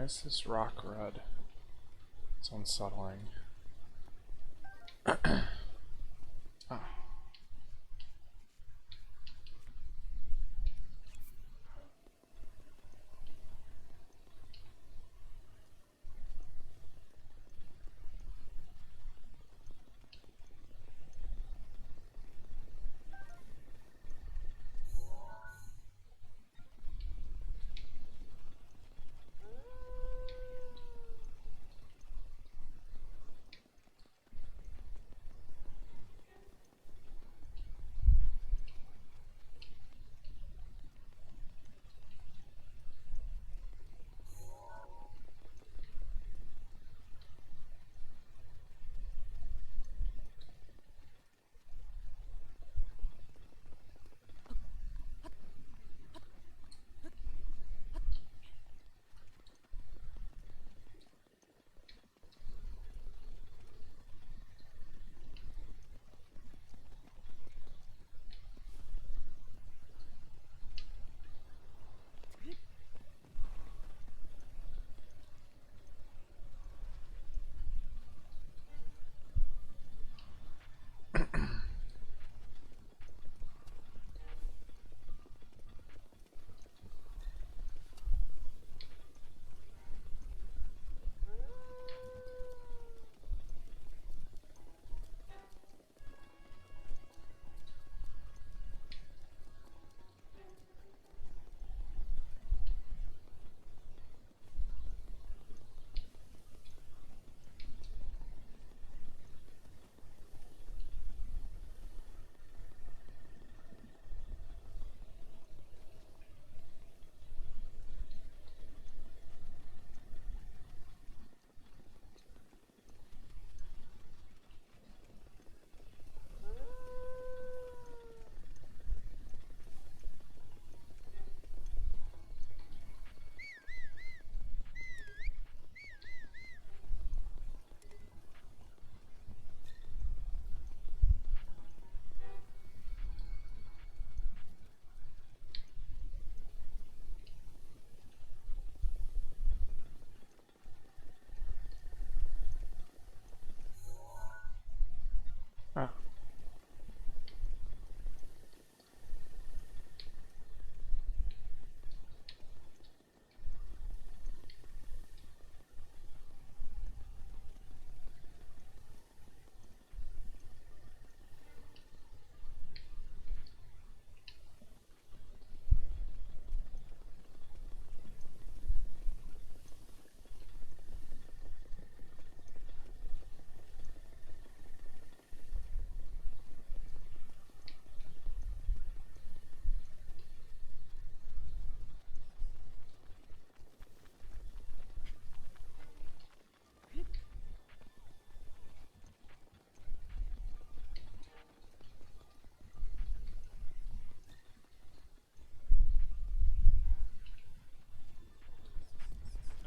Why is this rock red? It's unsettling. Oh. Oh.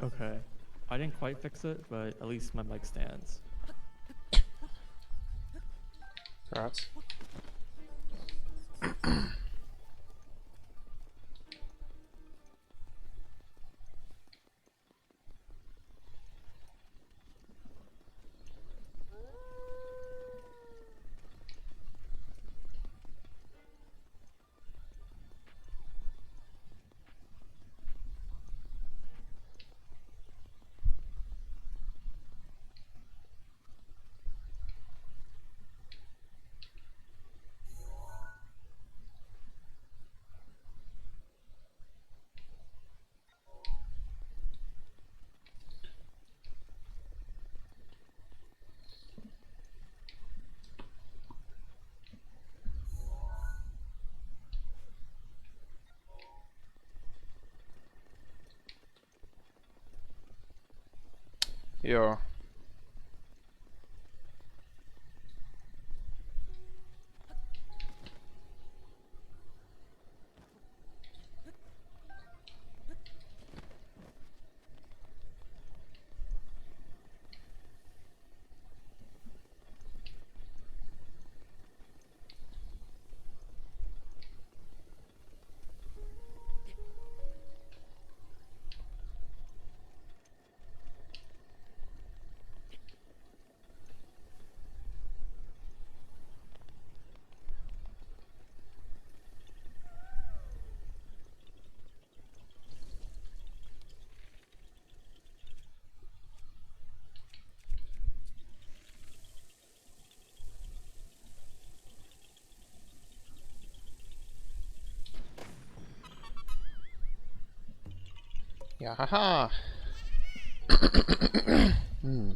Okay. I didn't quite fix it, but at least my mic stands. Congrats. Yo. Yeah, haha. Hmm.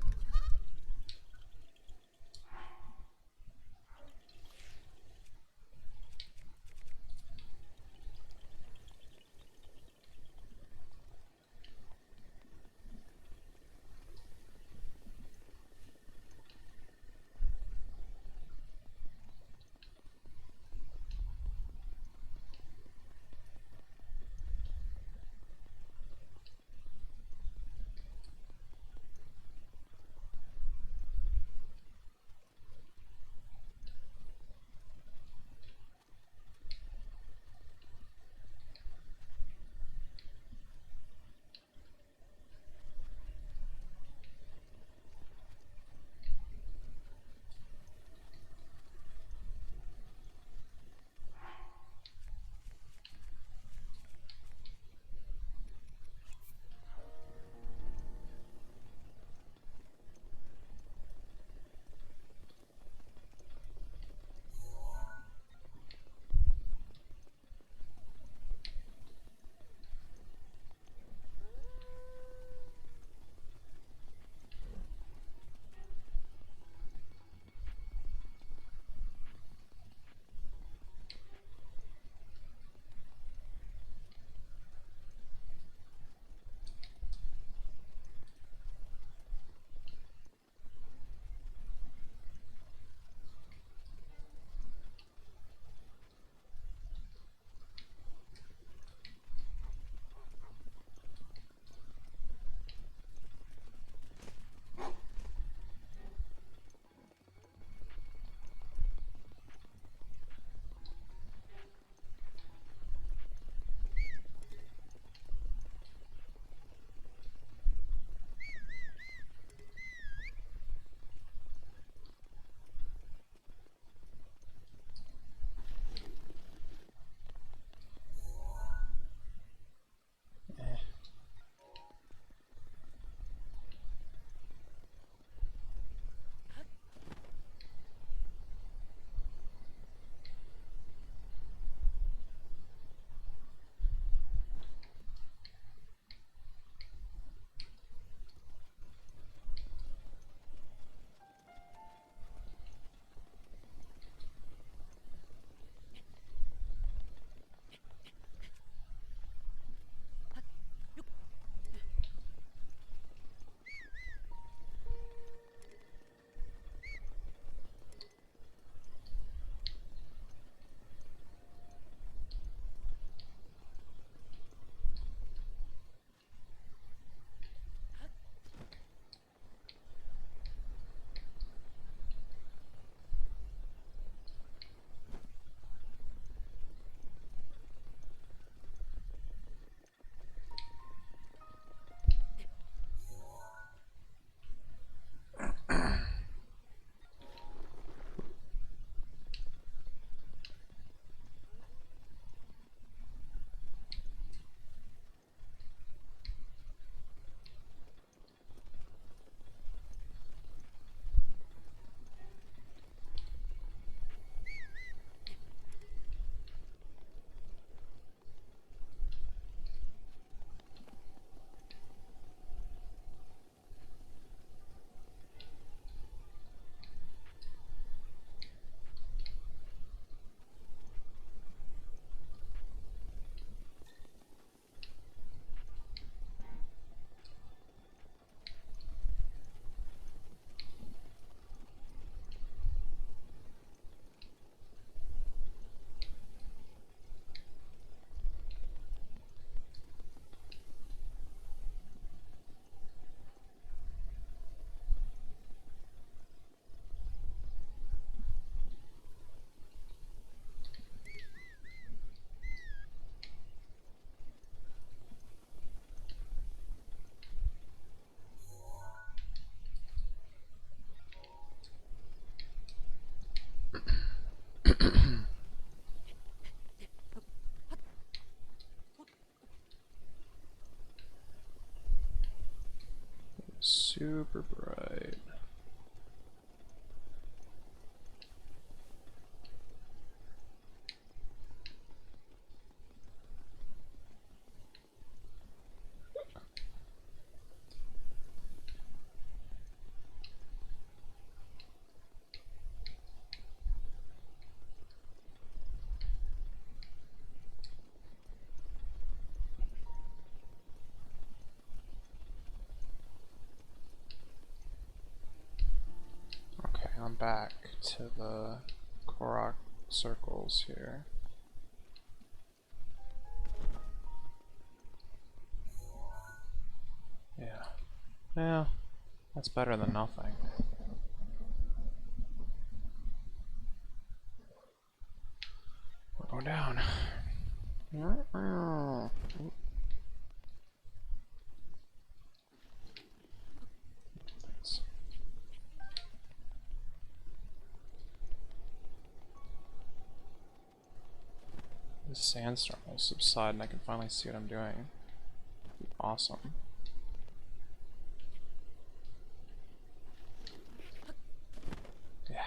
back to the Korok circles here. Yeah. Yeah, that's better than nothing. We're going down. Thanks. This sandstorm will subside and I can finally see what I'm doing. Awesome. Yeah.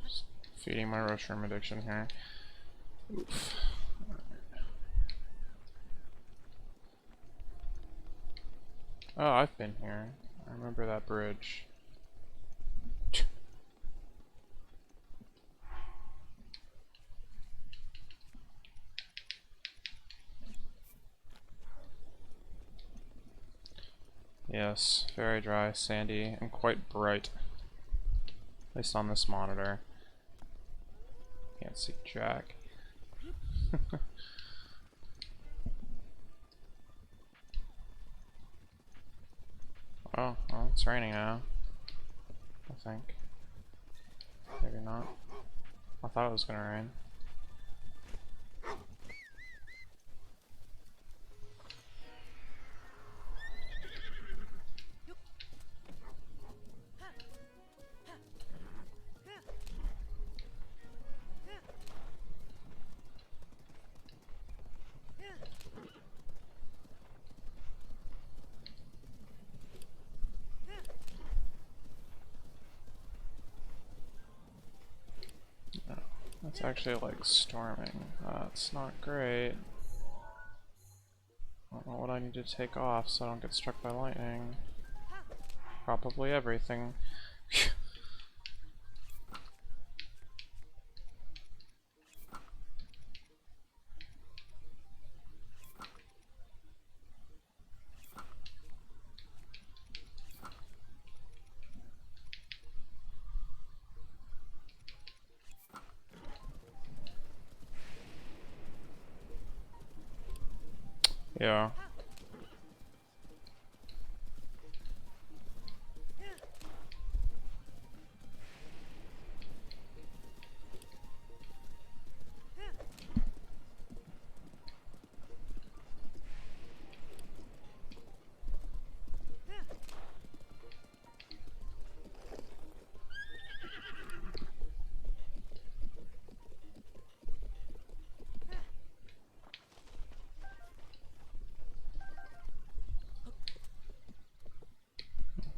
Just feeding my mushroom addiction here. Oof. Oh, I've been here. I remember that bridge. Yes, very dry, sandy, and quite bright. At least on this monitor. Can't see jack. Oh, well, it's raining now. I think. Maybe not. I thought it was gonna rain. It's actually like storming. That's not great. I don't know what I need to take off so I don't get struck by lightning. Probably everything. Yeah.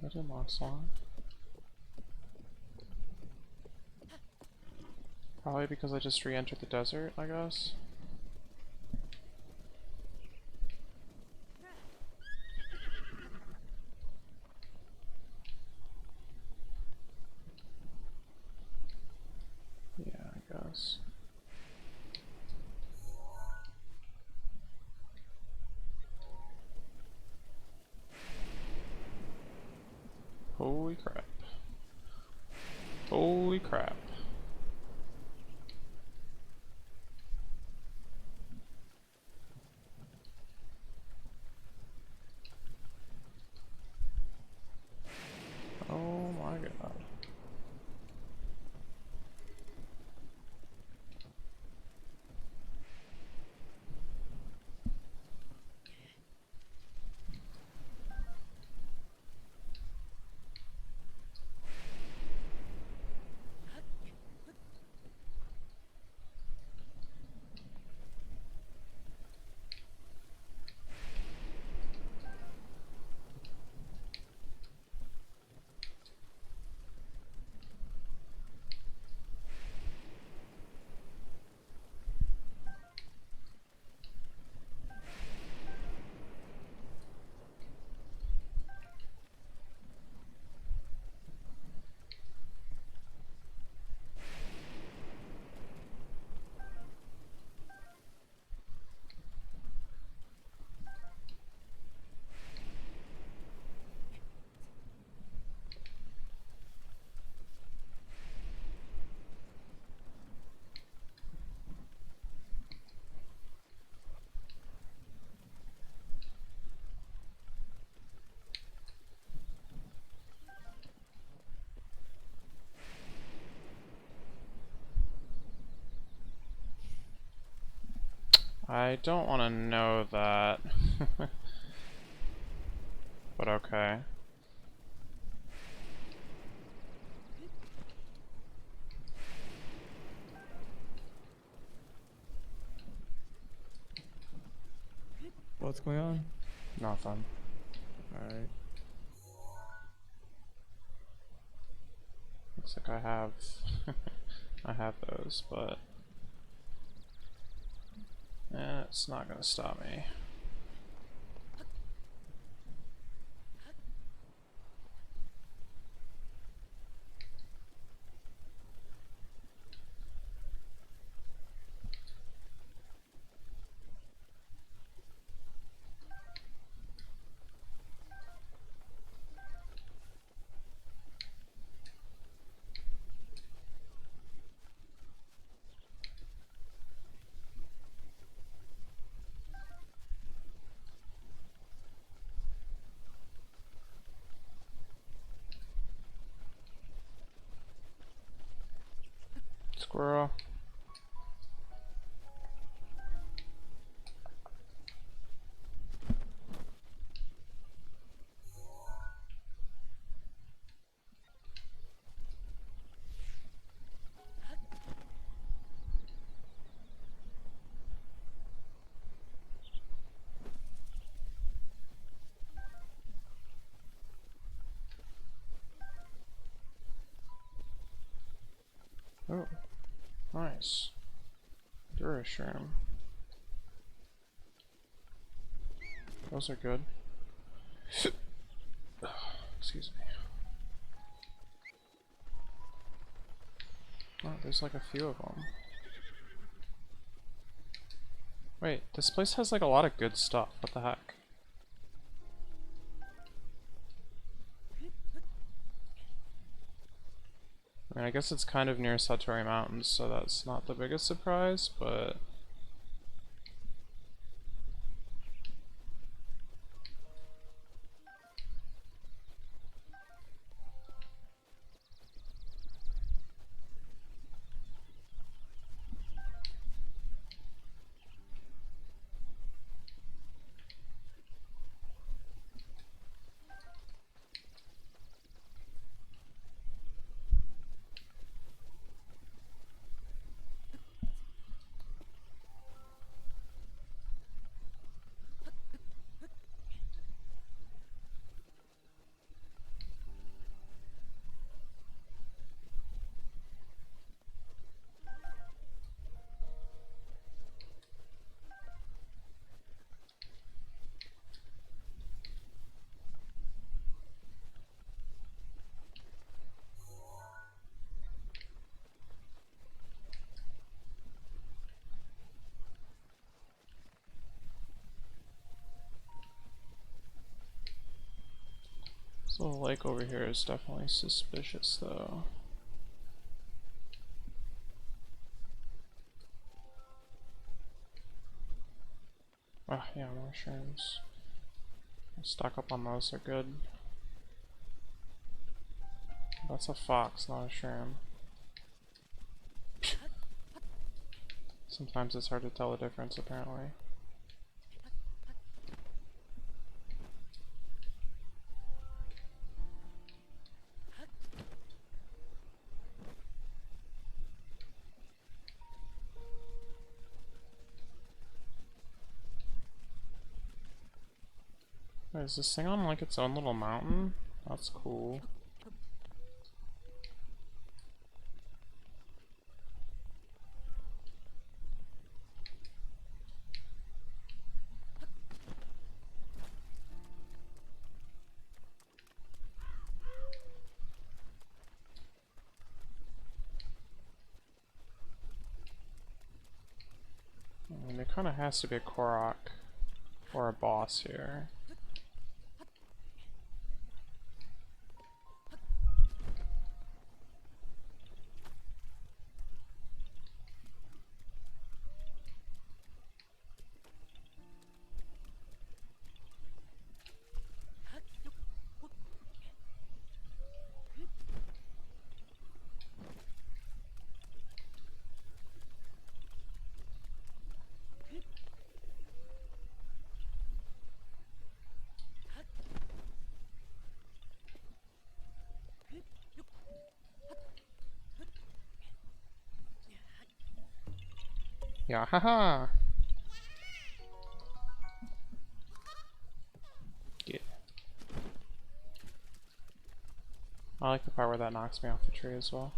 That didn't last long. Probably because I just re-entered the desert, I guess. Yeah, I guess. Holy crap. Holy crap. Oh my god. I don't want to know that. But okay. What's going on? Nothing. Alright. Looks like I have I have those, but it's not gonna stop me. Squirrel. Oh, nice. Durashroom. Those are good. Excuse me. Oh, there's like a few of them. Wait, this place has like a lot of good stuff. What the heck? I mean, I guess it's kind of near Satori Mountains, so that's not the biggest surprise, but... This little lake over here is definitely suspicious, though. Ah, yeah, mushrooms. Stock up on those, are good. That's a fox, not a shroom. Sometimes it's hard to tell the difference, apparently. Wait, is this thing on like its own little mountain? That's cool. I mean, there kind of has to be a Korok or a boss here. Yeah, haha! Yeah. I like the part where that knocks me off the tree as well.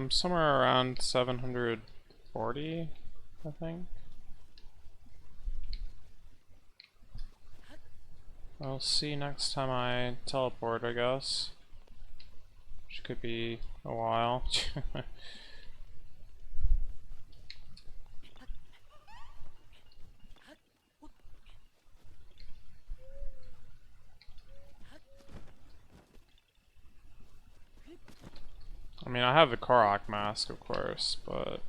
Somewhere around 740, I think. I'll see next time I teleport, I guess. Which could be a while. I mean, I have the Korok mask, of course, but...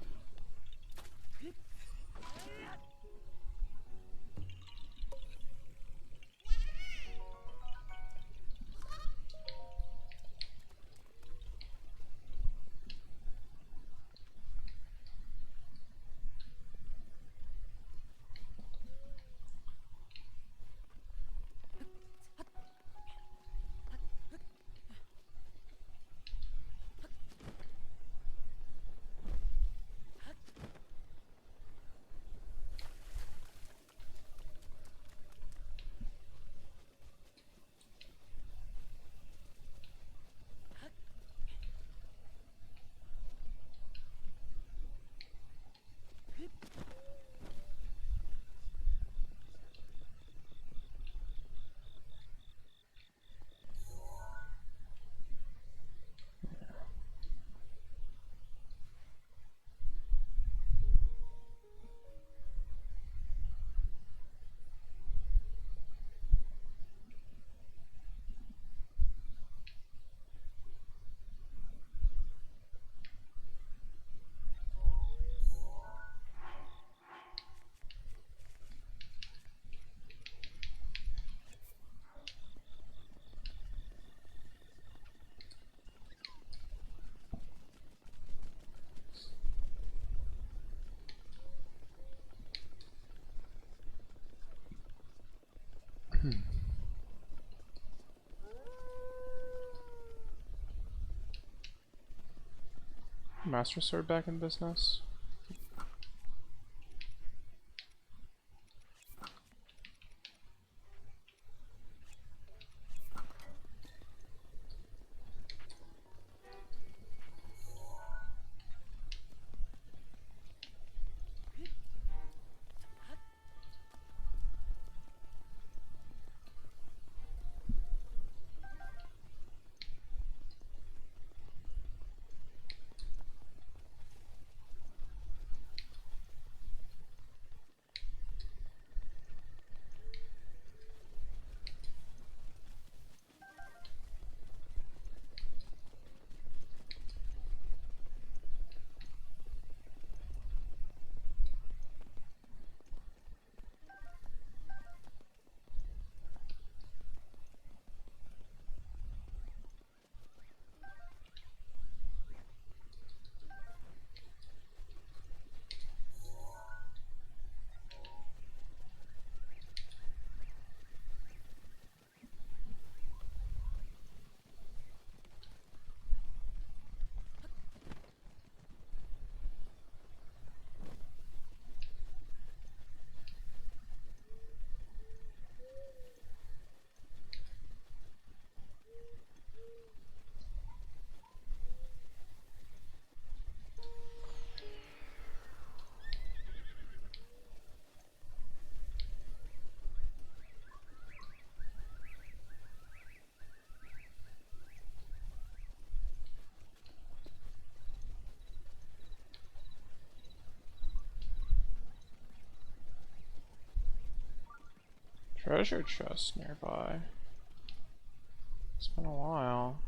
Master Sword back in business? Treasure chest nearby. It's been a while.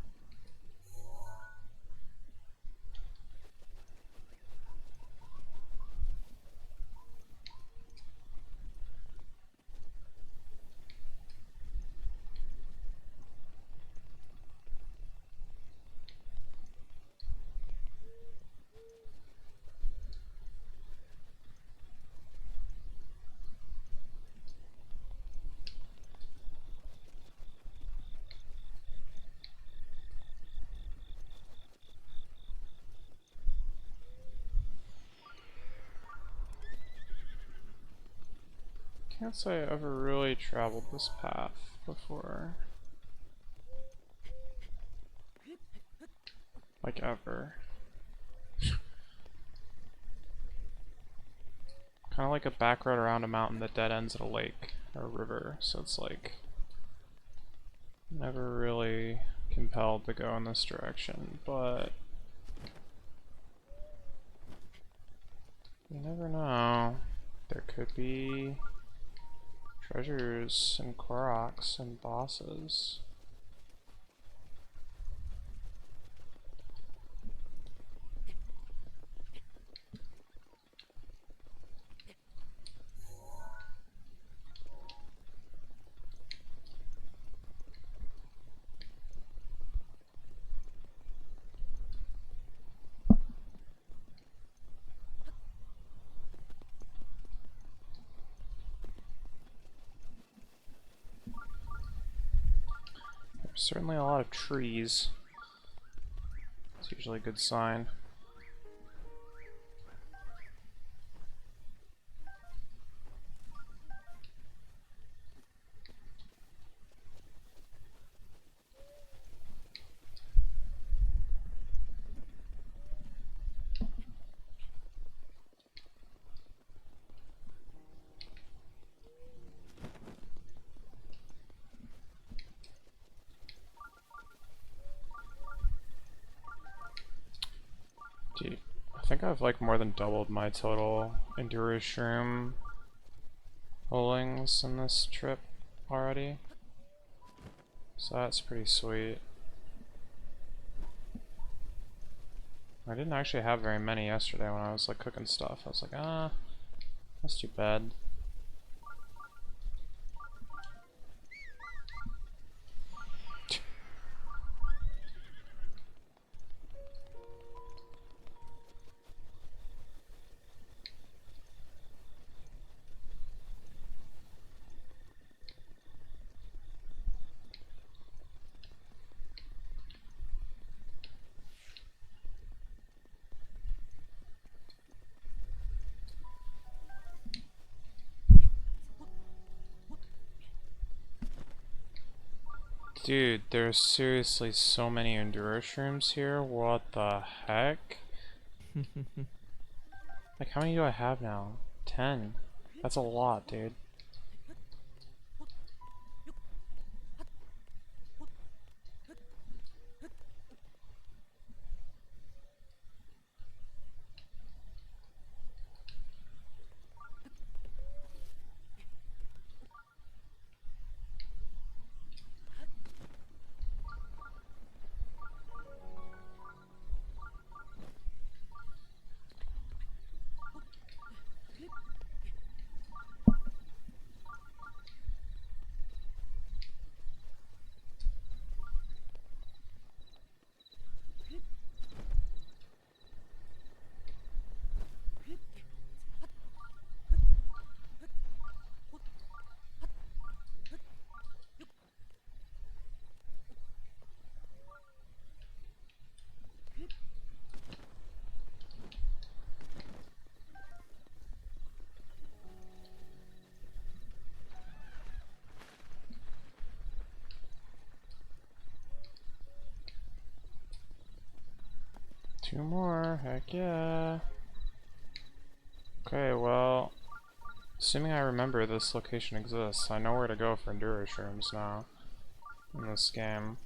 Can't say I ever really traveled this path before. Like ever. Kind of like a back road around a mountain that dead ends at a lake or a river, so it's like never really compelled to go in this direction, but you never know. There could be treasures and Koroks and bosses. There's certainly a lot of trees. It's usually a good sign. Dude, I think I've like more than doubled my total Enduro Shroom pullings in this trip already. So that's pretty sweet. I didn't actually have very many yesterday when I was like cooking stuff. I was like, ah, that's too bad. Dude, there's seriously so many Enduro Shrooms here. What the heck? Like, how many do I have now? 10. That's a lot, dude. Two more, heck yeah. Okay, well, assuming I remember this location exists, I know where to go for Enduro Shrooms now in this game.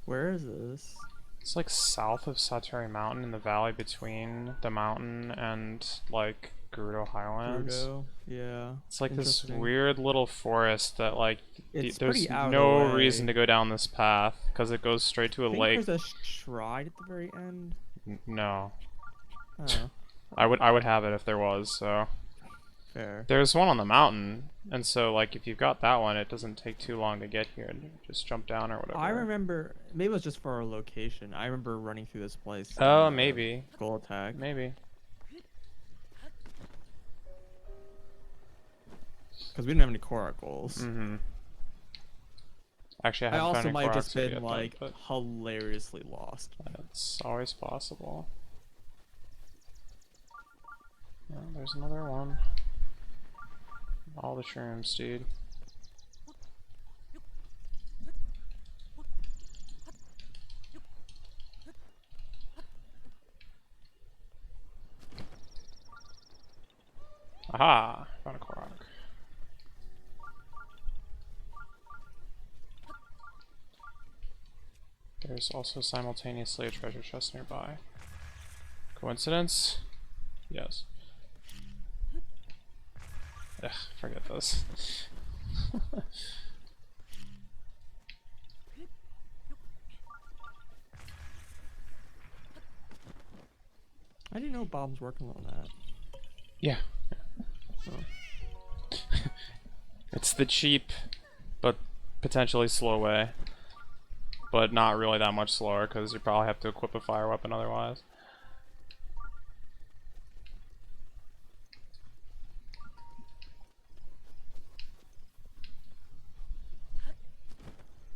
Where is this? It's like south of Saturi Mountain in the valley between the mountain and like Gerudo Highlands. Gerudo? Yeah. It's like this Interesting. weird little forest that like It's there's pretty out of no the way. reason to go down this path because it goes straight to a I think lake. there's a shrine at the very end. No. Oh, I would have it if there was, so. fair. There's one on the mountain, and so like if you've got that one, it doesn't take too long to get here. Just jump down or whatever. I remember, maybe it was just for our location. I remember running through this place. Oh, in, maybe. Goal attack. Maybe. Because we didn't have any Korok goals. Mm-hmm. Actually, I I haven't also found any might have Koroks just been yet, like but hilariously lost. it's always possible. Yeah, there's another one. all the shrooms, dude. Aha! Found a Korok. There's also simultaneously a treasure chest nearby. Coincidence? Yes. Ugh, forget this. I didn't know Bob's working on that. Yeah. It's the cheap, but potentially slow way. But not really that much slower, because you probably have to equip a fire weapon otherwise.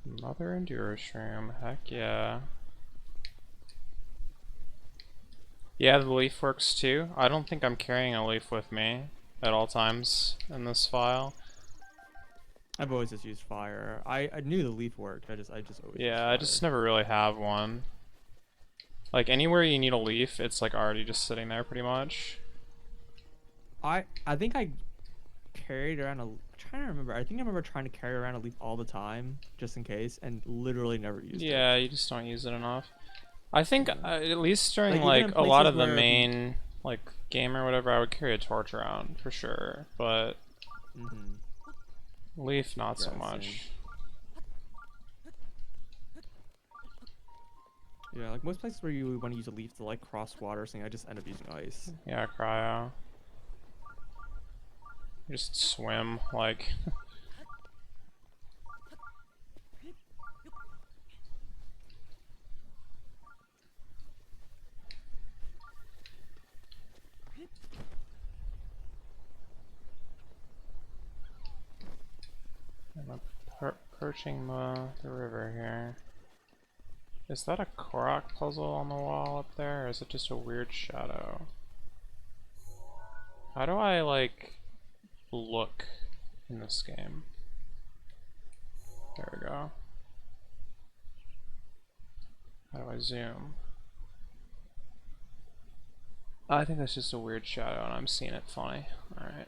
Another Enduro Shroom, heck yeah. Yeah, the leaf works too. I don't think I'm carrying a leaf with me at all times in this file. I've always just used fire. I knew the leaf worked. I just always used Yeah, fire. I just never really have one. Like anywhere you need a leaf, it's like already just sitting there pretty much. I think I carried around I'm trying to remember. I think I remember trying to carry around a leaf all the time, just in case, and literally never used it. Yeah, you just don't use it enough. I think at least during Like, even like in a lot places of the where- main like game or whatever, I would carry a torch around for sure, but leaf not so Yeah, much. same. Yeah, like most places where you want to use a leaf to like cross water or something, I just end up using ice. Yeah, cryo. Just swim like. I'm approaching the river here. Is that a Korok puzzle on the wall up there, or is it just a weird shadow? How do I, like, look in this game? There we go. How do I zoom? I think that's just a weird shadow and I'm seeing it funny. Alright.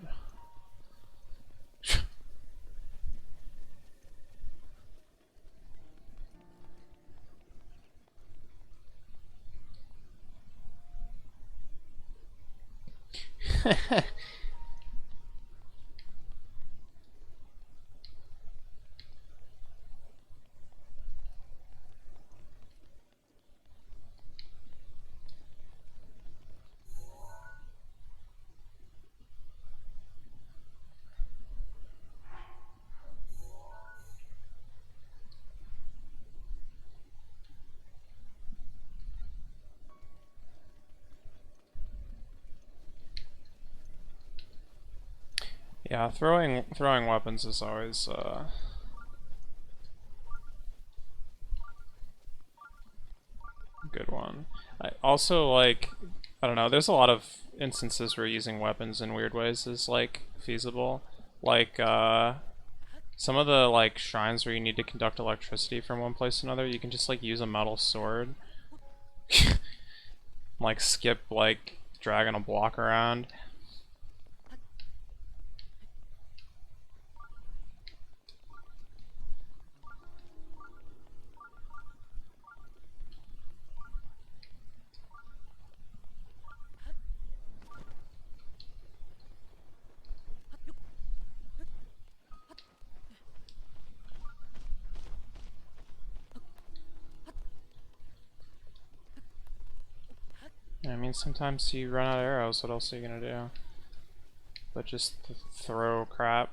Yeah, throwing weapons is always good one. I also like, I don't know, there's a lot of instances where using weapons in weird ways is like feasible. Like some of the like shrines where you need to conduct electricity from one place to another, you can just like use a metal sword. Like skip like dragging a block around. I mean, sometimes you run out of arrows, what else are you gonna do? But just throw crap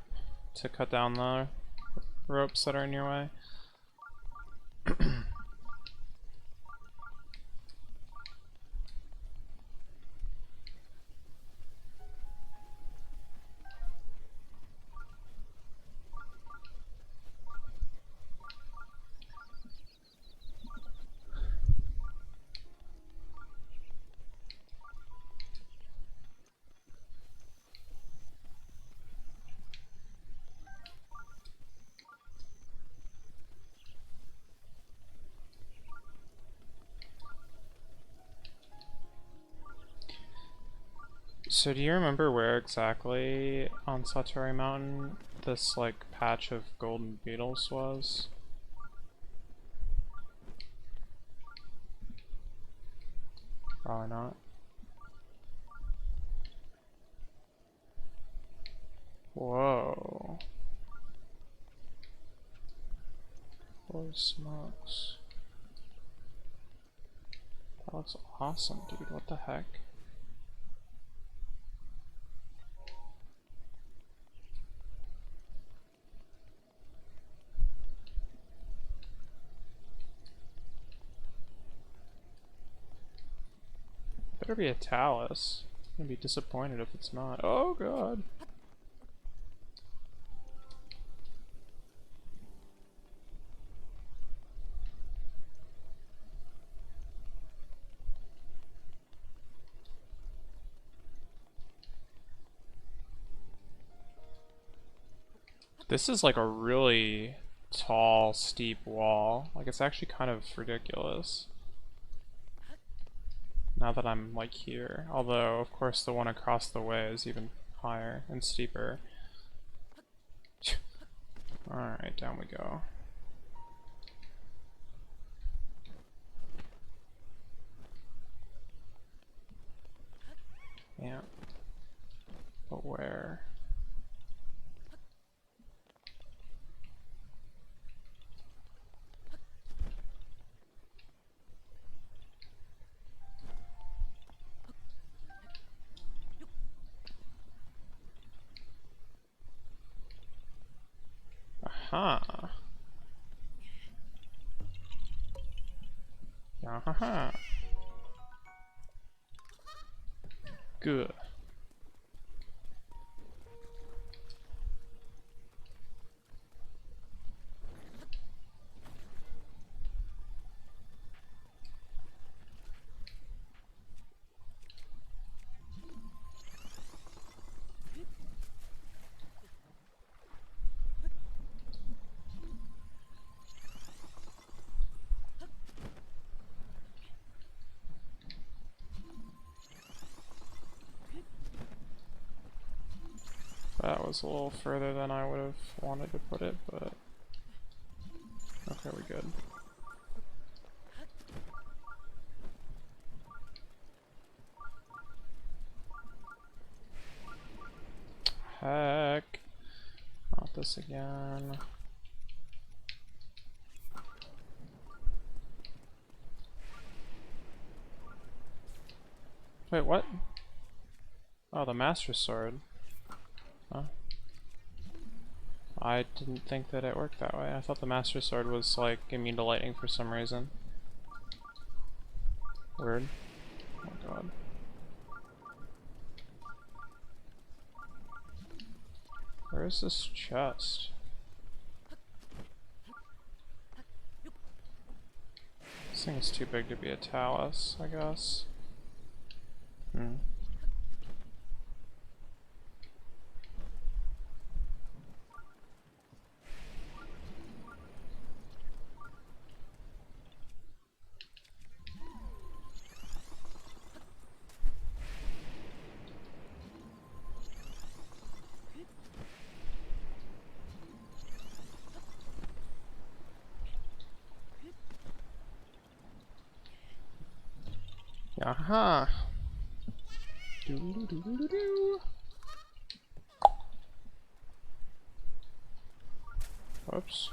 to cut down the ropes that are in your way. So do you remember where exactly on Satori Mountain this like patch of golden beetles was? Probably not. Whoa. Holy smokes. That looks awesome, dude. What the heck? Better be a Talus. I'm gonna be disappointed if it's not. Oh god. This is like a really tall, steep wall. Like, it's actually kind of ridiculous. Now that I'm, like, here. Although, of course, the one across the way is even higher and steeper. Alright, down we go. Yeah. But where? Aha. Aha. Good. That was a little further than I would have wanted to put it, but okay, we're good. Heck. Not this again. Wait, what? Oh, the Master Sword. Huh? I didn't think that it worked that way. I thought the Master Sword was, like, immune to lightning for some reason. Weird. Oh my god. Where is this chest? This thing is too big to be a Talus, I guess. Hmm. Aha! Doo-doo-doo-doo-doo. Whoops.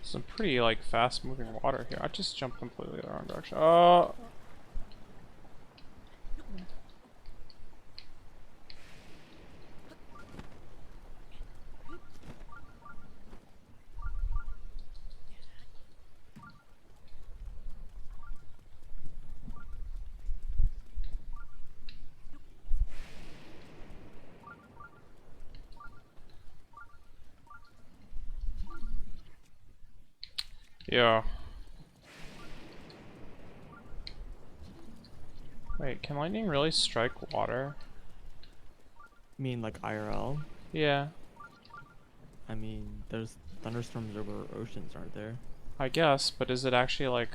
Some pretty, like, fast-moving water here. I just jumped completely the wrong direction. Oh! Yeah. Wait, can lightning really strike water? You mean like IRL? Yeah, I mean, there's thunderstorms over oceans, aren't there? I guess, but is it actually, like...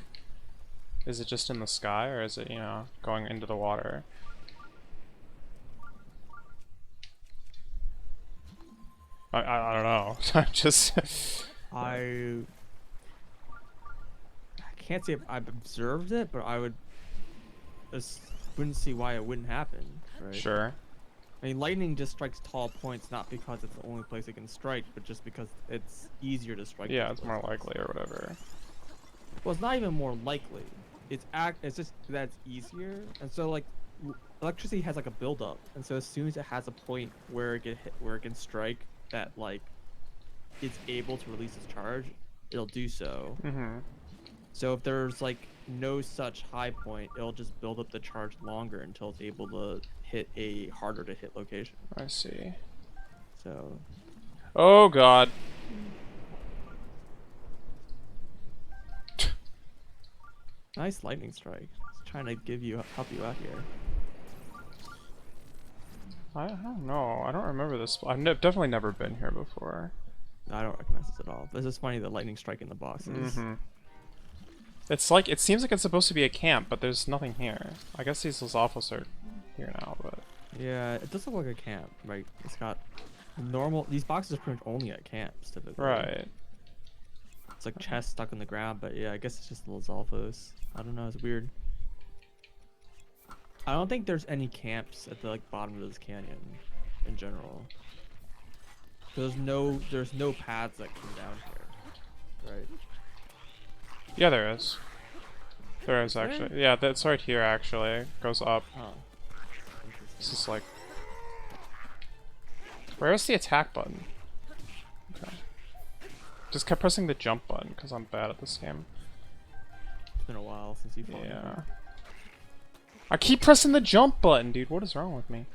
Is it just in the sky, or is it, you know, going into the water? I don't know. I'm just... I can't say if I've observed it, but I wouldn't see why it wouldn't happen, right? Sure. I mean, lightning just strikes tall points not because it's the only place it can strike, but just because it's easier to strike. Yeah, those it's more places. likely or whatever. Well, it's not even more likely. It's just that it's easier, and so like electricity has like a buildup, and so as soon as it has a point where it can hit, where it can strike that like it's able to release its charge, it'll do so. Mm-hmm. So if there's like no such high point, it'll just build up the charge longer until it's able to hit a harder to hit location. I see. So Oh god. nice lightning strike. Just trying to help you out here. I don't know. I don't remember this. I've definitely never been here before. I don't recognize this at all. But it's just funny the lightning strike in the boxes. Mm-hmm. It's like, it seems like it's supposed to be a camp, but there's nothing here. I guess these Lizalfos are here now, but... Yeah, it does look like a camp, right? It's got normal. These boxes are pretty much only at camps typically. Right. It's like chests stuck in the ground, but yeah, I guess it's just the Lizalfos. I don't know. It's weird. I don't think there's any camps at the like bottom of this canyon, in general. There's no paths that come down here, right? Yeah, there is. There is, actually. Yeah, that's right here, actually. It goes up. Oh. This is like... Where's the attack button? Okay. Just kept pressing the jump button, because I'm bad at this game. It's been a while since you've fought. Yeah. I keep pressing the jump button, dude. What is wrong with me?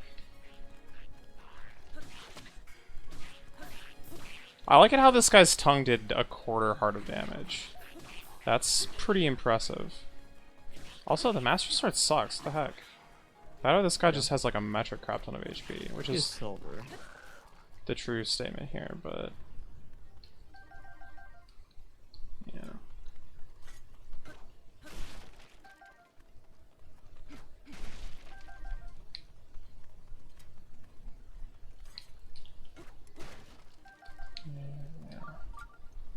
I like it how this guy's tongue did a quarter heart of damage. That's pretty impressive. Also, the Master Sword sucks. What the heck? That or this guy just has like a metric crap ton of HP, which It's is silver. the true statement here, but... Yeah. Yeah.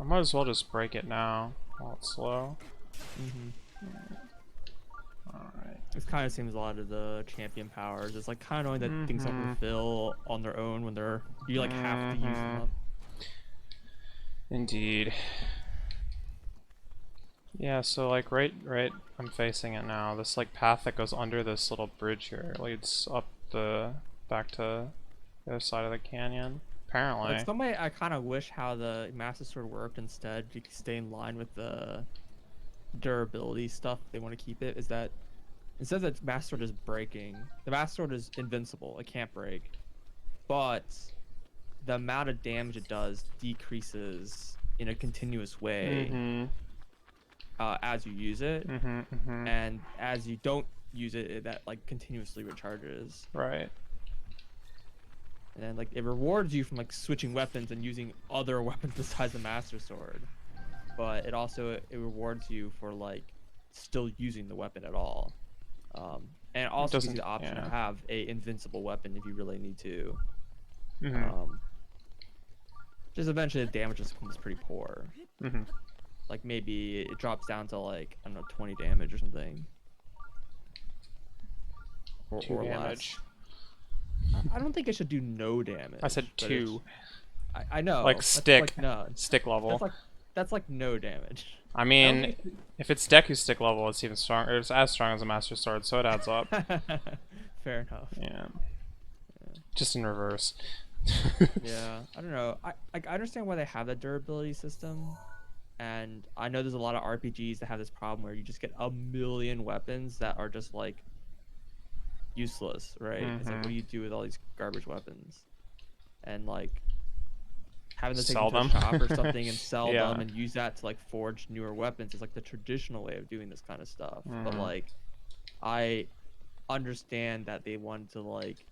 I might as well just break it now while it's slow. Alright. This kind of seems a lot of the champion powers. It's like kind of knowing that things don't refill on their own when you like have to use them up. Indeed. Yeah, so like right I'm facing it now. This like path that goes under this little bridge here leads up back to the other side of the canyon. Apparently. Like some way I kind of wish how the Master Sword worked instead. You could stay in line with the durability stuff. They want to keep it. Is that instead that Master Sword is breaking, the Master Sword is invincible. It can't break, but the amount of damage it does decreases in a continuous way as you use it, and as you don't use it, that like continuously recharges. Right. And then like it rewards you from like switching weapons and using other weapons besides the Master Sword, but it rewards you for like still using the weapon at all, and it also gives you the option to have a invincible weapon if you really need to. Just eventually the damage just becomes pretty poor. Like maybe it drops down to like, I don't know, 20 damage or something, or 2 damage. less. I don't think it should do no damage. I said 2. I know. Like That's stick. like, no. Stick level. That's like no damage. I mean, if it's Deku stick level, it's even stronger. It's as strong as a Master Sword, so it adds up. Fair enough. Yeah. Just in reverse. Yeah, I don't know. I understand why they have that durability system, and I know there's a lot of RPGs that have this problem where you just get a million weapons that are just like useless, right? It's like, what do you do with all these garbage weapons? And like having to take Sell them them. to a shop or something and sell Yeah. them and use that to like forge newer weapons is like the traditional way of doing this kind of stuff. But like I understand that they wanted to like,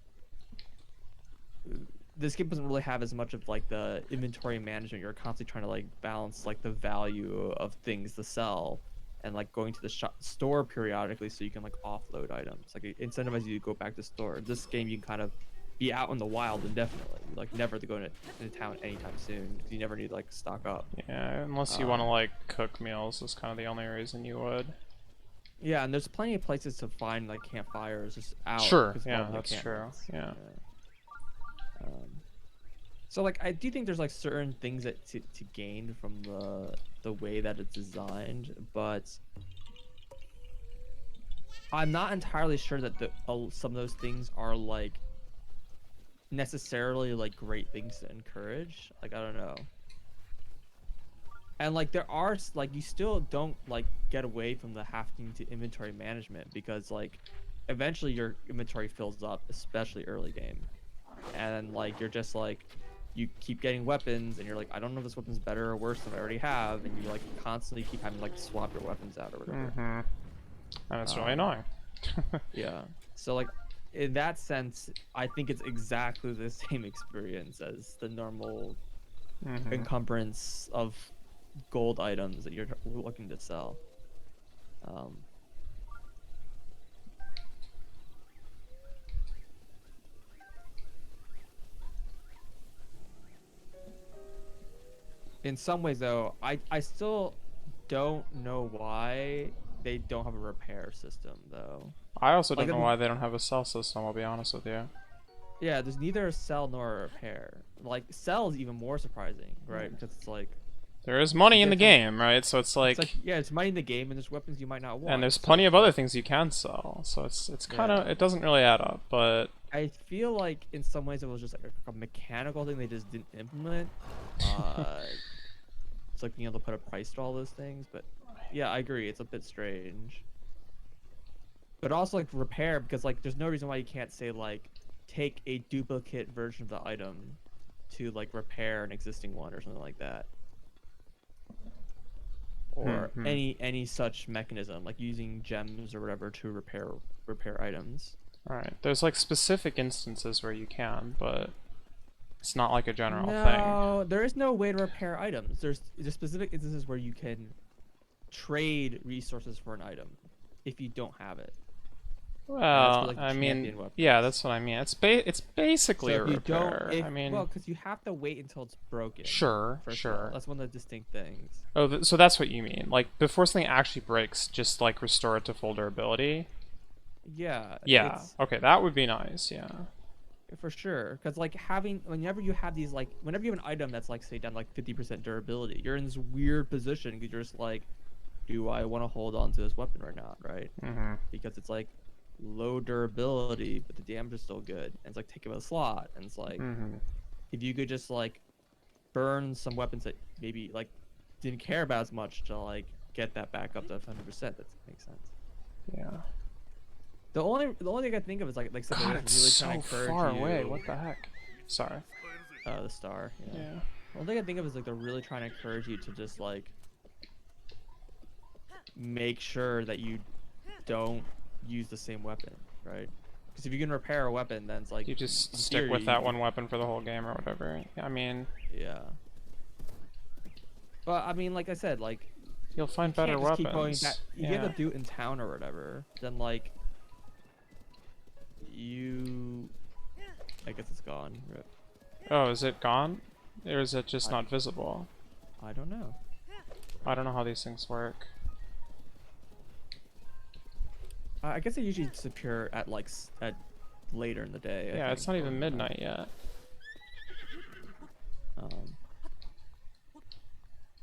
this game doesn't really have as much of like the inventory management. You're constantly trying to like balance like the value of things to sell and like going to the store periodically so you can like offload items. Like it incentivizes you to go back to store. This game you can kind of be out in the wild indefinitely. You like never to go into town anytime soon because you never need to like stock up. Yeah, unless you want to like cook meals, is kind of the only reason you would. Yeah, and there's plenty of places to find like campfires just out. Sure, 'cause of yeah, all the that's true. encampments. Yeah. So like I do think there's like certain things that to gain from the way that it's designed, but I'm not entirely sure that some of those things are like necessarily like great things to encourage. Like I don't know. And like there are like you still don't like get away from the having to inventory management because like eventually your inventory fills up, especially early game. And like you're just like you keep getting weapons and you're like I don't know if this weapon's better or worse than I already have, and you like constantly keep having to like swap your weapons out or whatever. And it's really annoying. Yeah. So like in that sense, I think it's exactly the same experience as the normal encumbrance of gold items that you're looking to sell. In some ways, though, I still don't know why they don't have a repair system, though. I also Like, don't know why they don't have a sell system, I'll be honest with you. Yeah, there's neither a sell nor a repair. Like, sell is even more surprising, right? Because it's like... There is money in the game, right? So it's like yeah, it's money in the game, and there's weapons you might not want. and there's plenty of other things you can sell, so it's kind of it doesn't really add up, but I feel like in some ways it was just like a mechanical thing they just didn't implement. It's like being able to put a price to all those things, but yeah, I agree. It's a bit strange. But also like repair, because like there's no reason why you can't say like take a duplicate version of the item to like repair an existing one or something like that. Or any such mechanism, like using gems or whatever to repair items. Right. There's like specific instances where you can, but it's not like a general thing. No, there is no way to repair items. There's specific instances where you can trade resources for an item if you don't have it. Well, like, I mean, yeah, that's what I mean. It's basically so a repair. I mean, well, because you have to wait until it's broken. Sure, sure. That's one of the distinct things. Oh, so that's what you mean. Like before something actually breaks, just like restore it to full durability. Yeah. Yeah. Okay, that would be nice. Yeah. For sure, because like whenever you have these like whenever you have an item that's like say down like 50% durability, you're in this weird position because you're just like, do I want to hold on to this weapon or not, right? Because it's like low durability, but the damage is still good, and it's like take up a slot, and it's like if you could just like burn some weapons that maybe like didn't care about as much to like get that back up to 100%, that makes sense. Yeah. The only thing I think of is like God, really it's trying so to encourage far you. away. What the heck? Sorry. The star. Yeah. The only thing I think of is like they're really trying to encourage you to just like make sure that you don't use the same weapon, right? Because if you can repair a weapon, then it's like you just stick with that one weapon for the whole game or whatever. I mean, yeah. But I mean, like I said, like you'll find better weapons. Keep going back. If you have to do it in town or whatever, then like I guess it's gone. Rip. Oh, is it gone? Or is it just not visible? I don't know. I don't know how these things work. I guess they usually disappear at like at later in the day. Yeah, it's not even midnight yet.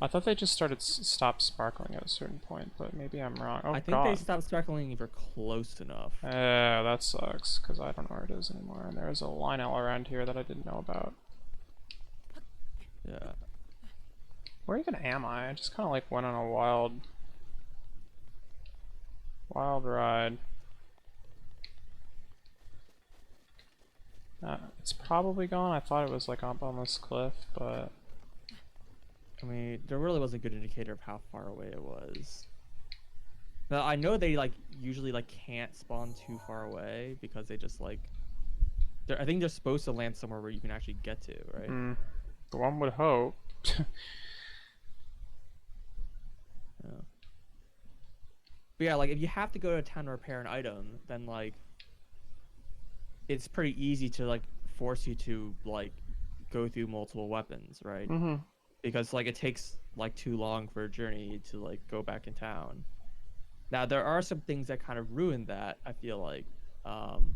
I thought they just stopped sparkling at a certain point, but maybe I'm wrong. Oh, I think they stopped sparkling if you're close enough. That sucks, because I don't know where it is anymore. And there is a Lionel around here that I didn't know about. Yeah. Where even am I? I just kind of like went on a wild ride. It's probably gone. I thought it was like up on this cliff, but I mean, there really was a good indicator of how far away it was. Now, I know they like usually like can't spawn too far away because they just like I think they're supposed to land somewhere where you can actually get to, right? One would hope. Yeah. But yeah, like if you have to go to town to repair an item, then like it's pretty easy to like force you to like go through multiple weapons, right? Mm-hmm. Because like it takes like too long for a journey to like go back in town. Now there are some things that kind of ruin that, I feel like, um,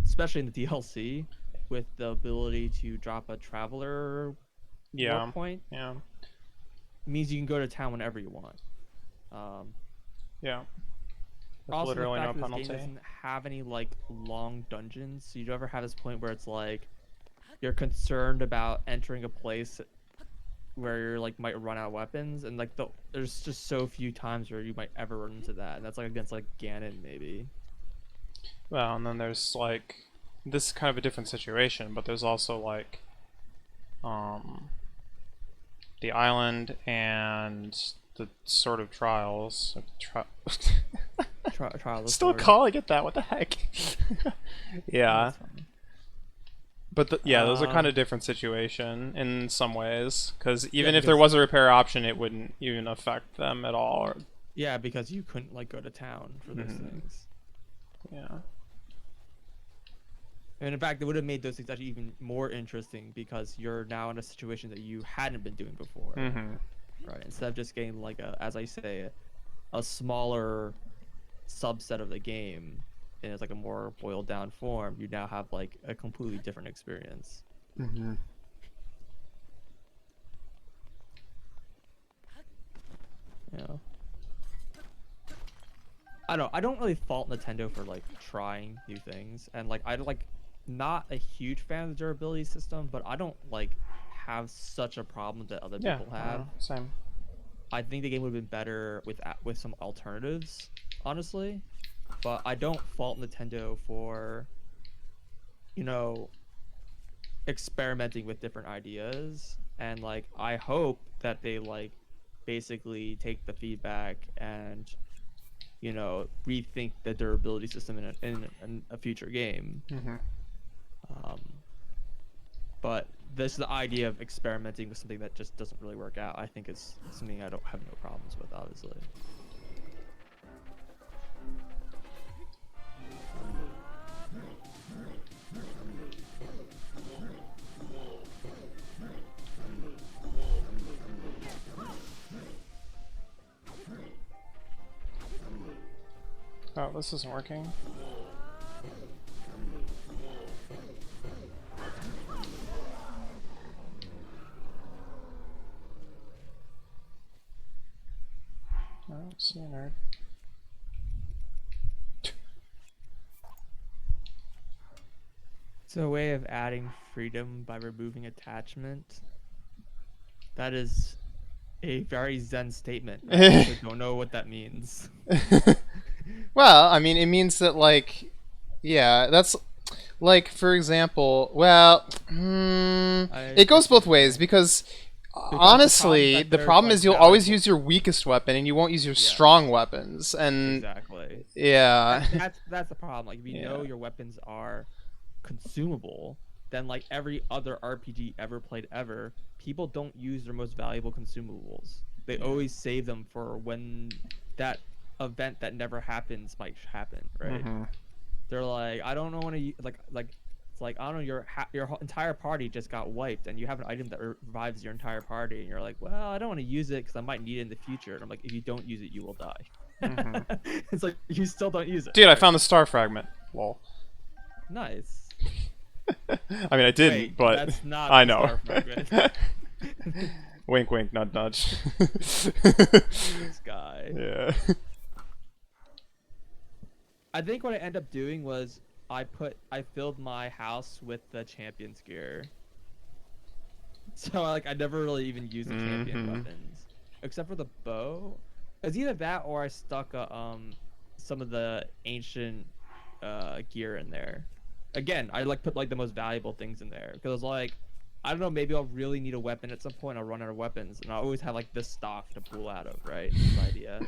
especially in the DLC, with the ability to drop a traveler warp Yeah. point. Yeah. It means you can go to town whenever you want. Um, Yeah. With Also, the literally no fact that this game penalty. doesn't have any like long dungeons, so you don't ever have this point where it's like you're concerned about entering a place where you're like might run out of weapons, and like there's just so few times where you might ever run into that, and that's like against like Ganon maybe. Well, and then there's like this is kind of a different situation, but there's also like um the island and the sort of trials. Trial of the Still Sword. calling it that. What the heck? Yeah, That's fine. but yeah, those are kind Um, of different situation in some ways. Because yeah, even if there because was a repair option, it wouldn't even affect them at all. Or, yeah, because you couldn't like go to town for those Mhm. things. yeah. And in fact, it would have made those things actually even more interesting because you're now in a situation that you hadn't been doing before, Mm-hmm. right? Instead of just getting like a, as I say, a smaller subset of the game and it's like a more boiled down form, you now have like a completely different experience. Mm-hmm. You know, I don't really fault Nintendo for like trying new things, and like I like not a huge fan of the durability system, but I don't like have such a problem that other Yeah. people have. Same. I think the game would have been better with some alternatives, honestly. But I don't fault Nintendo for, you know, experimenting with different ideas, and like I hope that they like basically take the feedback and rethink the durability system in a future game. Mm-hmm. Um, but this the idea of experimenting with something that just doesn't really work out. I think is something I don't have no problems with, obviously. Oh, this isn't working. Oh, see you, nerd. It's a way of adding freedom by removing attachment. That is a very Zen statement. I also don't know what that means. Well, I mean, it means that, like, yeah, that's like, for example, well, it I goes see what both you're ways saying. because Because honestly, the there's problem like is you'll always valuable. use your weakest weapon and you won't use your Yeah, strong weapons, and exactly. yeah, That's the problem. Like if you yeah, know your weapons are consumable, then like every other RPG ever played ever, people don't use their most valuable consumables. They yeah. always save them for when that event that never happens might happen, right? Mm-hmm. They're like, I don't know when to like it's like I don't know your entire party just got wiped and you have an item that revives your entire party and you're like, well, I don't want to use it because I might need it in the future. And I'm like, if you don't use it, you will Mm-hmm. die. It's like you still don't use it. Dude, I Right? found the star fragment. Lol. Nice. I mean, I didn't, Wait, but that's not I the know. star fragment. Wink, wink, nudge, nudge. This guy. Yeah. I think what I ended up doing was I filled my house with the champion's gear. So like I never really even used the champion Mm-hmm. weapons, except for the bow. It's either that or I stuck some of the ancient gear in there. Again, I like put like the most valuable things in there because like I don't know, maybe I'll really need a weapon at some point. I'll run out of weapons, and I always have like this stock to pull out of, right? This idea.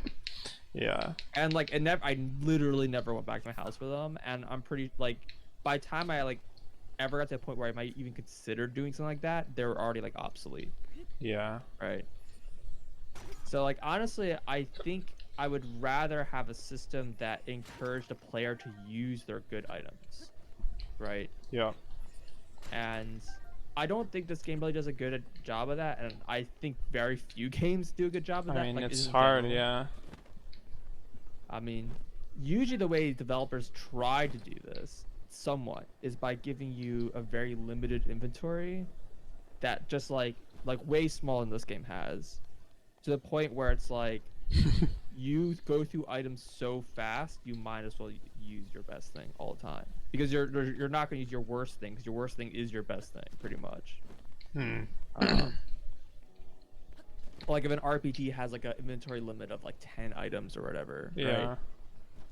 Yeah. And like I literally never went back to my house for them, and I'm pretty like by the time I like ever got to a point where I might even consider doing something like that, they were already like obsolete, Yeah. right? So like honestly, I think I would rather have a system that encouraged the player to use their good items, right? Yeah. And I don't think this game really does a good job of that, and I think very few games do a good job of I that. mean, Like it's in hard, general. yeah. I mean, usually the way developers try to do this, somewhat, is by giving you a very limited inventory that just like way smaller than this game has, to the point where it's like you go through items so fast you might as well use your best thing all the time, because you're not going to use your worst thing, because your worst thing is your best thing pretty much. Hmm. um like if an RPG has like an inventory limit of like 10 items or whatever, right?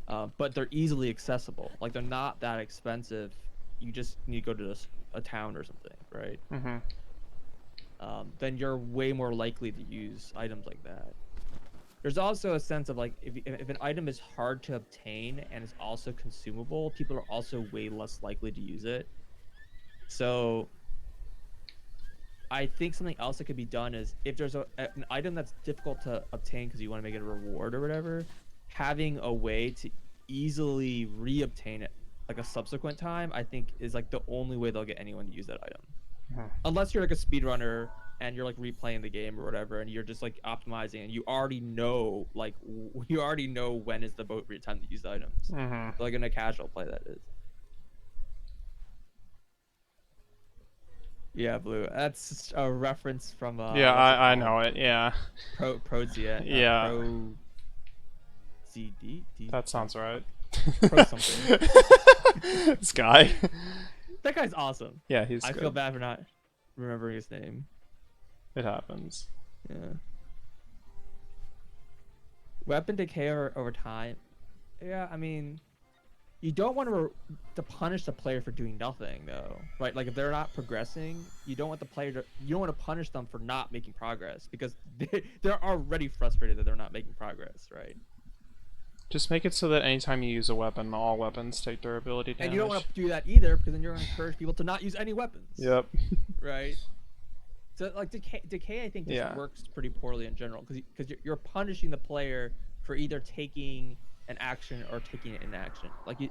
Yeah. But they're easily accessible, like they're not that expensive. You just need to go to a town or something, right? Mm-hmm. Then you're way more likely to use items like that. There's also a sense of like if an item is hard to obtain and is also consumable, people are also way less likely to use it. So I think something else that could be done is, if there's an item that's difficult to obtain because you want to make it a reward or whatever, having a way to easily reobtain it like a subsequent time, I think is like the only way they'll get anyone to use that item. Mhm. Unless you're like a speedrunner and you're like replaying the game or whatever, and you're just like optimizing, and you already know like you already know when is the appropriate time to use the items. Mm-hmm. Like in a casual play, that is. Yeah, Blue. That's a reference from Yeah, what's it I called? know it. Yeah. Prozia. Yeah. Pro ZD. That sounds right. Pro something. This guy. That guy's awesome. Yeah, he's I good. feel bad for not remembering his name. It happens. Yeah. Weapon decay over time. Yeah, I mean, you don't want to punish the player for doing nothing though, right? Like if they're not progressing, you don't want the player to, you don't want to punish them for not making progress, because they're already frustrated that they're not making progress, right? Just make it so that anytime you use a weapon, all weapons take durability damage. And you don't want to do that either, because then you're going to encourage people to not use any weapons. Yep. Right. So like decay I think just works pretty poorly in general, because you're punishing the player for either taking an action or taking an inaction. Like you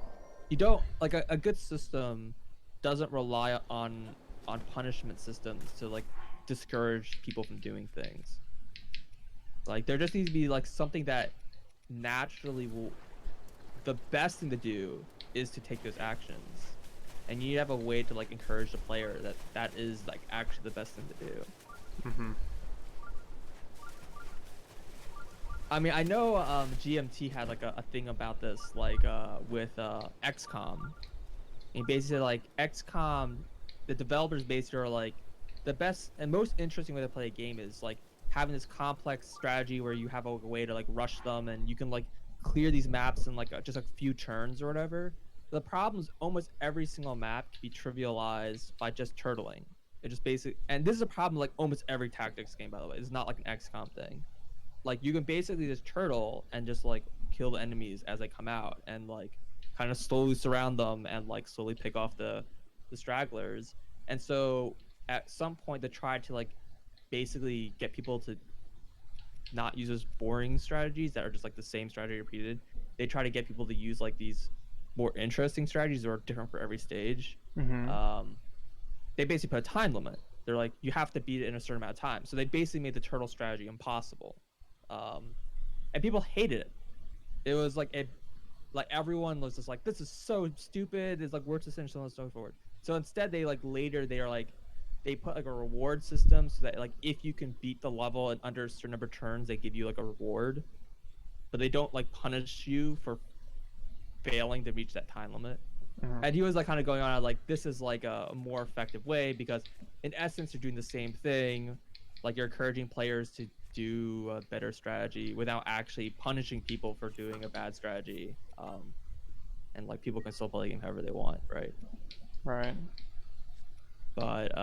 don't, like a good system doesn't rely on punishment systems to like discourage people from doing things. Like there just needs to be like something that naturally will, the best thing to do is to take those actions, and you have a way to like encourage the player that that is like actually the best thing to do. Mm-hmm. I mean, I know GMT had like a thing about this, like with XCOM. And basically, like XCOM, the developers basically are like, the best and most interesting way to play a game is like having this complex strategy where you have a way to like rush them, and you can like clear these maps in like just a few turns or whatever. The problem is almost every single map can be trivialized by just turtling. It just basically, and this is a problem like almost every tactics game, by the way. It's not like an XCOM thing. Like you can basically just turtle and just like kill the enemies as they come out, and like kind of slowly surround them and like slowly pick off the stragglers. And so at some point they tried to like basically get people to not use those boring strategies that are just like the same strategy repeated. They try to get people to use like these more interesting strategies that are different for every stage. Mm-hmm. They basically put a time limit. They're like, you have to beat it in a certain amount of time. So they basically made the turtle strategy impossible. And people hated it. It was like like everyone was just like, this is so stupid. It's like worth to finish, so on and so forth. So instead, they like later they are like, they put like a reward system so that like if you can beat the level in under a certain number of turns, they give you like a reward, but they don't like punish you for failing to reach that time limit. Mm-hmm. And he was like kind of going on like, this is like a more effective way, because in essence you're doing the same thing, like you're encouraging players to do a better strategy without actually punishing people for doing a bad strategy. And like people can still play the game however they want, right? Right. But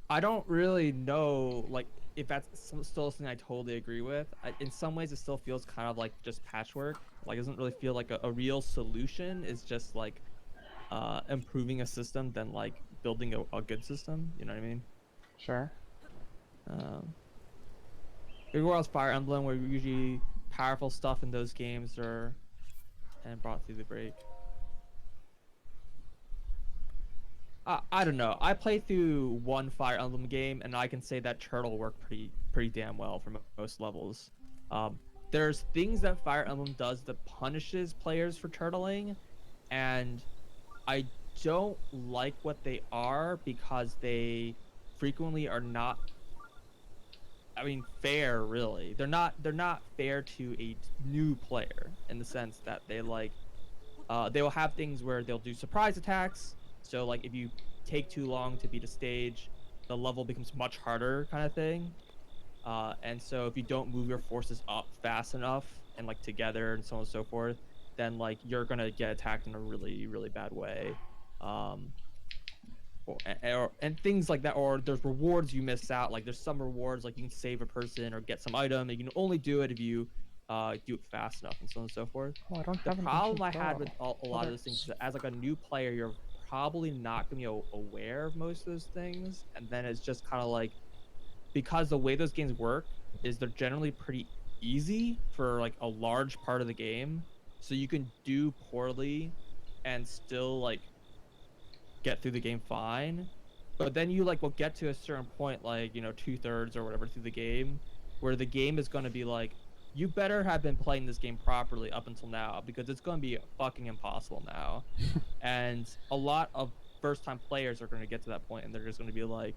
I don't really know like if that's still something I totally agree with. In some ways it still feels kind of like just patchwork. Like it doesn't really feel like a real solution. It's just like improving a system than like building a good system, you know what I mean? Sure. Um, everywhere else, Fire Emblem, where usually powerful stuff in those games are and brought through the break. I don't know. I played through one Fire Emblem game, and I can say that Turtle worked pretty damn well for most levels. Um, there's things that Fire Emblem does that punishes players for turtling, and I don't like what they are because they frequently are not. I mean, fair really. They're not fair to a new player in the sense that they will have things where they'll do surprise attacks. So like if you take too long to beat a stage, the level becomes much harder kind of thing. And so if you don't move your forces up fast enough and like together and so on and so forth, then like you're gonna get attacked in a really bad way. Um, and things like that, or there's rewards you miss out. Like there's some rewards like you can save a person or get some item. And you can only do it if you do it fast enough and so on and so forth. Oh, I don't The have an problem ancient I had with bow. a lot of those things is that as like a new player, you're probably not gonna be aware of most of those things, and then it's just kind of like because the way those games work is they're generally pretty easy for like a large part of the game, so you can do poorly and still like get through the game fine. But then you like will get to a certain point, like, you know, 2/3 or whatever through the game, where the game is gonna be like, you better have been playing this game properly up until now because it's gonna be fucking impossible now. And a lot of first time players are gonna get to that point and they're just gonna be like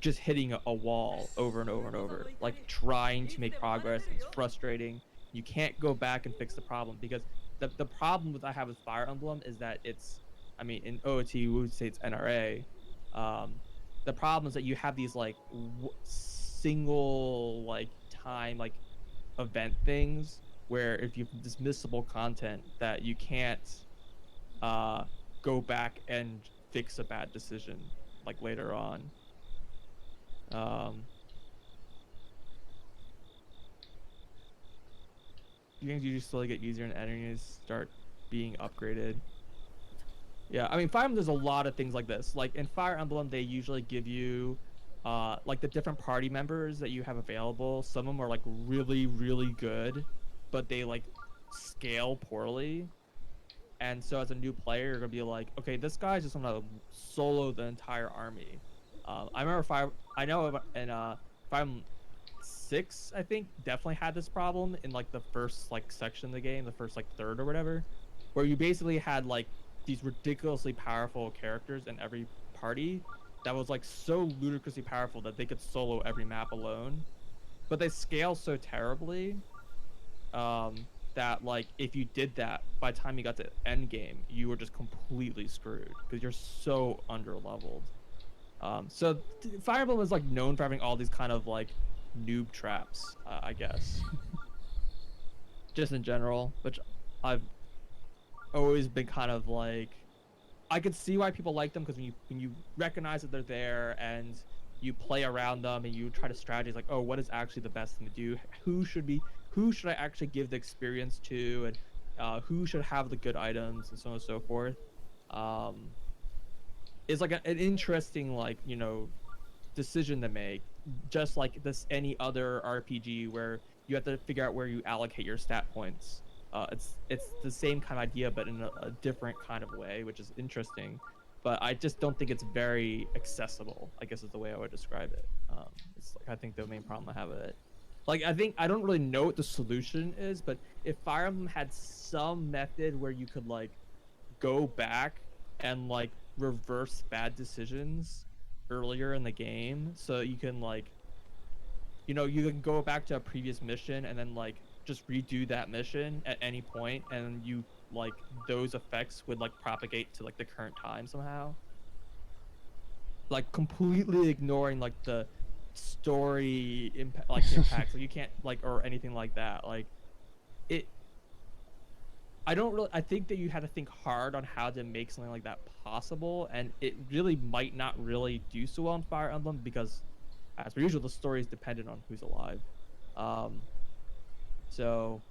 just hitting a wall over and over and over, like trying to make progress. And it's frustrating. You can't go back and fix the problem because the problem with I have with Fire Emblem is that it's, I mean, in OOT we would say it's NRA. Um, the problem is that you have these like single like time like event things where if you have dismissible content that you can't uh go back and fix a bad decision like later on. Um, you think you just slowly get easier and enemies start being upgraded? Yeah, I mean, Fire Emblem, there's a lot of things like this. Like in Fire Emblem, they usually give you, like the different party members that you have available. Some of them are like really good, but they like scale poorly. And so as a new player, you're gonna be like, okay, this guy's just gonna solo the entire army. I remember Fire. I know in Fire Emblem 6, I think, definitely had this problem in like the first like section of the game, the first like third or whatever, where you basically had like these ridiculously powerful characters in every party that was like so ludicrously powerful that they could solo every map alone, but they scale so terribly that like if you did that by the time you got to end game, you were just completely screwed because you're so under leveled. So Fire Emblem is like known for having all these kind of like noob traps, I guess, just in general, which I've always been kind of like. I could see why people like them because when you recognize that they're there and you play around them and you try to strategize like, oh, what is actually the best thing to do? Who should I actually give the experience to, and who should have the good items and so on and so forth. Um, is like an interesting like decision to make, just like this any other RPG where you have to figure out where you allocate your stat points. It's the same kind of idea, but in a different kind of way, which is interesting. But I just don't think it's very accessible, I guess is the way I would describe it. It's like I think the main problem I have with it. Like I think I don't really know what the solution is, but if Fire Emblem had some method where you could like go back and like reverse bad decisions earlier in the game so you can like you can go back to a previous mission and then like just redo that mission at any point and you like those effects would like propagate to like the current time somehow, like completely ignoring like the story impact like impacts like you can't like or anything like that like it. I think that you had to think hard on how to make something like that possible, and it really might not really do so well in Fire Emblem because, as per usual, the story is dependent on who's alive. Um, so,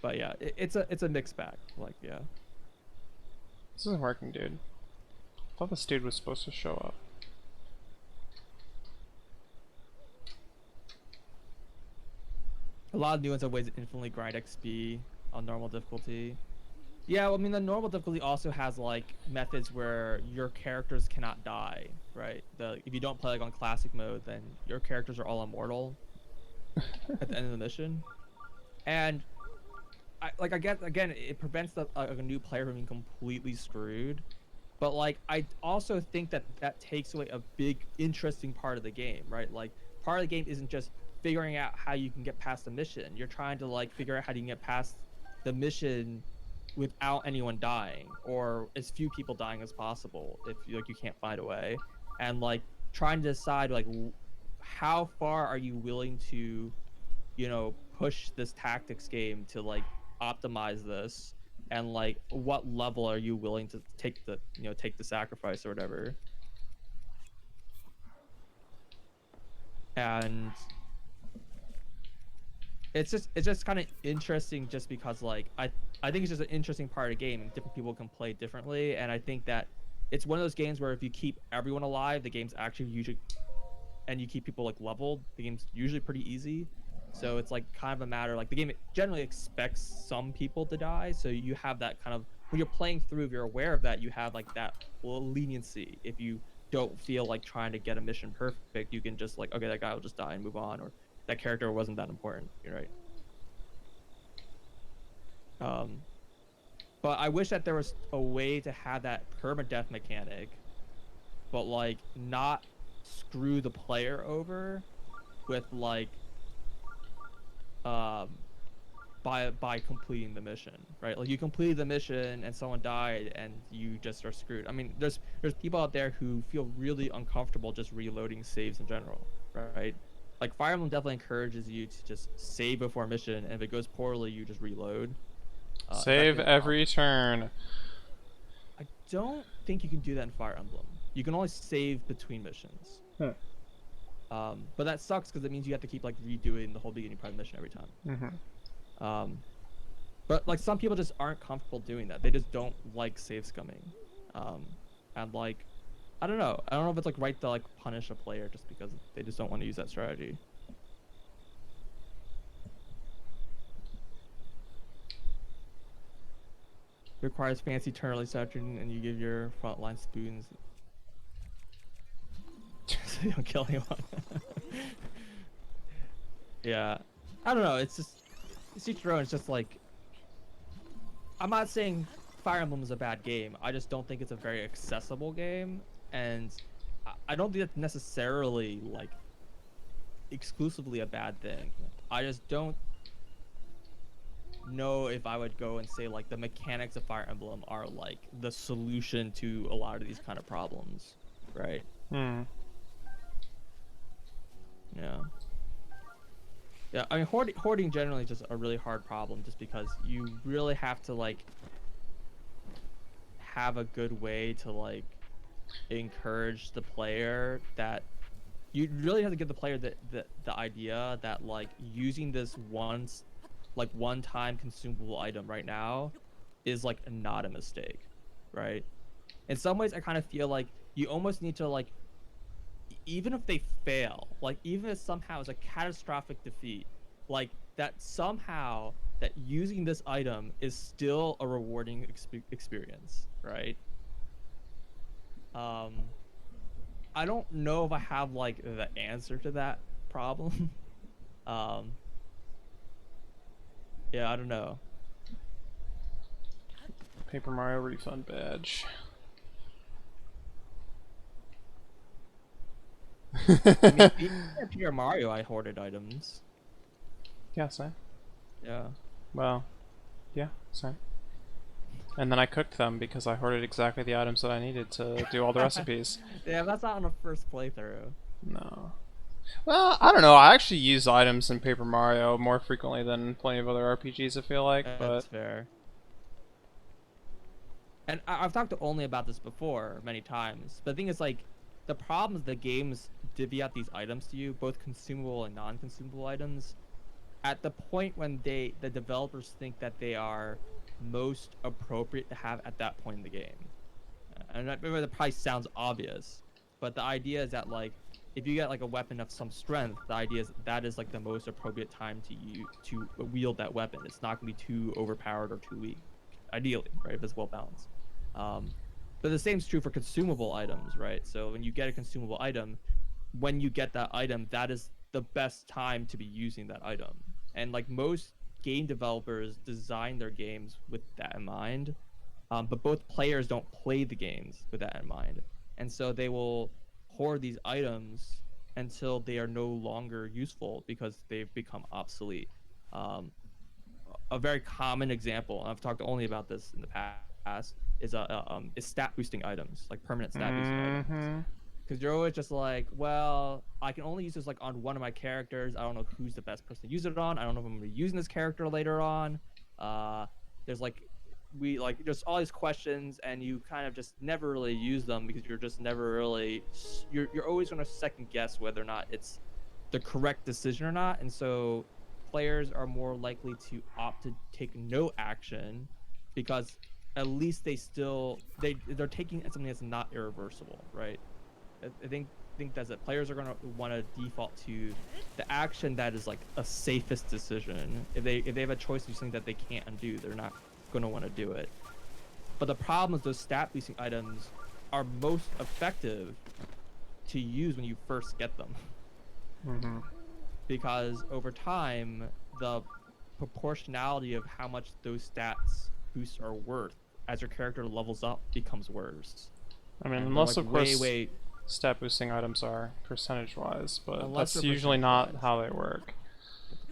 but yeah, it's a mixed bag. Like, yeah, This isn't working, dude. I thought this dude was supposed to show up. A lot of new ones have ways to infinitely grind XP on normal difficulty. Yeah, well, I mean, the normal difficulty also has like methods where your characters cannot die, right? If you don't play like on classic mode, then your characters are all immortal at the end of the mission. And I guess again, it prevents a new player from being completely screwed. But like, I also think that that takes away a big, interesting part of the game, right? Like, part of the game isn't just figuring out how you can get past the mission. You're trying to like figure out how you can get past the mission without anyone dying, or as few people dying as possible, if you can't find a way, and like trying to decide like how far are you willing to, push this tactics game to like optimize this, and like what level are you willing to take the sacrifice or whatever. And it's just kind of interesting just because like I think it's just an interesting part of the game and different people can play differently. And I think that it's one of those games where if you keep everyone alive, the game's actually usually, and you keep people like leveled, the game's usually pretty easy. So it's like kind of a matter, like the game generally expects some people to die, so you have that kind of, when you're playing through, if you're aware of that, you have like that leniency. If you don't feel like trying to get a mission perfect, you can just like, okay, that guy will just die and move on, or that character wasn't that important, you're right. um but I wish that there was a way to have that permadeath mechanic, but like not screw the player over with like um by completing the mission, right? Like you completed the mission and someone died and you just are screwed. I mean, there's people out there who feel really uncomfortable just reloading saves in general, right? Like Fire Emblem definitely encourages you to just save before a mission, and if it goes poorly, you just reload. In fact, Save every turn. I don't think you can do that in Fire Emblem. You can only save between missions. Hmm. But that sucks because it means you have to keep like redoing the whole beginning part of the mission every time. Mm-hmm. But like some people just aren't comfortable doing that. They just don't like save scumming. And like, I don't know. I don't know if it's like right to like punish a player just because they just don't want to use that strategy. Requires fancy turn early section, and you give your frontline spoons so you don't kill anyone. Yeah, I don't know. It's just each their own. It's just like, I'm not saying Fire Emblem is a bad game. I just don't think it's a very accessible game, and I don't think it's necessarily like exclusively a bad thing. I just don't know if I would go and say like the mechanics of Fire Emblem are like the solution to a lot of these kind of problems, right? Hmm. Yeah. Yeah, I mean, hoarding generally is just a really hard problem, just because you really have to like have a good way to like encourage the player, that you really have to give the player the idea that like using this one-time consumable item right now is like not a mistake, right? In some ways, I kind of feel like you almost need to like, even if they fail, like even if somehow it's a catastrophic defeat, like that somehow that using this item is still a rewarding experience, right? I don't know if I have like the answer to that problem. um yeah, I don't know. Paper Mario refund badge. I mean, even at Super Mario, I hoarded items. Yeah, same. Yeah. Well, yeah, same. And then I cooked them because I hoarded exactly the items that I needed to do all the recipes. Yeah, that's not on a first playthrough. No. Well, I don't know. I actually use items in Paper Mario more frequently than plenty of other RPGs, I feel like, but... That's fair. And I've talked to Only about this before many times, but the thing is, like, the problem is the games divvy out these items to you, both consumable and non-consumable items, at the point when the developers think that they are most appropriate to have at that point in the game. And that probably sounds obvious, but the idea is that like, if you get like a weapon of some strength, the idea is that is like the most appropriate time to wield that weapon. It's not gonna be too overpowered or too weak, ideally, right? If it's well balanced. Um, but the same is true for consumable items, right? So when you get a consumable item, when you get that item, that is the best time to be using that item. And like most game developers design their games with that in mind, but both players don't play the games with that in mind, and so they will hoard these items until they are no longer useful because they've become obsolete. Um, a very common example, and I've talked only about this in the past, is stat boosting items, like permanent stat boosting items. Mm-hmm. Because you're always just like, well, I can only use this like on one of my characters. I don't know who's the best person to use it on. I don't know if I'm gonna be using this character later on. There's like just all these questions, and you kind of just never really use them because you're just never really you're always gonna second guess whether or not it's the correct decision or not, and so players are more likely to opt to take no action because at least they're taking something that's not irreversible, right? I think that's it. Players are gonna want to default to the action that is like a safest decision. If they have a choice to do something that they can't undo, they're not gonna want to do it. But the problem is those stat boosting items are most effective to use when you first get them, Mm-hmm. because over time the proportionality of how much those stats boosts are worth as your character levels up becomes worse. I mean, And they're unless like of course way stat boosting items are percentage-wise, but unless that's they're usually not percentage-wise. how they work.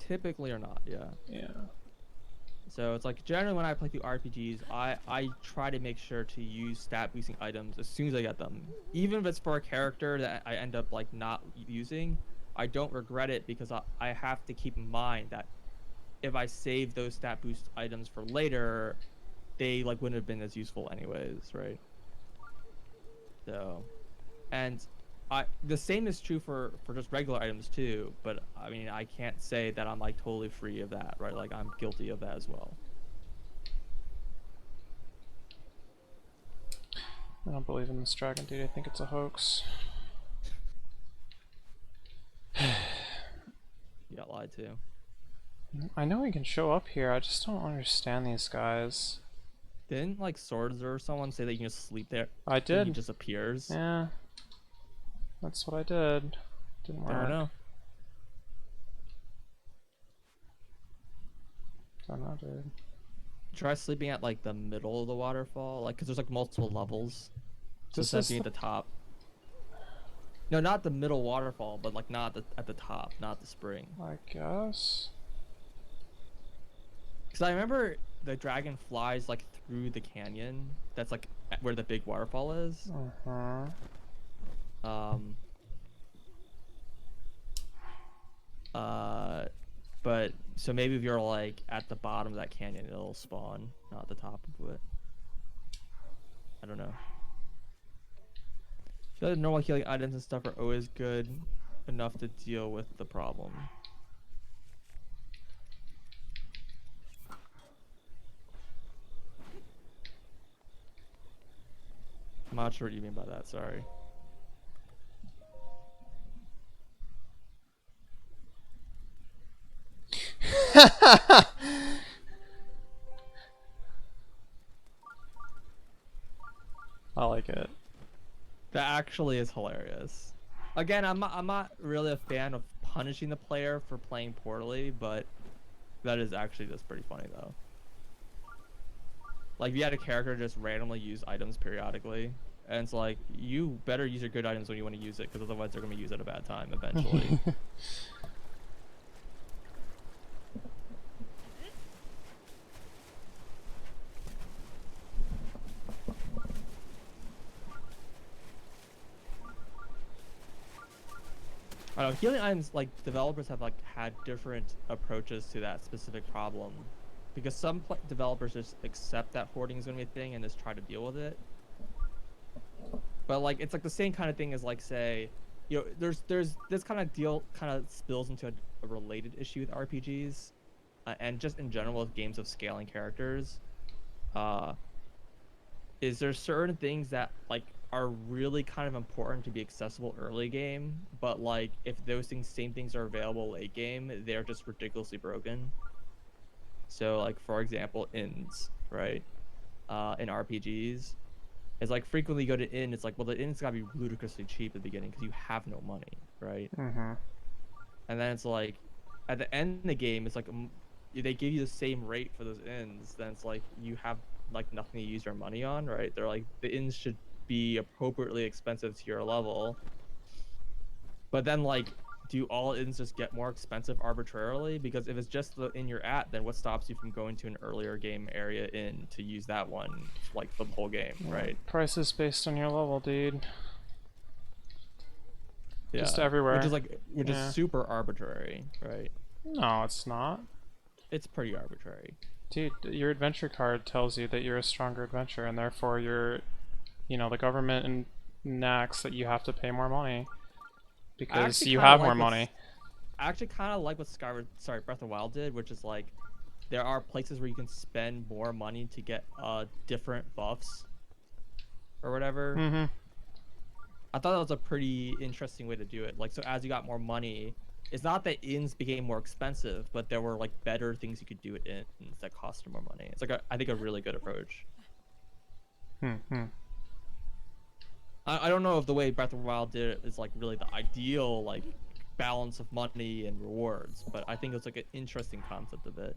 Typically or not, yeah. Yeah. So it's like generally when I play through RPGs, I try to make sure to use stat boosting items as soon as I get them. Even if it's for a character that I end up like not using, I don't regret it because I have to keep in mind that if I save those stat boost items for later, they like wouldn't have been as useful anyways, right? So, and the same is true for just regular items too, but I mean I can't say that I'm like totally free of that, right? Like I'm guilty of that as well. I don't believe in this dragon dude. I think it's a hoax. You got lied to. I know he can show up here. I just don't understand these guys. Didn't like Swords or someone say that you can just sleep there I and he did. just appears? Yeah. That's what I did. Didn't work. Don't know. Don't know, dude. Try sleeping at like the middle of the waterfall, like because there's like multiple levels. So This instead of is being at the top. No, not the middle waterfall, but like not at the top, not the spring. I guess. Because I remember the dragon flies like through the canyon. That's like where the big waterfall is. Uh-huh. Um. But so maybe if you're like at the bottom of that canyon, it'll spawn, not at the top of it. I don't know. The normal healing items and stuff are always good enough to deal with the problem. I'm not sure what you mean by that, sorry. I like it. That actually is hilarious. Again, I'm not really a fan of punishing the player for playing poorly, but that is actually just pretty funny though. Like if you had a character just randomly use items periodically, and it's like you better use your good items when you want to use it, because otherwise they're gonna be used at a bad time eventually. I don't know, healing items, like developers have like had different approaches to that specific problem, because some developers just accept that hoarding is gonna be a thing and just try to deal with it. But like it's like the same kind of thing as like say, you know, there's this kind of deal kind of spills into a related issue with RPGs, and just in general with games of scaling characters. Is there certain things that like are really kind of important to be accessible early game, but like if those same things are available late game, they're just ridiculously broken. So like for example, inns, right? In RPGs, it's like frequently you go to inn. It's like, well, the inn's gotta be ludicrously cheap at the beginning because you have no money, right? Mm-hmm. And then it's like, at the end of the game, it's like they give you the same rate for those inns. Then it's like you have like nothing to use your money on, right? They're like the inns should be appropriately expensive to your level, but then like, do all inns just get more expensive arbitrarily? Because if it's just the inn you're at, then what stops you from going to an earlier game area inn to use that one like for the whole game, right? Prices based on your level, dude. Just Yeah, everywhere. which is Yeah. super arbitrary, right? No, it's not. It's pretty arbitrary. Dude, your adventure card tells you that you're a stronger adventurer, and therefore you're, the government enacts that you have to pay more money I because actually you kind of have more like money. I actually kind of like what Breath of the Wild did, which is like there are places where you can spend more money to get different buffs or whatever. Mm-hmm. I thought that was a pretty interesting way to do it. Like, so as you got more money, it's not that inns became more expensive, but there were like better things you could do at inns that cost more money. It's like I think a really good approach. Mm-hmm. I don't know if the way Breath of the Wild did it is like really the ideal like balance of money and rewards, but I think it's like an interesting concept of it.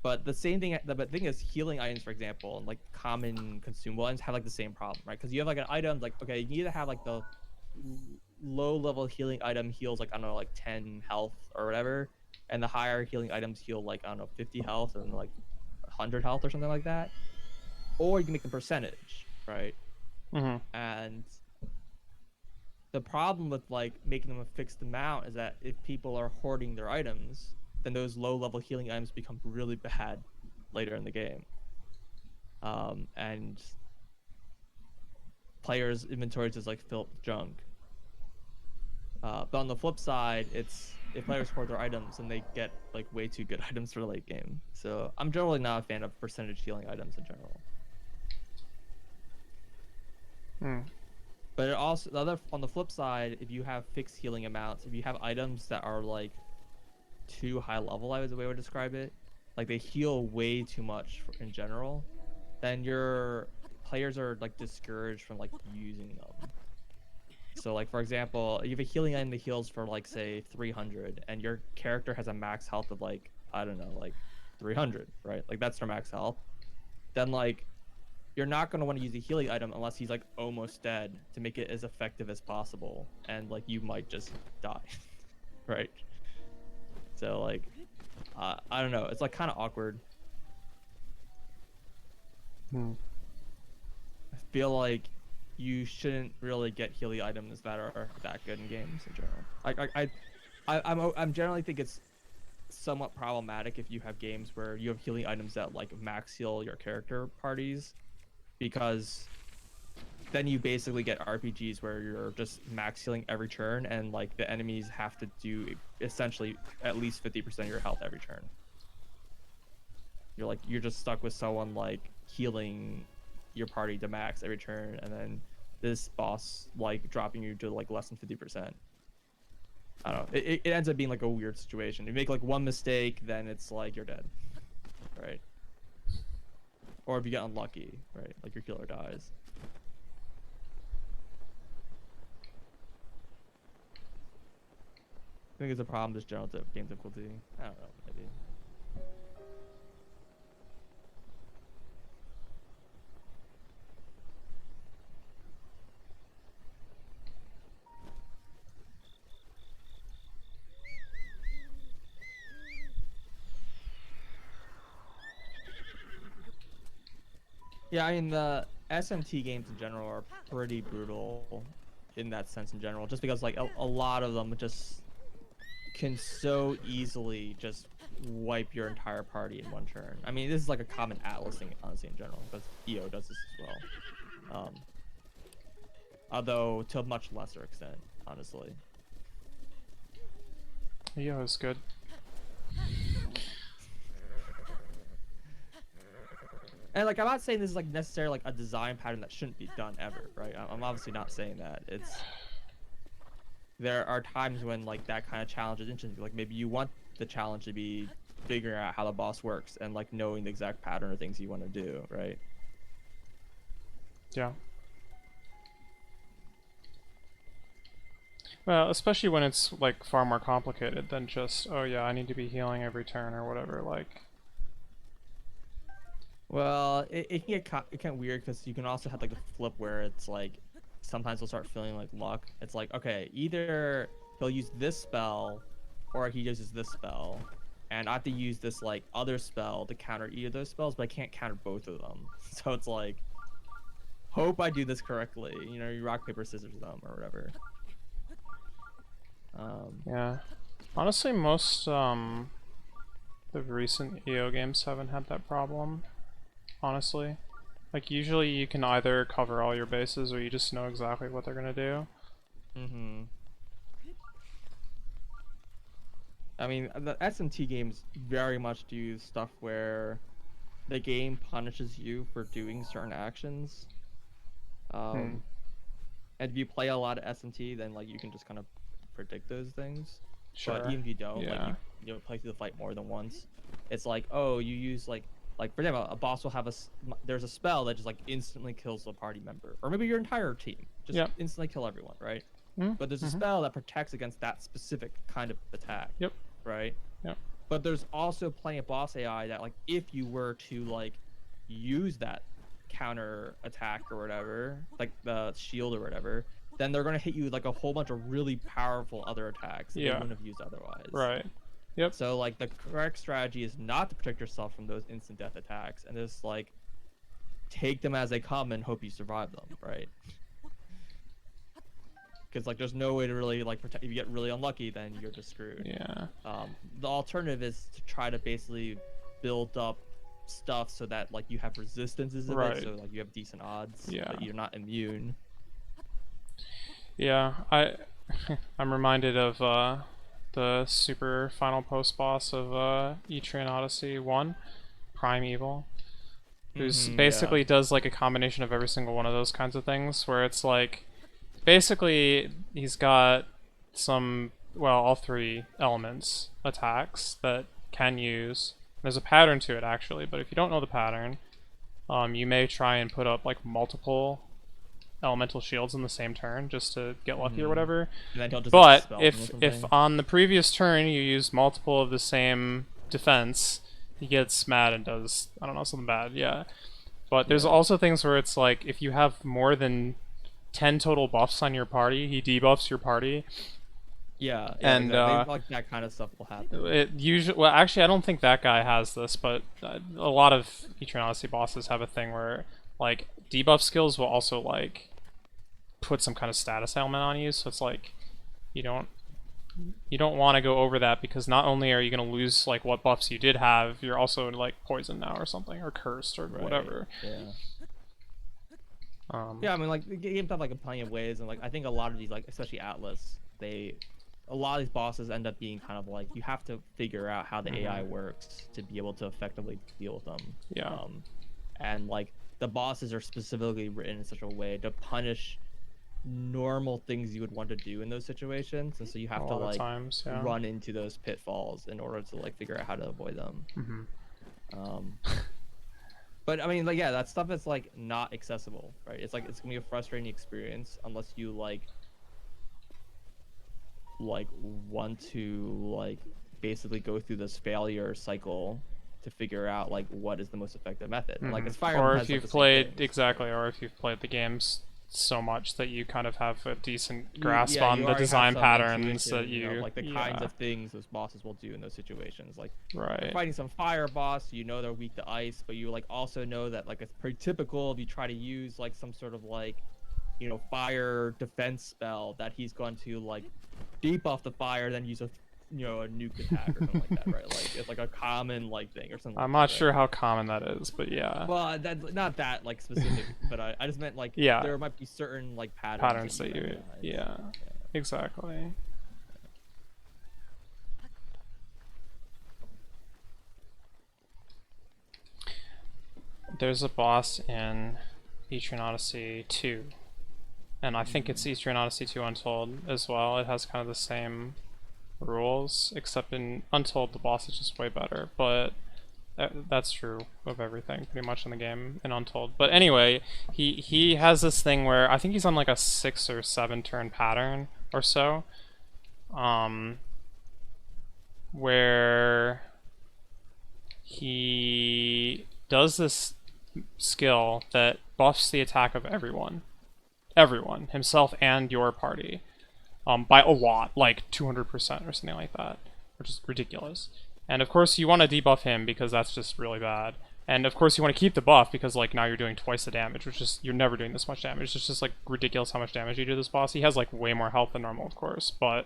But the same thing, the thing is, healing items, for example, and like common consumable items have like the same problem, right? Because you have like an item, like okay, you can either have like the low level healing item heals like I don't know, like 10 health or whatever, and the higher healing items heal like I don't know 50 health and like 100 health or something like that, or you can make them percentage, right? Mm-hmm. And the problem with like making them a fixed amount is that if people are hoarding their items, then those low level healing items become really bad later in the game. And players' inventories just like filled with junk. But on the flip side, it's if players hoard their items and they get like way too good items for the late game. So I'm generally not a fan of percentage healing items in general. Mm. But it also on the flip side, if you have fixed healing amounts, if you have items that are like too high level, I was the way I would describe it, like they heal way too much in general, then your players are like discouraged from like using them. So like for example, you have a healing item that heals for like say 300, and your character has a max health of like I don't know like 300, right? Like that's their max health. Then like you're not going to want to use a healing item unless he's like almost dead to make it as effective as possible, and like you might just die, right? So like I don't know, it's like kind of awkward. Mm. I feel like you shouldn't really get healing items that are that good in games in general. I'm generally think it's somewhat problematic if you have games where you have healing items that like max heal your character parties, because then you basically get RPGs where you're just max healing every turn, and like the enemies have to do essentially at least 50% of your health every turn. You're just stuck with someone like healing your party to max every turn, and then this boss like dropping you to like less than 50%. I don't know. It ends up being like a weird situation. You make like one mistake, then it's like you're dead, right? Or if you get unlucky, right? Like your killer dies. I think it's a problem just general game difficulty. I don't know, maybe. Yeah, I mean the SMT games in general are pretty brutal in that sense in general, just because like a lot of them just can so easily just wipe your entire party in one turn. I mean, this is like a common Atlas thing, honestly, in general, because EO does this as well. Although to a much lesser extent, honestly. Yeah, it's good. And like I'm not saying this is like necessarily like a design pattern that shouldn't be done ever, right? I'm obviously not saying that. There are times when like that kind of challenge is interesting. Like maybe you want the challenge to be figuring out how the boss works and like knowing the exact pattern of things you want to do, right? Yeah. Well, especially when it's like far more complicated than just, oh yeah, I need to be healing every turn or whatever. Like, Well, it can get it can weird because you can also have like the flip where it's like sometimes he'll start feeling like luck. It's like okay, either he'll use this spell or he uses this spell, and I have to use this like other spell to counter either of those spells, but I can't counter both of them. So it's like hope I do this correctly. You know, you rock paper scissors them or whatever. yeah. Honestly, most the recent EO games haven't had that problem. Honestly, like usually you can either cover all your bases or you just know exactly what they're gonna do. Mm-hmm. I mean, the SMT games very much do stuff where the game punishes you for doing certain actions. And if you play a lot of SMT, then like you can just kind of predict those things. But Sure. even if you don't, like Yeah. you know, play through the fight more than once, it's like oh you use like for example, a boss will have there's a spell that just like instantly kills a party member, or maybe your entire team, just Yep. instantly kill everyone, right? Mm-hmm. But there's a spell that protects against that specific kind of attack, Yep. right? Yep. But there's also plenty of boss AI that like if you were to like use that counter attack or whatever, like the shield or whatever, then they're gonna hit you with like a whole bunch of really powerful other attacks that they Yeah. wouldn't have used otherwise. Right. Yep. So like the correct strategy is not to protect yourself from those instant death attacks and just like take them as they come and hope you survive them, right? Because like there's no way to really like protect. If you get really unlucky, then you're just screwed. Yeah. The alternative is to try to basically build up stuff so that like you have resistances of Right. it, so like you have decent odds, Yeah. but you're not immune. Yeah. I'm reminded of the super final post boss of Etrian Odyssey 1, Primeval, who's basically does like a combination of every single one of those kinds of things, where it's like basically he's got some, well, all three elements attacks that can use. There's a pattern to it actually, but if you don't know the pattern, you may try and put up like multiple elemental shields in the same turn just to get lucky or whatever. And then he'll just But expel them or if something. on the previous turn you use multiple of the same defense, he gets mad and does, I don't know, something bad. Yeah. But there's also things where it's like if you have more than 10 total buffs on your party, he debuffs your party. Yeah, And exactly. Like that kind of stuff will happen. it usually, well, actually I don't think that guy has this, but a lot of Etrian Odyssey bosses have a thing where like debuff skills will also like put some kind of status element on you, so it's like you don't want to go over that, because not only are you going to lose like what buffs you did have, you're also like poisoned now or something, or cursed or whatever. Yeah. Yeah, I mean, like the games have like a plenty of ways, and like I think a lot of these, like especially Atlas, a lot of these bosses end up being kind of like you have to figure out how the AI works to be able to effectively deal with them. Yeah. And like the bosses are specifically written in such a way to punish normal things you would want to do in those situations, and so you have to like times, yeah. run into those pitfalls in order to like figure out how to avoid them. But I mean, like, yeah, that stuff is like not accessible, right? It's like it's gonna be a frustrating experience unless you like want to like basically go through this failure cycle to figure out like what is the most effective method. Like it's Fire or Emblem if has, like, you've the same played things. exactly, or if you've played the games so much that you kind of have a decent grasp Yeah, on you the already have design some patterns intuition, that you know, like the kinds of things those bosses will do in those situations. Like right. you're fighting some fire boss, you know they're weak to ice, but you like also know that like it's pretty typical if you try to use like some sort of like fire defense spell that he's going to like debuff the fire, then use a nuke attack or something like that, right? Like it's like a common like thing or something. I'm like not that, sure right? how common that is, but yeah. Well, that not that like specific, but I just meant like Yeah. there might be certain like Patterns that you, recognize. yeah, exactly. there's a boss in Etrian Odyssey 2, and I think it's Etrian Odyssey 2 Untold as well. It has kind of the same rules, except in Untold the boss is just way better, but that's true of everything pretty much in the game in Untold. But anyway, he has this thing where I think he's on like a 6 or 7 turn pattern or so, where he does this skill that buffs the attack of everyone, himself and your party, by a lot, like 200% or something like that, which is ridiculous. And of course you want to debuff him because that's just really bad. And of course you want to keep the buff because like now you're doing twice the damage, which is, you're never doing this much damage. It's just like ridiculous how much damage you do to this boss. He has like way more health than normal, of course, but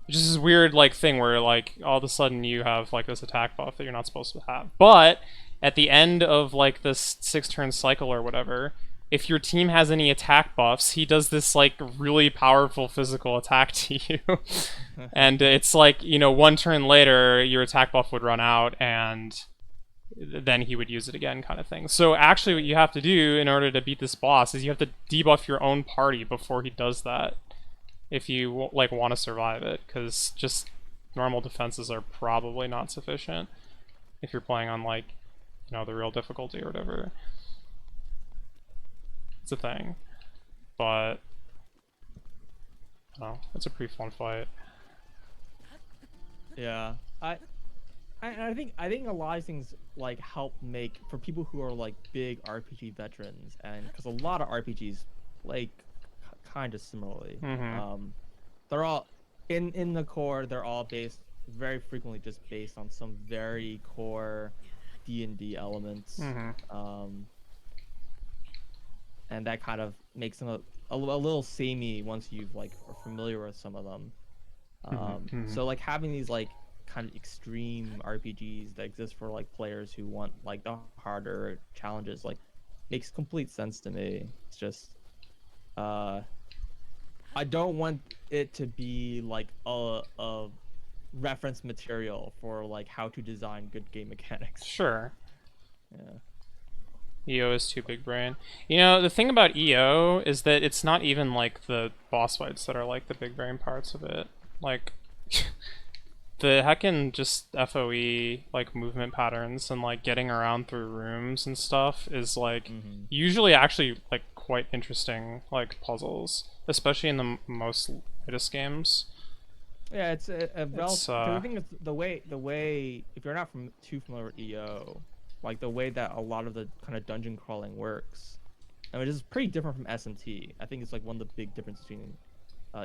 just this weird like thing where like all of a sudden you have like this attack buff that you're not supposed to have. But at the end of like this 6-turn cycle or whatever, if your team has any attack buffs, he does this like really powerful physical attack to you. And it's like, you know, 1 turn later your attack buff would run out and then he would use it again, kind of thing. So actually what you have to do in order to beat this boss is you have to debuff your own party before he does that, if you like want to survive it, because just normal defenses are probably not sufficient if you're playing on like, you know, the real difficulty or whatever. It's a thing, but I don't know, it's a pretty fun fight. Yeah, I think a lot of things like help make for people who are like big RPG veterans, and because a lot of RPGs like kind of similarly. They're all in the core. They're all based very frequently just based on some very core D&D elements, and that kind of makes them a little samey once you've like are familiar with some of them. So like having these like kind of extreme RPGs that exist for like players who want like the harder challenges like makes complete sense to me. It's just I don't want it to be like a reference material for like how to design good game mechanics. Sure. Yeah. EO is too big brain. You know, the thing about EO is that it's not even like the boss fights that are like the big brain parts of it. Like the heckin' just FOE like movement patterns and like getting around through rooms and stuff is like usually actually like quite interesting like puzzles, especially in the most latest games. Yeah, it's a I think it's the way if you're not too familiar with EO, like the way that a lot of the kind of dungeon crawling works, I mean, it's pretty different from SMT. I think it's like one of the big differences between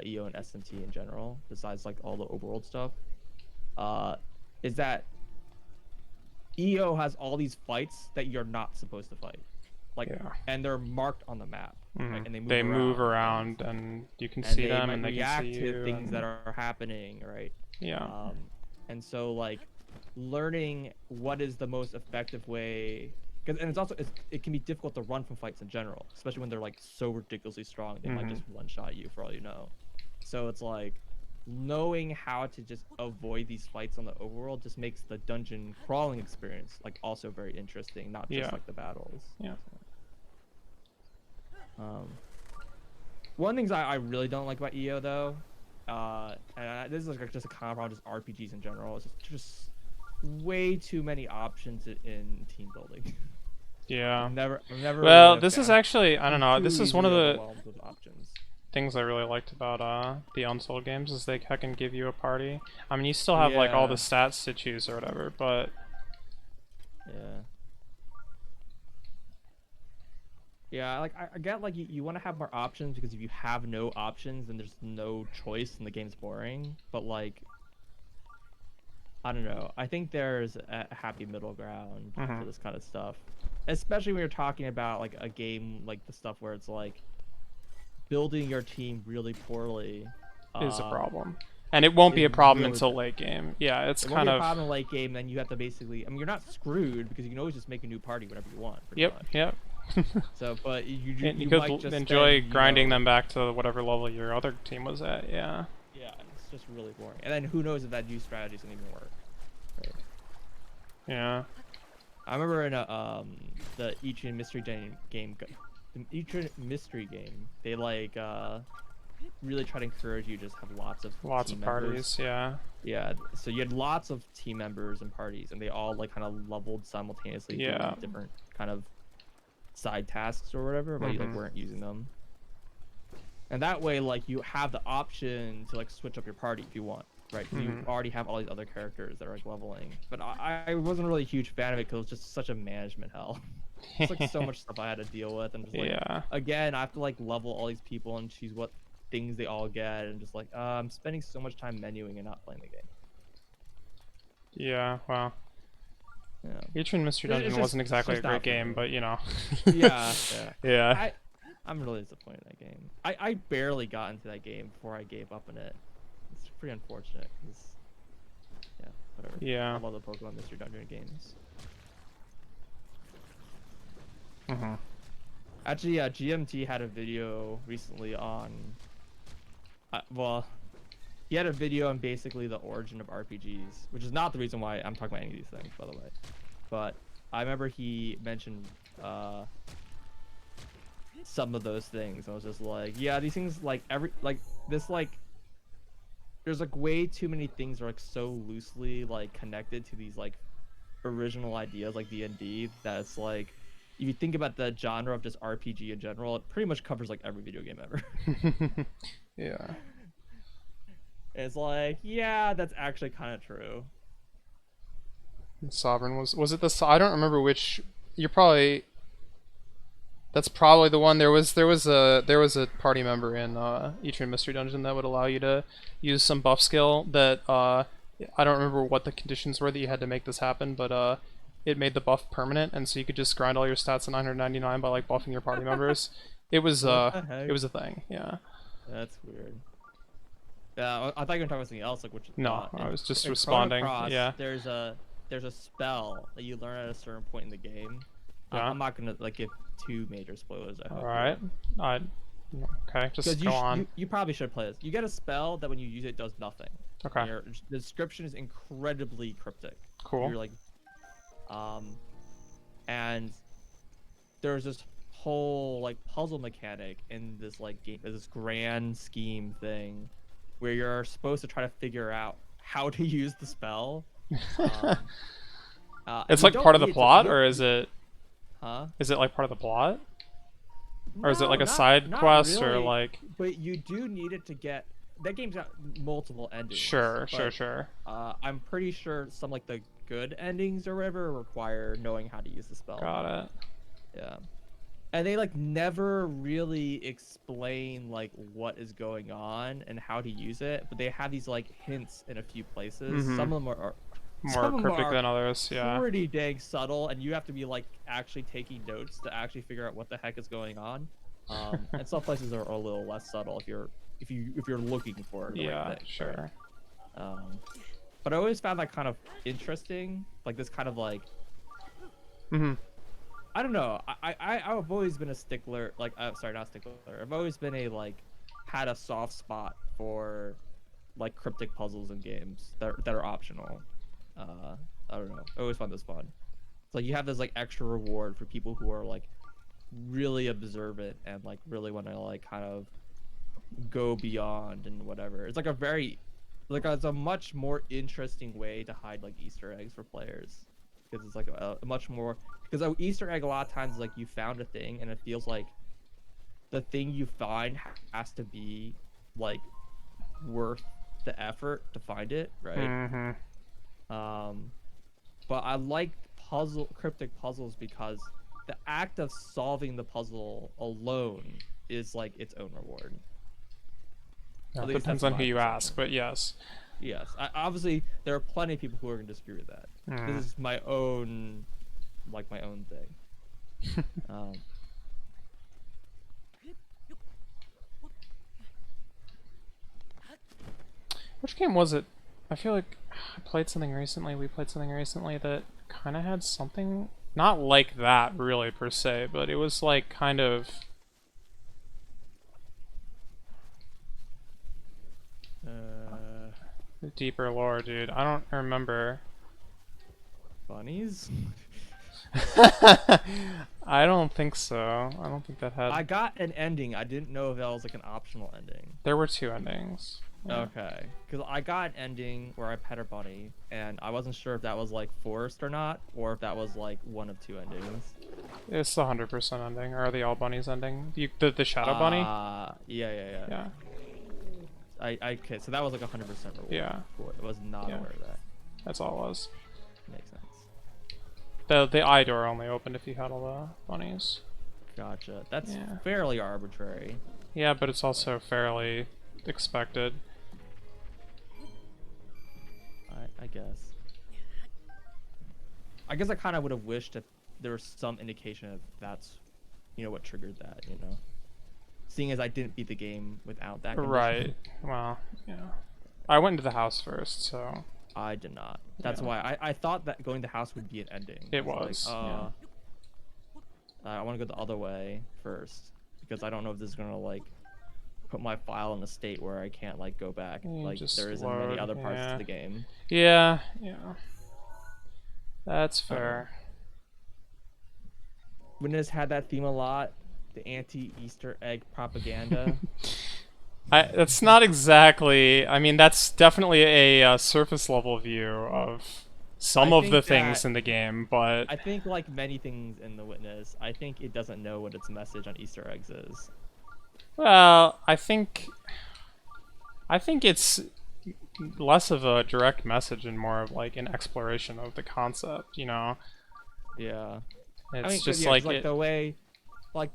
EO and SMT in general, besides like all the overworld stuff, is that EO has all these fights that you're not supposed to fight, like, and they're marked on the map, right? And they move around and you can see them and they react can see to you things and... that are happening, right? Yeah. And so like learning what is the most effective way, and it's also it can be difficult to run from fights in general, especially when they're like so ridiculously strong they might just one-shot you for all you know. So it's like knowing how to just avoid these fights on the overworld just makes the dungeon crawling experience like also very interesting, not just like the battles. One thing I really don't like about EO though, and this is like just a common problem just RPGs in general, is just way too many options in team building. Yeah. I've never well, really this is actually, I don't know, this is one of the options. things I really liked about the Unsold games is they can give you a party. I mean, you still have like all the stats to choose or whatever, but like I get like you want to have more options, because if you have no options then there's no choice and the game's boring, but like I don't know, I think there's a happy middle ground for this kind of stuff, especially when you're talking about like a game like the stuff where it's like building your team really poorly is a problem. And it won't be a problem really until late game. Yeah, it's it kind won't be of a problem in late game, then you have to basically, I mean, you're not screwed because you can always just make a new party whenever you want. Yep. So, but you could might just enjoy spend, grinding them back to whatever level your other team was at. Yeah, it's just really boring. And then who knows if that new strategy is gonna even work. Right? Yeah. I remember in the Etrian Mystery game, the Etrian Mystery game, they like really try to encourage you to just have lots of Lots team of members. parties, yeah. Yeah, so you had lots of team members and parties, and they all like kind of leveled simultaneously, Yeah. doing different kind of side tasks or whatever, but you like Mhm. weren't using them. And that way, like you have the option to like switch up your party if you want, right? Because you Mhm. already have all these other characters that are like leveling. But I wasn't really a huge fan of it because it was just such a management hell. It's like so much stuff I had to deal with, and just like Yeah. again, I have to like level all these people and choose what things they all get, and just like I'm spending so much time menuing and not playing the game. Yeah, well. Yeah. Etrian Mystery It's Dungeon just- wasn't it's exactly a just great not for game, me. but you know. Yeah, yeah. Yeah. I'm really disappointed in that game. I barely got into that game before I gave up on it. It's pretty unfortunate. 'Cause, yeah, whatever. Yeah. I love the Pokemon Mystery Dungeon games. Mhm. Actually, GMT had a video recently on. Well, he had a video on basically the origin of RPGs, which is not the reason why I'm talking about any of these things, by the way. But I remember he mentioned some of those things. I was just like, yeah, these things like there's like way too many things that are like so loosely like connected to these like original ideas like D&D that it's like if you think about the genre of just RPG in general, it pretty much covers like every video game ever. Yeah. It's like, yeah, that's actually kind of true. Sovereign was it I don't remember which. You're probably. That's probably the one. There was a party member in Etrian Mystery Dungeon that would allow you to use some buff skill that I don't remember what the conditions were that you had to make this happen, but it made the buff permanent, and so you could just grind all your stats to 999 by like buffing your party members. It was What the heck? it was a thing, yeah. That's weird. Yeah, I thought you were talking about something else, like which No, I was just in Chrono responding. Cross, Yeah, there's a spell that you learn at a certain point in the game. yeah. I'm not gonna like give too major spoilers. I hope. All right. I okay. Just Because go on. you probably should play this. You get a spell that when you use it does nothing. Okay. The description is incredibly cryptic. Cool. You're like, and there's this whole like puzzle mechanic in this like game, this grand scheme thing, where you're supposed to try to figure out how to use the spell. It's you like don't part of the need to- plot, you- or is it? Huh? Is it like part of the plot, or is it No, like a not- side not quest, or really, like? But you do need it to get. That game's got multiple endings. Sure, but, sure, sure. I'm pretty sure some like the good endings or whatever require knowing how to use the spell. Got it. Yeah. And they like never really explain like what is going on and how to use it, but they have these like hints in a few places. Mhm. Some of them are More some of them cryptic are than others, yeah. pretty dang subtle, and you have to be like actually taking notes to actually figure out what the heck is going on. And some places are a little less subtle if you're looking for the Yeah, right thing. sure. But I always found that kind of interesting, like this kind of like Mhm. I don't know. I've always been a stickler. Like, sorry, not stickler. I've always been a like had a soft spot for like cryptic puzzles in games that are optional. I don't know. I always find this fun. It's like you have this like extra reward for people who are like really observant and like really want to like kind of go beyond and whatever. It's like a very like it's a much more interesting way to hide like Easter eggs for players because it's like a much more because an Easter egg a lot of times like you found a thing and it feels like the thing you find has to be like worth the effort to find it, right? Mhm. But I like cryptic puzzles because the act of solving the puzzle alone is like its own reward. Yeah, At it least depends that's on who my you perception. ask, but yes. Yes, obviously there are plenty of people who are going to disagree with that. Mm. This is my own thing. Which game was it? I feel like I played something recently. We played something recently that kind of had something not like that really per se, but it was like kind of deeper lore, dude. I don't remember. Bunnies? I don't think so. I don't think that had. I got an ending. I didn't know if that was like an optional ending. There were two endings. Yeah. Okay, because I got an ending where I pet a bunny, and I wasn't sure if that was like forced or not, or if that was like one of two endings. It's the 100% ending, or the all bunnies ending. The shadow bunny. Yeah. Yeah. Okay, so that was like 100% reward. Yeah. Cool. I was not Yeah. aware of that. That's all it was. Makes sense. The eye door only opened if you had all the bunnies. Gotcha. That's Yeah. fairly arbitrary. Yeah, but it's also fairly expected. I guess. I guess I kind of would have wished if there was some indication of that's, what triggered that, Seeing as I didn't beat the game without that condition. Right. Well, yeah. I went into the house first, so. I did not. That's Yeah. why I thought that going to the house would be an ending. It was, yeah. I want to go the other way first because I don't know if this is gonna like put my file in a state where I can't like go back like just there is in many load, other parts yeah. of the game. Yeah, yeah. That's fair. Witness had that theme a lot. The anti-Easter egg propaganda. That's not exactly. I mean, that's definitely a surface level view of some I of the think things that- in the game, but I think like many things in the Witness, I think it doesn't know what its message on Easter eggs is. well, I think it's less of a direct message and more of like an exploration of the concept. Yeah. It's I mean, just yeah, like 'cause, it. the way, like,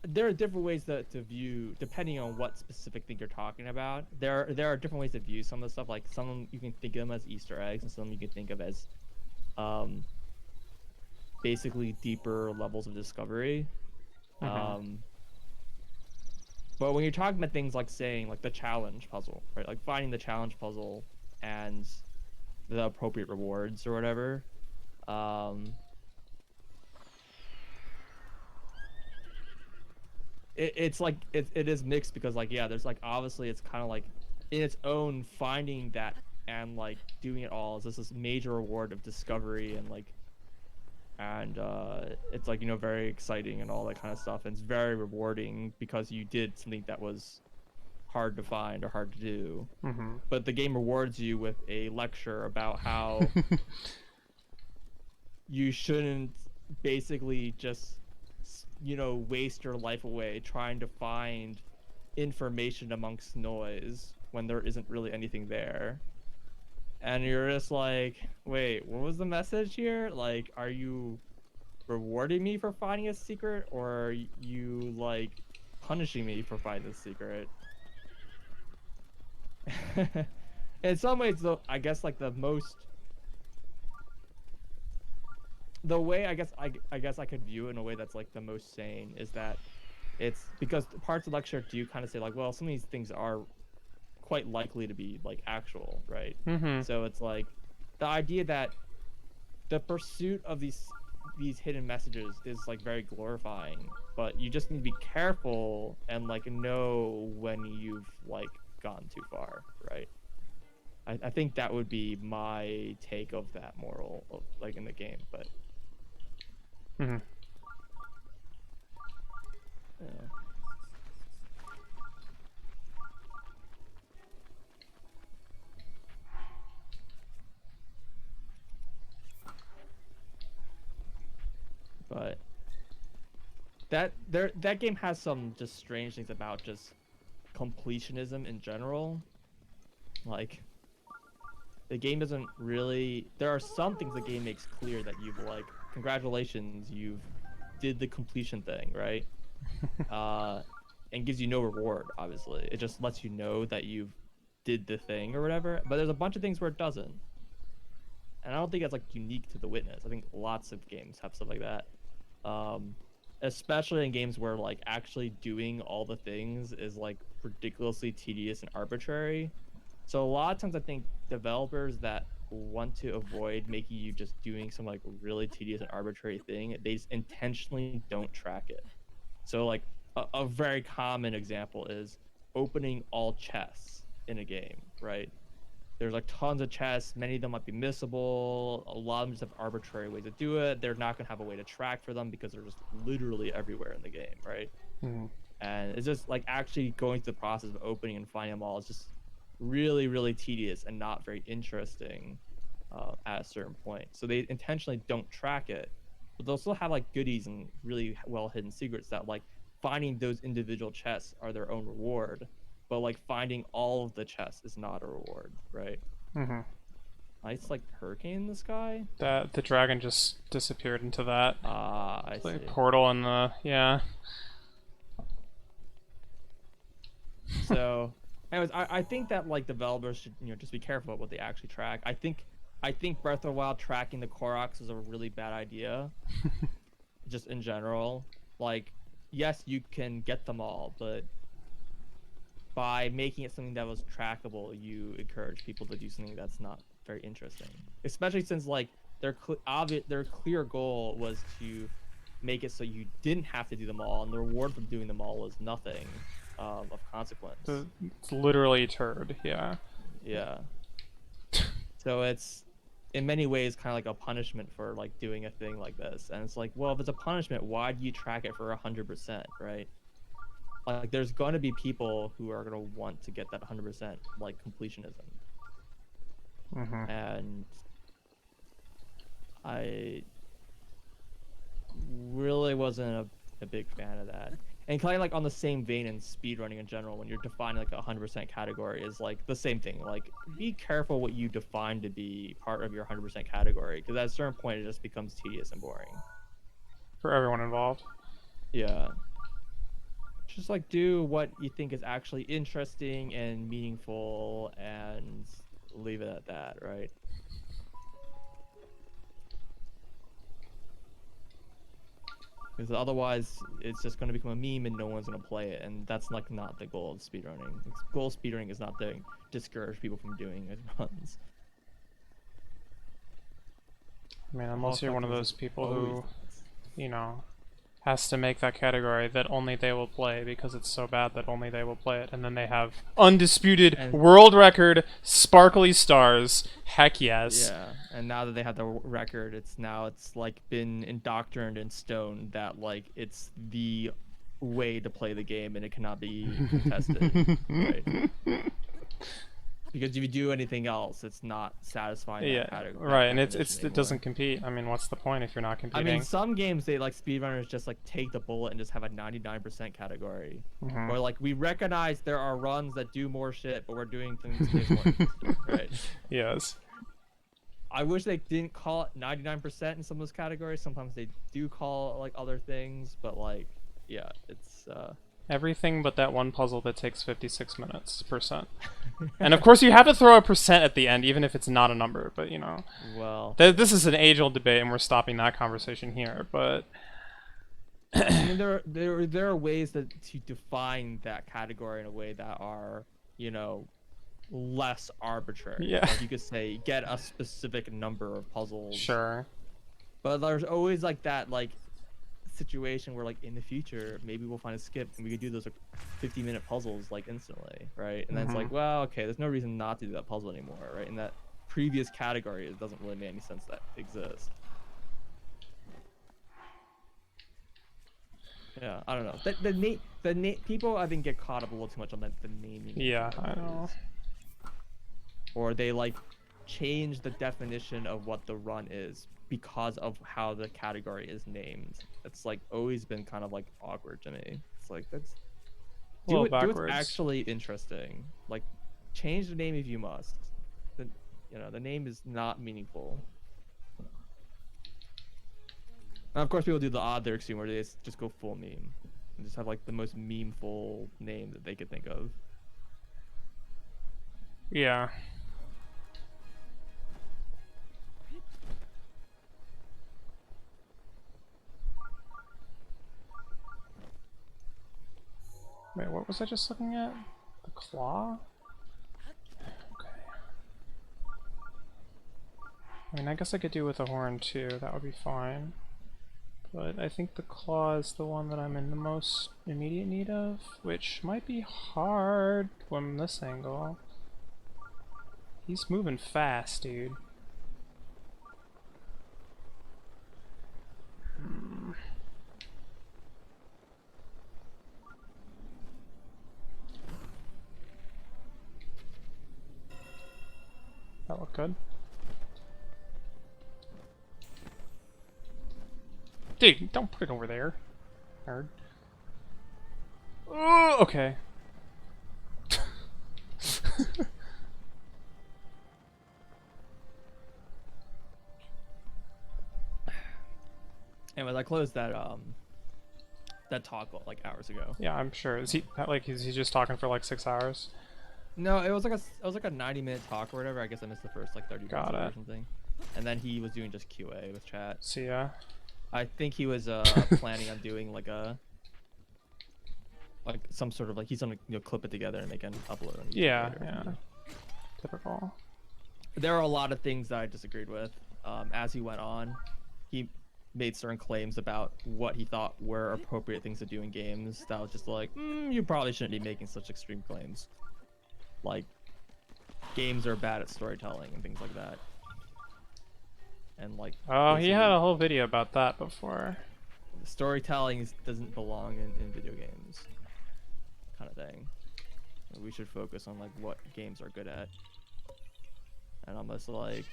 there are different ways to view depending on what specific thing you're talking about. There are different ways to view some of the stuff. Like some you can think of them as Easter eggs, and some you can think of as, basically deeper levels of discovery. Mhm. But when you're talking about things like saying like the challenge puzzle, right? Like finding the challenge puzzle and the appropriate rewards or whatever. It's like it is mixed because like yeah, there's like obviously it's kind of like in its own finding that and like doing it all is just this major reward of discovery and like it's like very exciting and all that kind of stuff and it's very rewarding because you did something that was hard to find or hard to do. Mhm. But the game rewards you with a lecture about how you shouldn't basically just waste your life away trying to find information amongst noise when there isn't really anything there. And you're just like, wait, what was the message here? Like, are you rewarding me for finding a secret, or are you like punishing me for finding the secret? In some ways, though, I guess like the way I guess I could view it in a way that's like the most sane is that it's because parts of the lecture do kind of say like, well, some of these things are quite likely to be like actual, right? Mhm. So it's like the idea that the pursuit of these hidden messages is like very glorifying, but you just need to be careful and like know when you've like gone too far, right? I think that would be my take of that moral of, like in the game, but Mhm. yeah. But that game has some just strange things about just completionism in general. Like the game doesn't really there are some things the game makes clear that you've like congratulations, you've did the completion thing, right? And gives you no reward, obviously. It just lets you know that you've did the thing or whatever. But there's a bunch of things where it doesn't. And I don't think that's like unique to The Witness. I think lots of games have stuff like that. Especially in games where like actually doing all the things is like ridiculously tedious and arbitrary. So a lot of times I think developers that want to avoid making you just doing some like really tedious and arbitrary thing, they just intentionally don't track it. So like a very common example is opening all chests in a game, right? there's like tons of chests. Many of them might be missable. A lot of them just have arbitrary ways to do it. They're not gonna have a way to track for them because they're just literally everywhere in the game, right? Mhm. And it's just like actually going through the process of opening and finding them all is just really, really tedious and not very interesting at a certain point. So they intentionally don't track it, but they'll still have like goodies and really well hidden secrets that like finding those individual chests are their own reward, but like finding all of the chests is not a reward, right? Mhm. It's like hurricane in the sky. That the dragon just disappeared into that Ah, I see. like portal in the yeah. So, anyways, I think that like developers should just be careful about what they actually track. I think Breath of the Wild tracking the Koroks is a really bad idea, just in general. Like, yes, you can get them all, but by making it something that was trackable, you encourage people to do something that's not very interesting. Especially since like their clear goal was to make it so you didn't have to do them all, and the reward for doing them all was nothing of consequence. It's literally turd, yeah. Yeah. So it's in many ways kind of like a punishment for like doing a thing like this. And it's like, well, if it's a punishment, why do you track it for 100%, right? Like there's going to be people who are going to want to get that 100% like completionism. Mhm. And I really wasn't a big fan of that. And kind of like on the same vein in speedrunning in general, when you're defining like a 100% category, is like the same thing. Like, be careful what you define to be part of your 100% category, because at a certain point it just becomes tedious and boring. For everyone involved. Yeah. Just like do what you think is actually interesting and meaningful, and leave it at that, right? Because otherwise it's just going to become a meme and no one's going to play it, and that's like not the goal of speedrunning. The goal of speedrunning is not to discourage people from doing runs. I mean, How unless you're one of effective is those it? people Always who, does. you know, has to make that category that only they will play because it's so bad that only they will play it, and then they have undisputed And world record sparkly stars. Heck yes. yeah, and now that they have the record, it's like been indoctrinated in stone that like it's the way to play the game and it cannot be contested, right? Because if you do anything else, it's not satisfying Yeah, that category. right, and Definition it anymore. doesn't compete. I mean, what's the point if you're not I competing? mean, some games they like speedrunners just like take the bullet and just have a 99% category. Mhm. Or like we recognize there are runs that do more shit, but we're doing things to make it more interesting, right? Yes. I wish they didn't call it 99% in some of those categories. Sometimes they do call it like other things, but like yeah, it's Everything but that one puzzle that takes 56 minutes percent. And of course, you have to throw a percent at the end, even if it's not a number. But you know, well, this is an age-old debate, and we're stopping that conversation here. But I mean there are ways to define that category in a way that are, less arbitrary. yeah, Like you could say get a specific number of puzzles. sure. But there's always like that like situation where like in the future maybe we'll find a skip and we could do those like 50-minute puzzles like instantly, right? And then it's like, well, okay, there's no reason not to do that puzzle anymore, right? In that previous category, it doesn't really make any sense that exists. Yeah, I don't know. The people I think get caught up a little too much on the naming. Yeah, I know. Or they like change the definition of what the run is because of how the category is named. It's like always been kind of like awkward to me. It's like that's do what's actually interesting. Like change the name if you must. The name is not meaningful. And of course, people do the odd extreme where they just go full meme and just have like the most memeful name that they could think of. Yeah. Wait, what was I just looking at? The claw? Okay. I mean, I guess I could do with a horn too, that would be fine. But I think the claw is the one that I'm in the most immediate need of, which might be hard from this angle. He's moving fast, dude. That looked good. Dude, don't put it over there. Nerd. Oh, okay. Anyways, I closed that talk like hours ago. Yeah, I'm sure. Is he just talking for like 6 hours? No, it was like a 90-minute talk or whatever. I guess I missed the first like 30 Got minutes of it it. or something. And then he was doing just QA with chat. See ya. I think he was planning on doing like some sort of like he's gonna clip it together and make an upload on YouTube Yeah, later. yeah. Typical. There are a lot of things that I disagreed with. As he went on, he made certain claims about what he thought were appropriate things to do in games. That was just like, you probably shouldn't be making such extreme claims. Like, games are bad at storytelling and things like that. And like, Oh, he had basically, a whole video about that before. storytelling doesn't belong in video games, kind of thing. We should focus on like what games are good at. And I'm just like,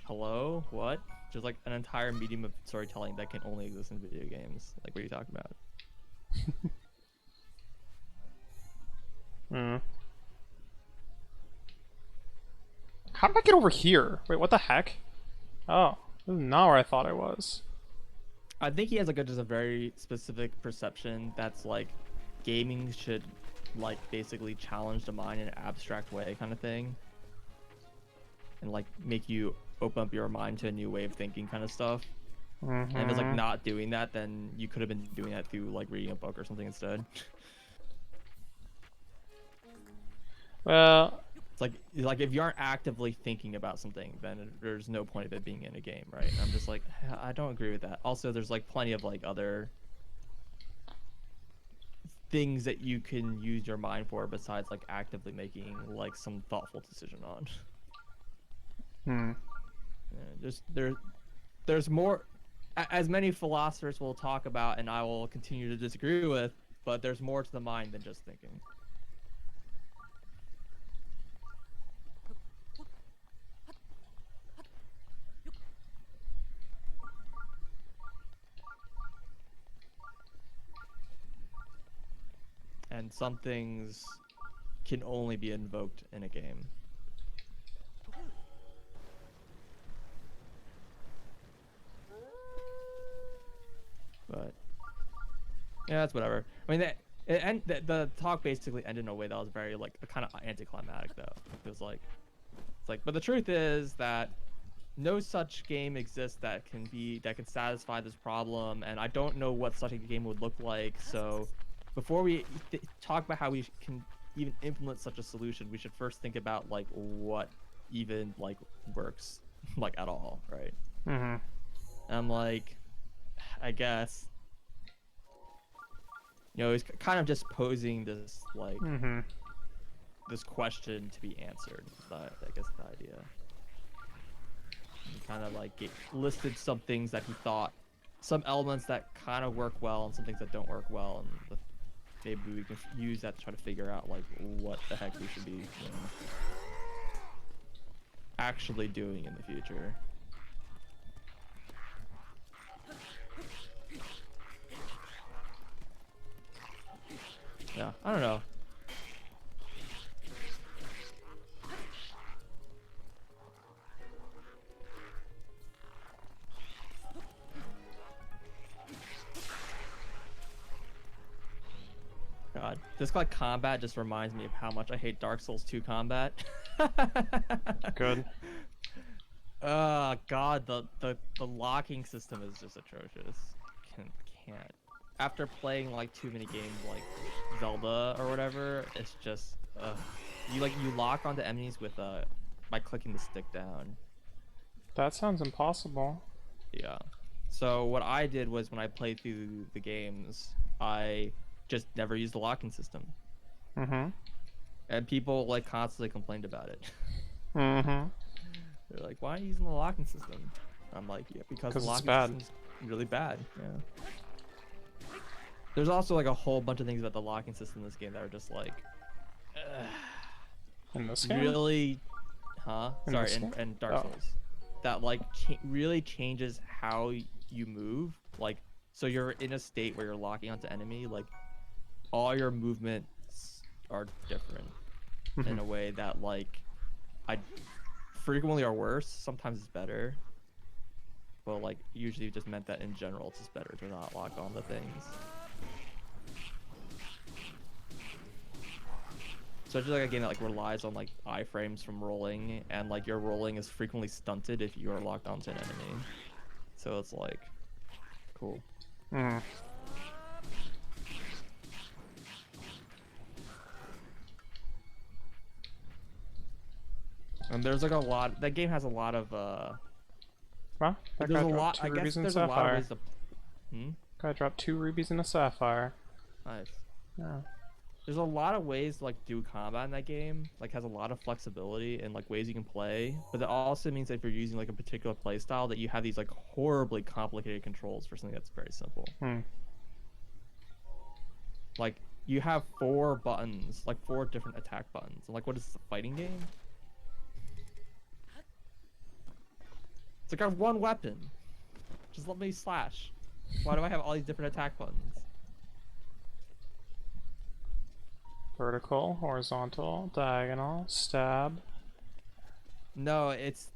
hello, what? Just like an entire medium of storytelling that can only exist in video games. Like, what are you talking about? Hmm. How did I get over here? Wait, what the heck? Oh, this is not where I thought I was. I think he has like just a very specific perception that's like, gaming should like basically challenge the mind in an abstract way, kind of thing, and like make you open up your mind to a new way of thinking, kind of stuff. And if it's like not doing that, then you could have been doing that through like reading a book or something instead. Well, It's like if you aren't actively thinking about something, then there's no point of it being in a game, right? And I'm just like, I don't agree with that. Also, there's like plenty of like other things that you can use your mind for besides like actively making like some thoughtful decision on. Just there's more, as many philosophers will talk about, and I will continue to disagree with, but there's more to the mind than just thinking. And some things can only be invoked in a game. But yeah, that's whatever. I mean, the talk basically ended in a way that was very like kind of anticlimactic, though. It was like, it's like, but the truth is that no such game exists that can satisfy this problem, and I don't know what such a game would look like. So, before we talk about how we can even implement such a solution, we should first think about like what even like works like at all, right? And I'm like, I guess, he's kind of just posing this like this question to be answered. I guess the idea. He kind of like listed some things that he thought, some elements that kind of work well and some things that don't work well, and maybe we can use that to try to figure out like what the heck we should be actually doing in the future. Yeah, I don't know. God, this like combat just reminds me of how much I hate Dark Souls 2 combat. Good. God, the locking system is just atrocious. Can't. After playing like too many games like Zelda or whatever, it's just you lock onto enemies with by clicking the stick down. That sounds impossible. Yeah. So what I did was when I played through the games, I just never used the locking system. And people like constantly complained about it. Mm-hmm. They're like, why are you using the locking system? I'm like, yeah, because the Because it's locking bad. system's really bad. Yeah. There's also like a whole bunch of things about the locking system in this game that are just like, In this game? really, huh? In Sorry, this game? and Dark Oh. Souls, that like really changes how you move. Like, so you're in a state where you're locking onto enemy, like all your movements are different in Mhm. a way that like I frequently are worse. Sometimes it's better, but like usually it just meant that in general it's just better to not lock on the things. Especially like a game that like relies on like iframes from rolling, and like your rolling is frequently stunted if you are locked onto an enemy. So it's like cool. Mm. And there's like a lot. That game has a lot of Well, that there's guy a dropped lot. two I guess rubies and a there's a lot of sapphire. ways to. Hmm. Guy dropped 2 rubies and a sapphire. Nice. Yeah. There's a lot of ways to like do combat in that game. Like has a lot of flexibility and like ways you can play. But that also means that if you're using like a particular play style, that you have these like horribly complicated controls for something that's very simple. Hmm. Like you have 4 buttons, like 4 different attack buttons. I'm like, what is this, a fighting game? It's like I have one weapon. Just let me slash. Why do I have all these different attack buttons? Vertical, horizontal, diagonal, stab. No, it's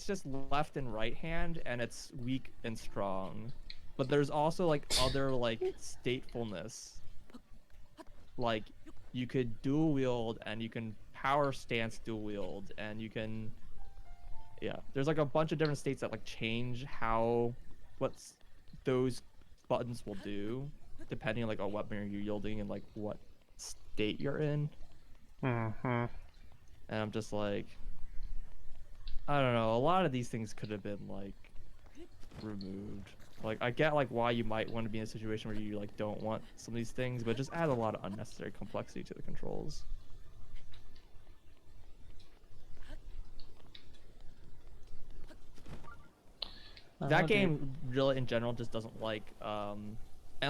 just left and right hand, and it's weak and strong. But there's also like other like statefulness. Like you could dual wield, and you can power stance dual wield, and you can, yeah. There's like a bunch of different states that like change how what's those buttons will do, depending on like on what weapon you're wielding and like what state you're in. Mm-hmm. And I'm just like, I don't know. A lot of these things could have been like removed. Like I get like why you might want to be in a situation where you like don't want some of these things, but it just add a lot of unnecessary complexity to the controls. That game really in general just doesn't like and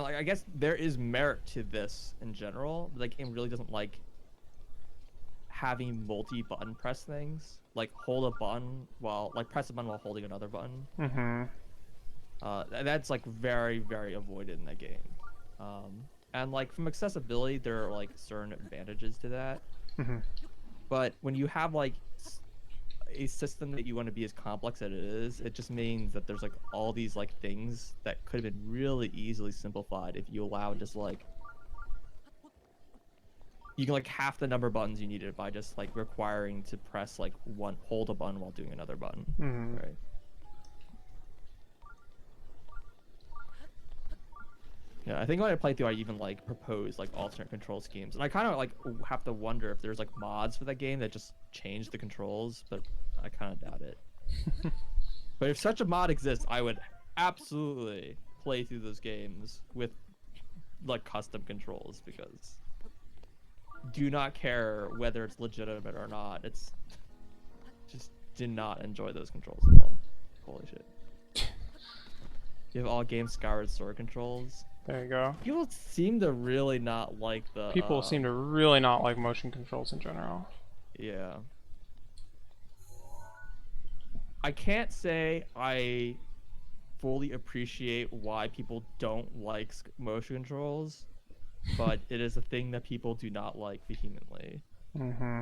like I guess there is merit to this in general, but that game really doesn't like having multi-button press things. Like hold a button while like press a button while holding another button. Mm-hmm. That's like very, very avoided in that game. And like from accessibility, there are like certain advantages to that. Mm-hmm. But when you have like a system that you want to be as complex as it is, it just means that there's like all these like things that could have been really easily simplified if you allow just like you can like half the number of buttons you needed by just like requiring to press like one hold a button while doing another button. Mm-hmm. Right. Yeah, I think when I played through, I even like proposed like alternate control schemes, and I kind of like have to wonder if there's like mods for that game that just change the controls, but I kind of doubt it. But if such a mod exists, I would absolutely play through those games with like custom controls because do not care whether it's legitimate or not. It's just did not enjoy those controls at all. Holy shit. You have all game Skyward Sword controls. There you go. People seem to really not like the People seem to really not like motion controls in general. yeah. I can't say I fully appreciate why people don't like motion controls, but it is a thing that people do not like vehemently. Mm-hmm.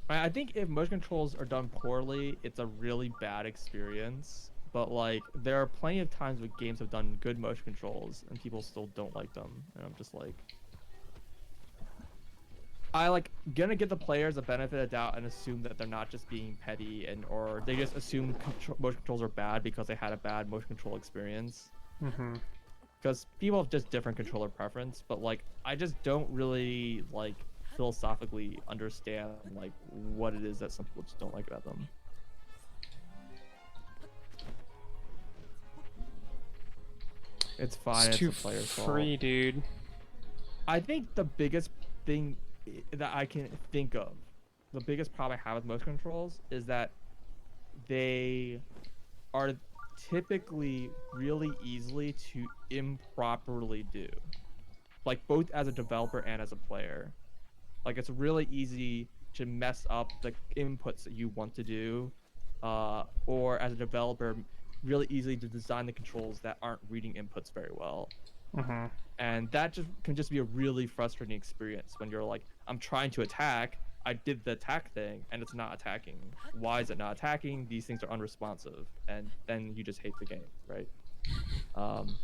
I think if motion controls are done poorly, it's a really bad experience. But like, there are plenty of times when games have done good motion controls and people still don't like them, and I'm just like, I like gonna give the players a benefit of doubt and assume that they're not just being petty and or they just assume motion controls are bad because they had a bad motion control experience. Mm-hmm. Because people have just different controller preference, but like I just don't really like philosophically understand like what it is that some people just don't like about them. It's It's fine. It's too the player's fault. free, dude. I think the biggest thing that I can think of, the biggest problem I have with motion controls is that they are typically really easily to improperly do, like both as a developer and as a player. Like it's really easy to mess up the inputs that you want to do, or as a developer, really easily to design the controls that aren't reading inputs very well. Mm-hmm. And that just can just be a really frustrating experience when you're like, I'm trying to attack, I did the attack thing and it's not attacking. Why is it not attacking? These things are unresponsive, and then you just hate the game, right? um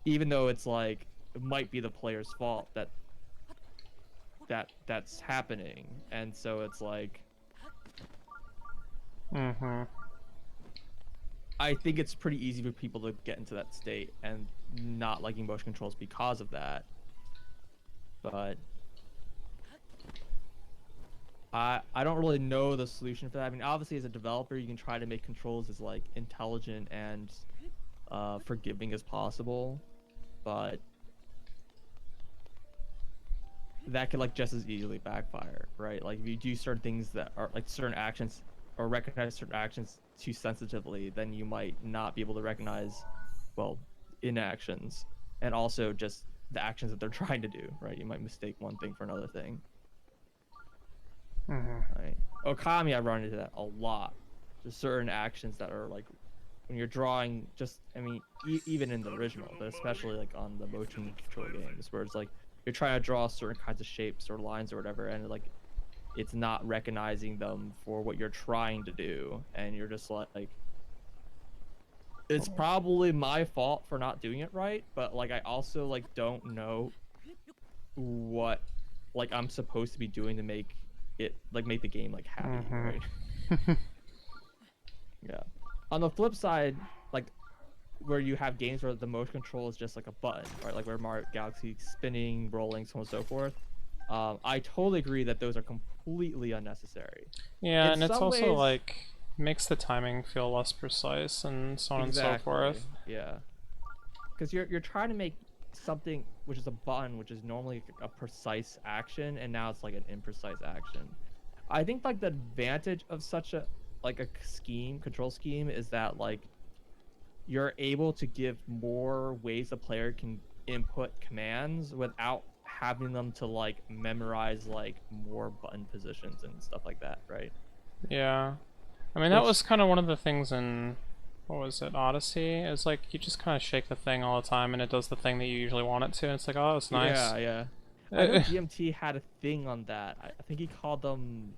Even though it's like it might be the player's fault that's happening. And so it's like, Mm-hmm. I think it's pretty easy for people to get into that state and not liking motion controls because of that. But I don't really know the solution for that. I mean, obviously as a developer, you can try to make controls as like intelligent and forgiving as possible, but that could like just as easily backfire, right? Like if you do certain things that are like certain actions or recognize certain actions too sensitively, then you might not be able to recognize, well, inactions and also just the actions that they're trying to do, right? You might mistake one thing for another thing. Mm-hmm. Right. Okami, I've run into that a lot. There's certain actions that are like when you're drawing, just I mean, even in the original, but especially like on the motion control games, where it's like you're trying to draw certain kinds of shapes or lines or whatever, and like it's not recognizing them for what you're trying to do, and you're just like, it's probably my fault for not doing it right, but like I also like don't know what like I'm supposed to be doing to make it like make the game like happy, right? Mm-hmm. Yeah. On the flip side, like where you have games where the motion control is just like a button, right? Like where Mario Galaxy spinning, rolling, so on and so forth. I totally agree that those are completely unnecessary. Yeah, In and it's some also ways, like makes the timing feel less precise and so on and so exactly. forth. Yeah. Because you're trying to make something which is a button, which is normally a precise action, and now it's like an imprecise action. I think like the advantage of such a like a control scheme is that like you're able to give more ways the player can input commands without having them to like memorize like more button positions and stuff like that, right? Yeah. I mean, that Which was kind of one of the things in, what was it, Odyssey? It's like you just kind of shake the thing all the time and it does the thing that you usually want it to. And it's like, oh, it's nice. yeah, yeah. I know GMT had a thing on that. I think he called them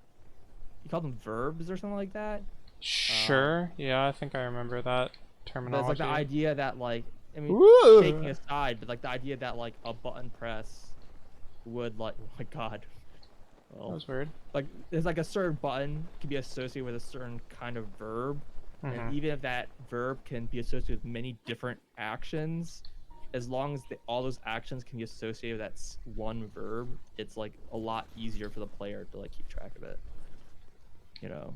verbs or something like that. Sure. Yeah, I think I remember that But it's like the terminology. idea that like I mean shaking Ooh! aside, but like the idea that like a button press would like oh my god. That Well, was weird. like there's like a certain button can be associated with a certain kind of verb, and Mm-hmm. even if that verb can be associated with many different actions, as long as all those actions can be associated with that one verb, it's like a lot easier for the player to like keep track of it, you know.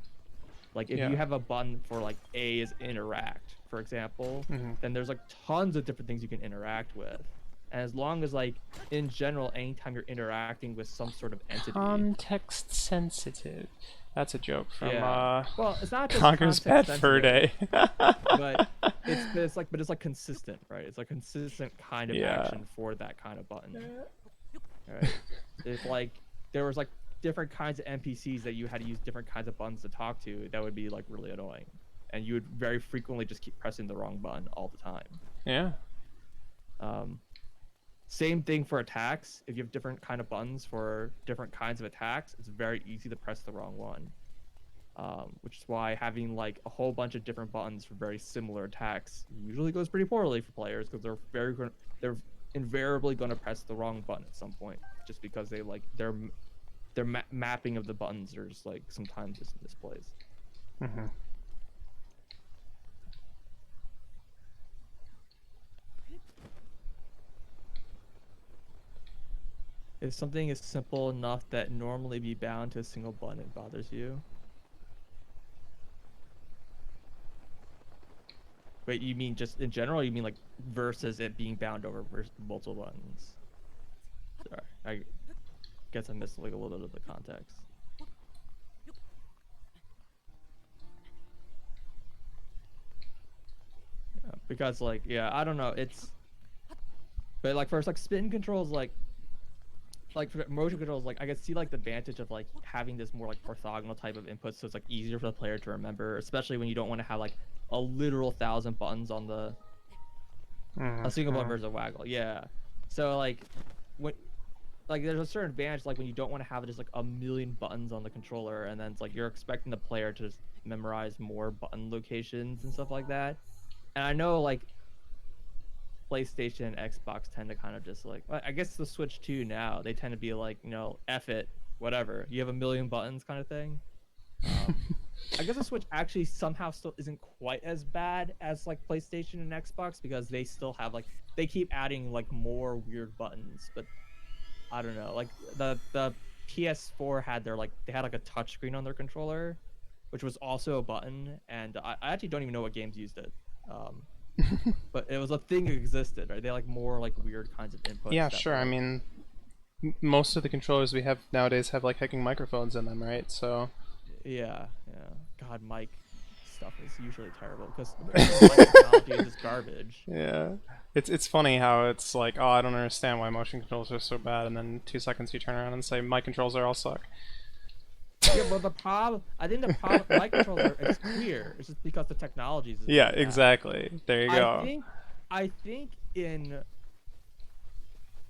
Like if you Yeah. have a button for like A is interact, for example, Mm-hmm. then there's like tons of different things you can interact with. And as long as like in general, anytime you're interacting with some sort of entity, Context sensitive. That's a joke from yeah. Well, it's not just Conker's context Bad Fur sensitive, Day. but it's like consistent, right? It's like consistent kind of Yeah. action for that kind of button. Right? If like there was like different kinds of NPCs that you had to use different kinds of buttons to talk to, that would be like really annoying. And you would very frequently just keep pressing the wrong button all the time. Yeah. Um, Same thing for attacks. If you have different kind of buttons for different kinds of attacks, it's very easy to press the wrong one. Which is why having like a whole bunch of different buttons for very similar attacks usually goes pretty poorly for players because they're invariably going to press the wrong button at some point just because they like their mapping of the buttons are just like sometimes just misplaced. Mm-hmm. If something is simple enough that normally be bound to a single button, it bothers you. Wait, you mean just in general? Or you mean like versus it being bound over multiple buttons? Sorry, I guess I missed like a little bit of the context. Yeah, because like yeah, I don't know. It's but like first like spin controls like for motion controls like I can see like the advantage of like having this more like orthogonal type of input, so it's like easier for the player to remember, especially when you don't want to have like a literal 1,000 buttons on the a single button versus a waggle. Yeah. So like when like there's a certain advantage like when you don't want to have just like a million buttons on the controller, and then it's like you're expecting the player to just memorize more button locations and stuff like that. And I know like PlayStation and Xbox tend to kind of just like I guess the Switch too now, they tend to be like, you know, F it, whatever. You have a million buttons kind of thing. I guess the Switch actually somehow still isn't quite as bad as like PlayStation and Xbox, because they still have like they keep adding like more weird buttons, but I don't know. Like the PS4 had their like they had like a touch screen on their controller, which was also a button, and I actually don't even know what games used it. Um, but it was a thing that existed, right? They had, like more like weird kinds of inputs Yeah, that sure. were I like mean, most of the controllers we have nowadays have like hacking microphones in them, right? So yeah, yeah. God, mic stuff is usually terrible because mic technology is just garbage. yeah, it's funny how it's like, oh, I don't understand why motion controls are so bad, and then 2 seconds you turn around and say my controls are all suck. Yeah, but the problem, I think the problem with mic controls are it's clear. It's just because the technology is Yeah, really bad. exactly. There you I go. think, I think in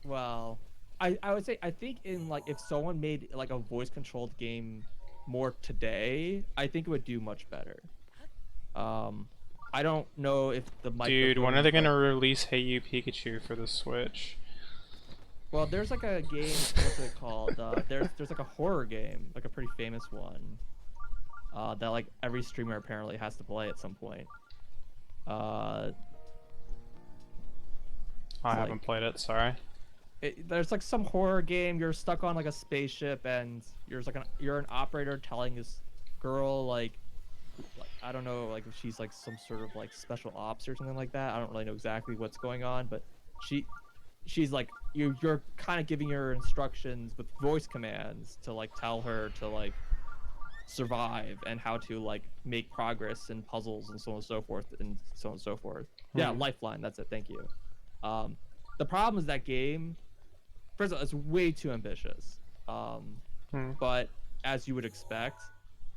well, I would say I think in like if someone made like a voice controlled game more today, I think it would do much better. Um, I don't know if the Dude, when are they microphones like gonna release Hey You Pikachu for the Switch? well, there's like a game. What's it called? There's like a horror game, like a pretty famous one. That like every streamer apparently has to play at some point. Uh, I it's haven't like played it. Sorry. there's like some horror game. You're stuck on like a spaceship, and you're an operator telling this girl like I don't know like if she's like some sort of like special ops or something like that. I don't really know exactly what's going on, but she she's like you're kind of giving her instructions with voice commands to like tell her to like survive and how to like make progress in puzzles and so on and so forth and so on and so forth. Yeah, Hmm. Lifeline, that's it. Thank you. Um, the problem is that game, first of all, it's way too ambitious. Um, Hmm. but as you would expect.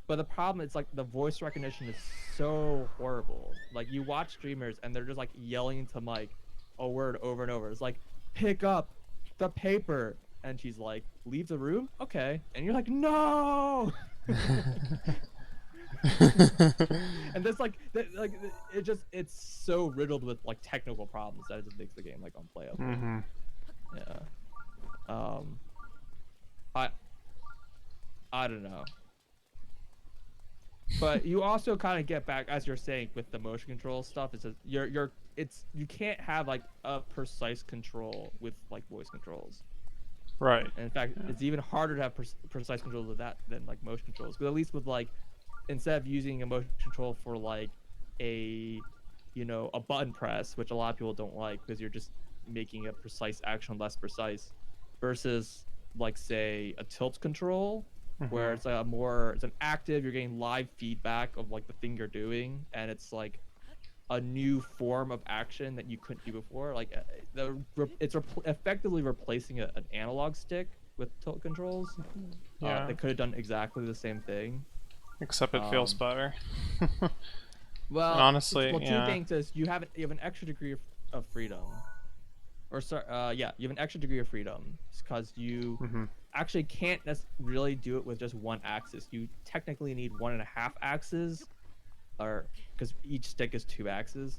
But the problem is like the voice recognition is so horrible. Like you watch streamers and they're just like yelling into mic a word over and over. It's like pick up the paper, and she's like leave the room, okay, and you're like no. And that's like it just it's so riddled with like technical problems that it just makes the game like unplayable. Mm-hmm. Yeah. Um. I I don't know. But you also kind of get back as you're saying with the motion control stuff. It's you're it's you can't have like a precise control with like voice controls. Right. And in fact, Yeah. it's even harder to have precise controls with that than like motion controls. But at least with like instead of using a motion control for like a a button press, which a lot of people don't like because you're just making a precise action less precise, versus like say a tilt control where Mm-hmm. it's it's an active, you're getting live feedback of like the thing you're doing, and it's like a new form of action that you couldn't do before. Like effectively replacing an analog stick with tilt controls. Yeah. That could have done exactly the same thing. Except it feels Um, better. well, Honestly, two yeah. things is you have an extra degree of freedom, or sorry, yeah, you have an extra degree of freedom because you Mm-hmm. actually can't really do it with just one axis. You technically need 1.5 axes, or because each stick is 2 axes,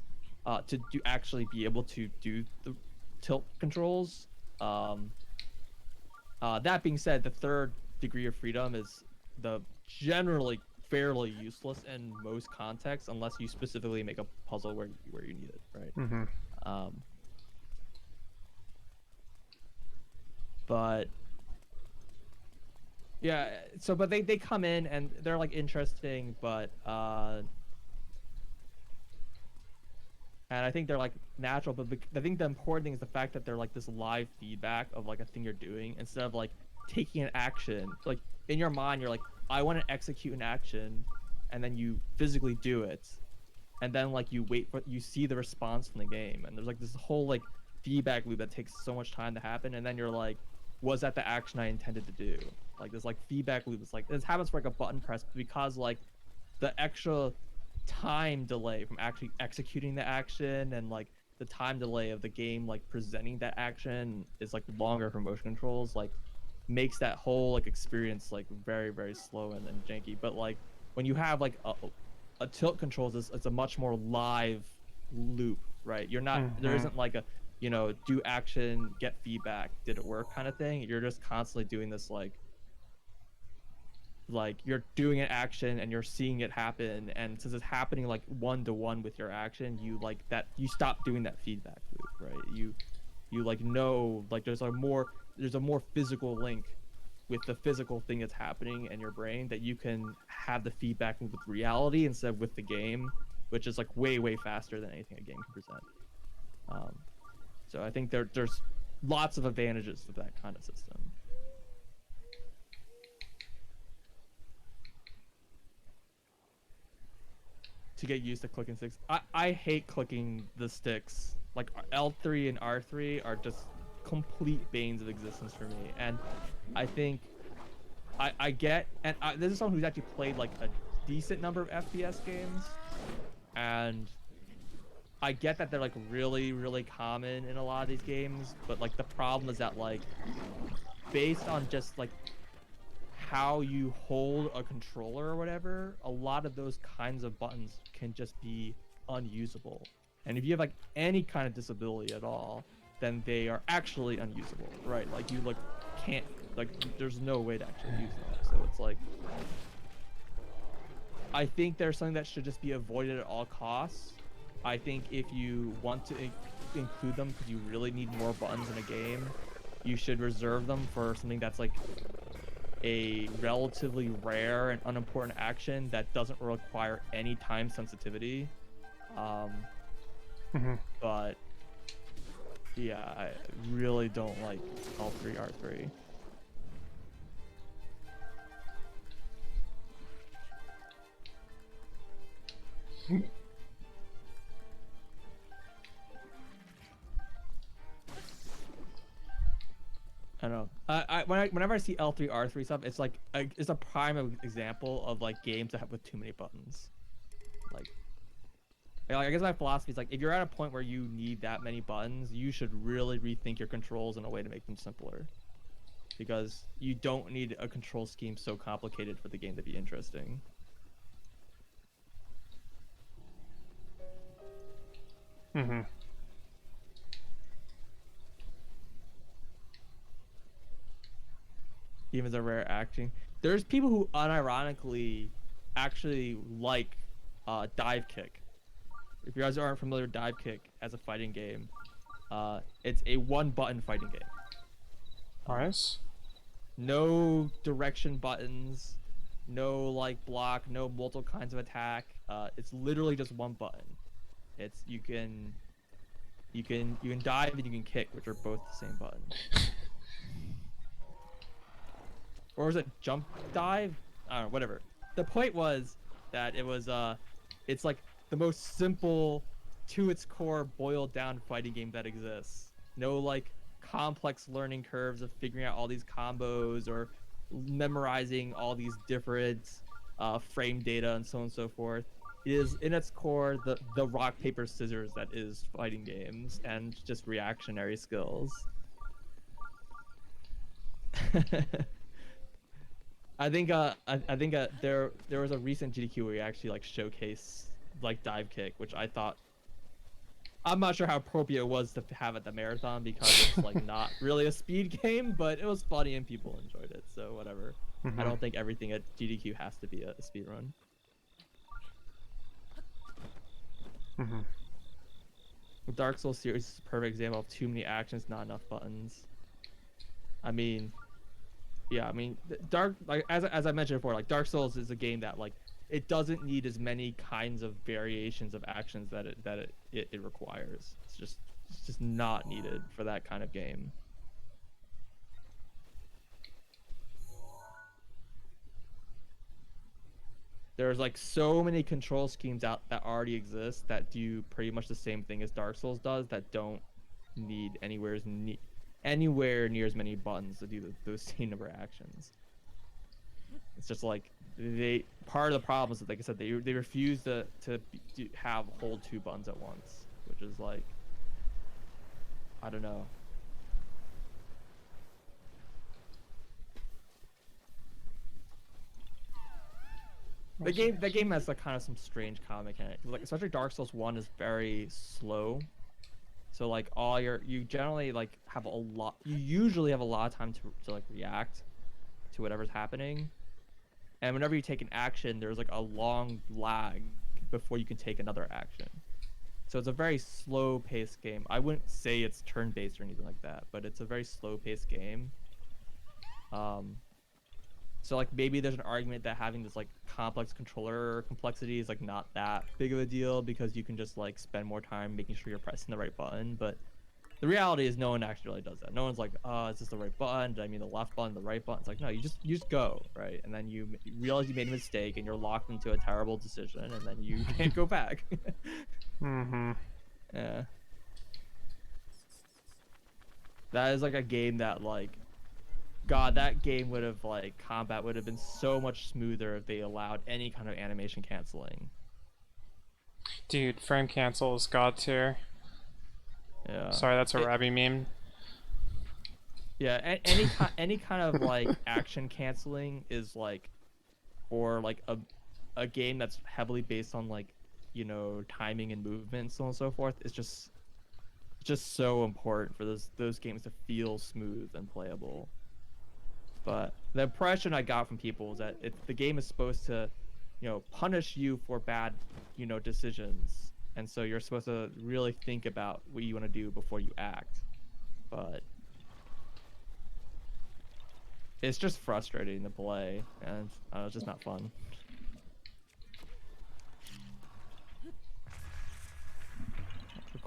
to actually be able to do the tilt controls. Um, that being said, the third degree of freedom is the generally fairly useless in most contexts unless you specifically make a puzzle where you need it, right? Mm-hmm. Um, but yeah, so but they come in and they're like interesting, but and I think they're like natural. But I think the important thing is the fact that they're like this live feedback of like a thing you're doing instead of like taking an action. Like in your mind, you're like, I want to execute an action, and then you physically do it, and then like you see the response from the game, and there's like this whole like feedback loop that takes so much time to happen, and then you're like, was that the action I intended to do? Like this like feedback loop. It's like this happens for like a button press because like the extra time delay from actually executing the action and like the time delay of the game like presenting that action is like longer for motion controls, like makes that whole like experience like very very slow and janky. But like when you have like a tilt controls, it's a much more live loop, right? You're not there Mm-hmm. isn't like a do action, get feedback, did it work kind of thing. You're just constantly doing this like you're doing an action and you're seeing it happen, and since it's happening like one to one with your action, you like that you stop doing that feedback loop, right? You like know like there's a more physical link with the physical thing that's happening in your brain that you can have the feedback with reality instead of with the game, which is like way way faster than anything a game can present. um, so I think there's lots of advantages to that kind of system. To get used to clicking sticks. I hate clicking the sticks. Like L3 and R3 are just complete banes of existence for me. And I think I get, and this is someone who's actually played like a decent number of FPS games, and I get that they're like really really common in a lot of these games, but like the problem is that like based on just like how you hold a controller or whatever, a lot of those kinds of buttons can just be unusable. And if you have like any kind of disability at all, then they are actually unusable, right? Like you like can't like there's no way to actually use them. So it's like I think there's something that should just be avoided at all costs. I think if you want to include them because you really need more buttons in a game, you should reserve them for something that's like a relatively rare and unimportant action that doesn't require any time sensitivity. Um, Mm-hmm. but yeah, I really don't like L3 R3. I don't know. Whenever I see L3 R3 stuff, it's like it's a prime example of like games that have with too many buttons. Like I guess my philosophy is like if you're at a point where you need that many buttons, you should really rethink your controls in a way to make them simpler. Because you don't need a control scheme so complicated for the game to be interesting. Mm-hmm. Even as a rare acting. There's people who unironically actually like Dive Kick. If you guys aren't familiar with Dive Kick as a fighting game, it's a one button fighting game. Nice. No direction buttons, no like block, no multiple kinds of attack. It's literally just one button. It's you can dive and you can kick, which are both the same button. Or is it jump dive? I don't know, whatever. The point was that it's like the most simple to its core boiled down fighting game that exists. No like complex learning curves of figuring out all these combos or memorizing all these different frame data and so on and so forth. It is in its core the rock paper scissors that is fighting games and just reactionary skills. I think there was a recent GDQ where we actually like showcase like dive kick, which I thought I'm not sure how appropriate it was to have at the marathon because it's like not really a speed game, but it was funny and people enjoyed it. So whatever. I Mm-hmm. don't think everything at GDQ has to be a speed run. Mm-hmm. The Dark Souls series is a perfect example of too many actions, not enough buttons. I mean, yeah, I mean, Dark like as I mentioned before, like Dark Souls is a game that like it doesn't need as many kinds of variations of actions that it requires. It's just not needed for that kind of game. There's like so many control schemes out that already exist that do pretty much the same thing as Dark Souls does that don't need anywhere near as many buttons to do those same number of actions. It's just like part of the problem is that, like I said, they refuse to hold 2 buttons at once, which is like, I don't know. The game has like kind of some strange combat mechanics. Like especially Dark Souls 1 is very slow. So like you generally like you usually have a lot of time to like react to whatever's happening. And whenever you take an action, there's like a long lag before you can take another action. So it's a very slow paced game. I wouldn't say it's turn based or anything like that, but it's a very slow paced game. So like maybe there's an argument that having this like complex controller complexity is like not that big of a deal because you can just like spend more time making sure you're pressing the right button. But the reality is no one actually really does that. No one's like, oh, is this the right button? Did I mean the left button, the right button? It's like, no, you just go, right? And then you realize you made a mistake and you're locked into a terrible decision and then you can't go back. Mm-hmm. Yeah. That is like a game that like, God, that game would have like combat would have been so much smoother if they allowed any kind of animation canceling. Dude, frame cancel is god tier. Yeah. Sorry, that's a Rabby meme. Yeah, any kind of like action canceling is like, or like a game that's heavily based on like, you know, timing and movement and so on and so forth is just so important for those games to feel smooth and playable. But the impression I got from people was that the game is supposed to, you know, punish you for bad, you know, decisions, and so you're supposed to really think about what you want to do before you act. But it's just frustrating to play, and it's just not fun.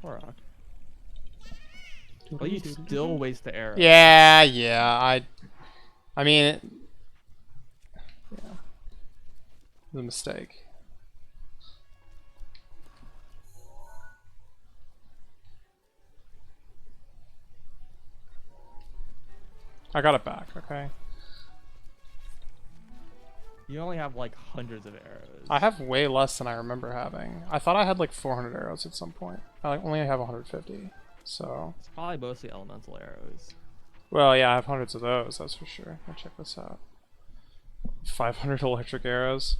Korok. Well, you still waste the arrow. Yeah. I mean, yeah, the mistake. I got it back. Okay. You only have like hundreds of arrows. I have way less than I remember having. I thought I had like 400 arrows at some point. I only have 150. So. It's probably mostly elemental arrows. Well, yeah, I have hundreds of those, that's for sure. I'll check this out. 500 electric arrows.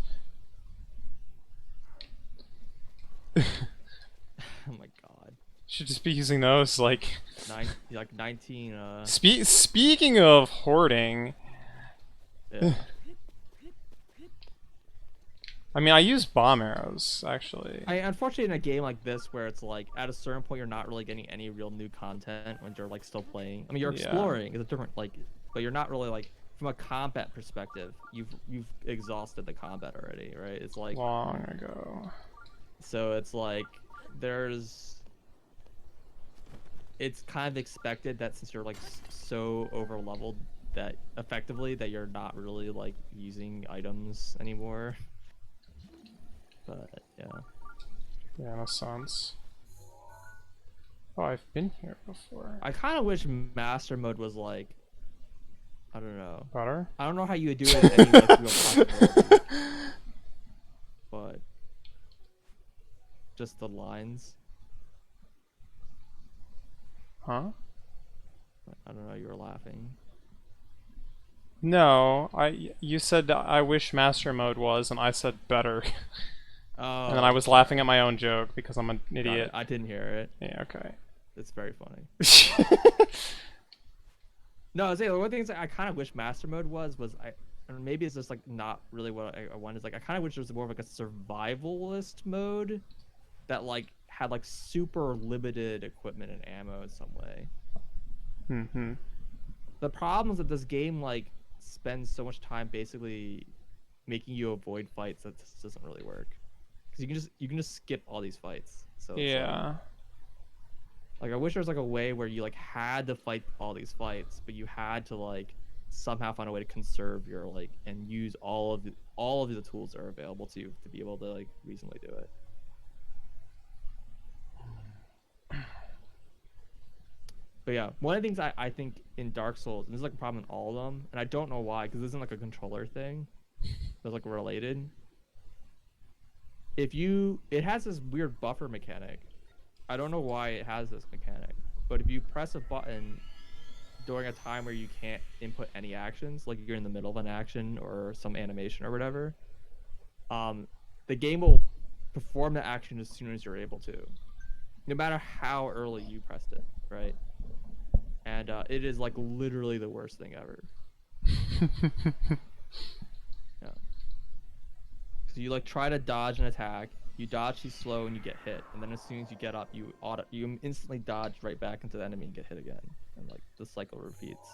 Oh my god. Should just be using those, like... 19, Speaking of hoarding... Yeah. I mean, I use bomb arrows, actually. Unfortunately, in a game like this, where it's like, at a certain point, you're not really getting any real new content when you're, like, still playing. I mean, you're exploring, it's a different, like, but you're not really, like, from a combat perspective, you've exhausted the combat already, right? It's like... Long ago. So it's like, it's kind of expected that since you're, like, so over-leveled that, effectively, that you're not really, like, using items anymore. But yeah. Yeah, makes sense. Oh, I've been here before. I kind of wish Master Mode was like, I don't know. Better? I don't know how you would do it with any like real possibility. But just the lines. Huh? I don't know. You were laughing. No, you said I wish Master Mode was, and I said better. Oh. And then I was laughing at my own joke because I'm an idiot. I didn't hear it. Yeah, okay. It's very funny. No, I was saying the one thing I kind of wish Master Mode was and maybe it's just like not really what I want. Is like I kind of wish there was more of like a survivalist mode that like had like super limited equipment and ammo in some way. Mm-hmm. The problem is that this game like spends so much time basically making you avoid fights that just doesn't really work. Because you can just skip all these fights. So it's Yeah. like I wish there was like a way where you like had to fight all these fights, but you had to like somehow find a way to conserve your like and use all of the tools that are available to you to be able to like reasonably do it. But yeah, one of the things I think in Dark Souls, and this is like a problem in all of them, and I don't know why, because this isn't like a controller thing, that's like related. It has this weird buffer mechanic. I don't know why it has this mechanic, but if you press a button during a time where you can't input any actions, like you're in the middle of an action or some animation or whatever, um, the game will perform the action as soon as you're able to, no matter how early you pressed it, right? And it is like literally the worst thing ever. Yeah, because you like try to dodge an attack, you dodge too slow and you get hit, and then as soon as you get up, you instantly dodge right back into the enemy and get hit again, and like the cycle repeats.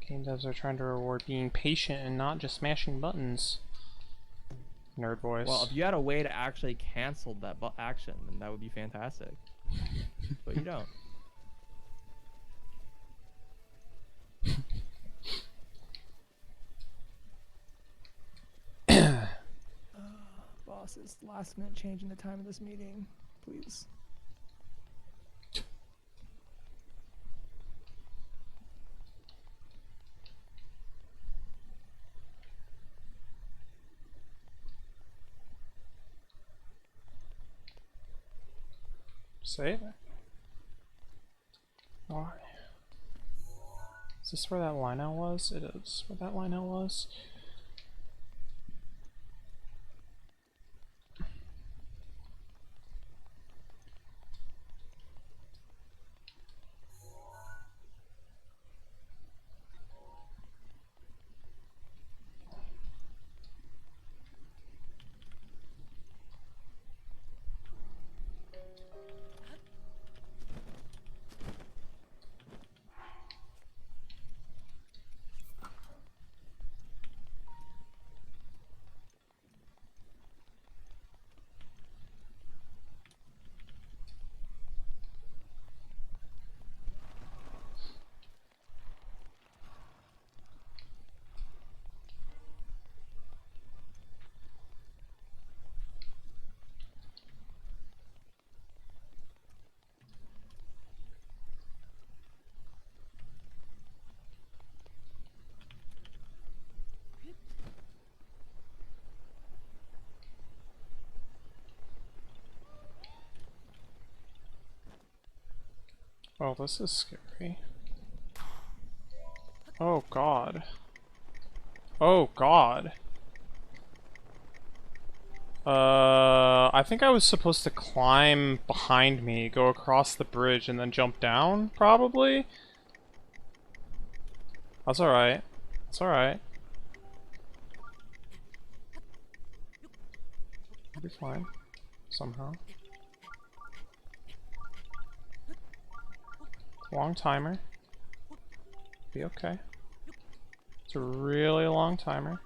Game devs are trying to reward being patient and not just smashing buttons. Nerd Well, voice. if you had a way to actually cancel that action, then that would be fantastic. But you don't. Boss, is last minute changing the time of this meeting, please. Save it. Why? Is this where that line out was? It is where that line out was. Oh, this is scary. Oh god. Oh god. I think I was supposed to climb behind me, go across the bridge, and then jump down, probably? That's alright. That's alright. I'll be fine. Somehow. Long timer. Be okay. It's a really long timer.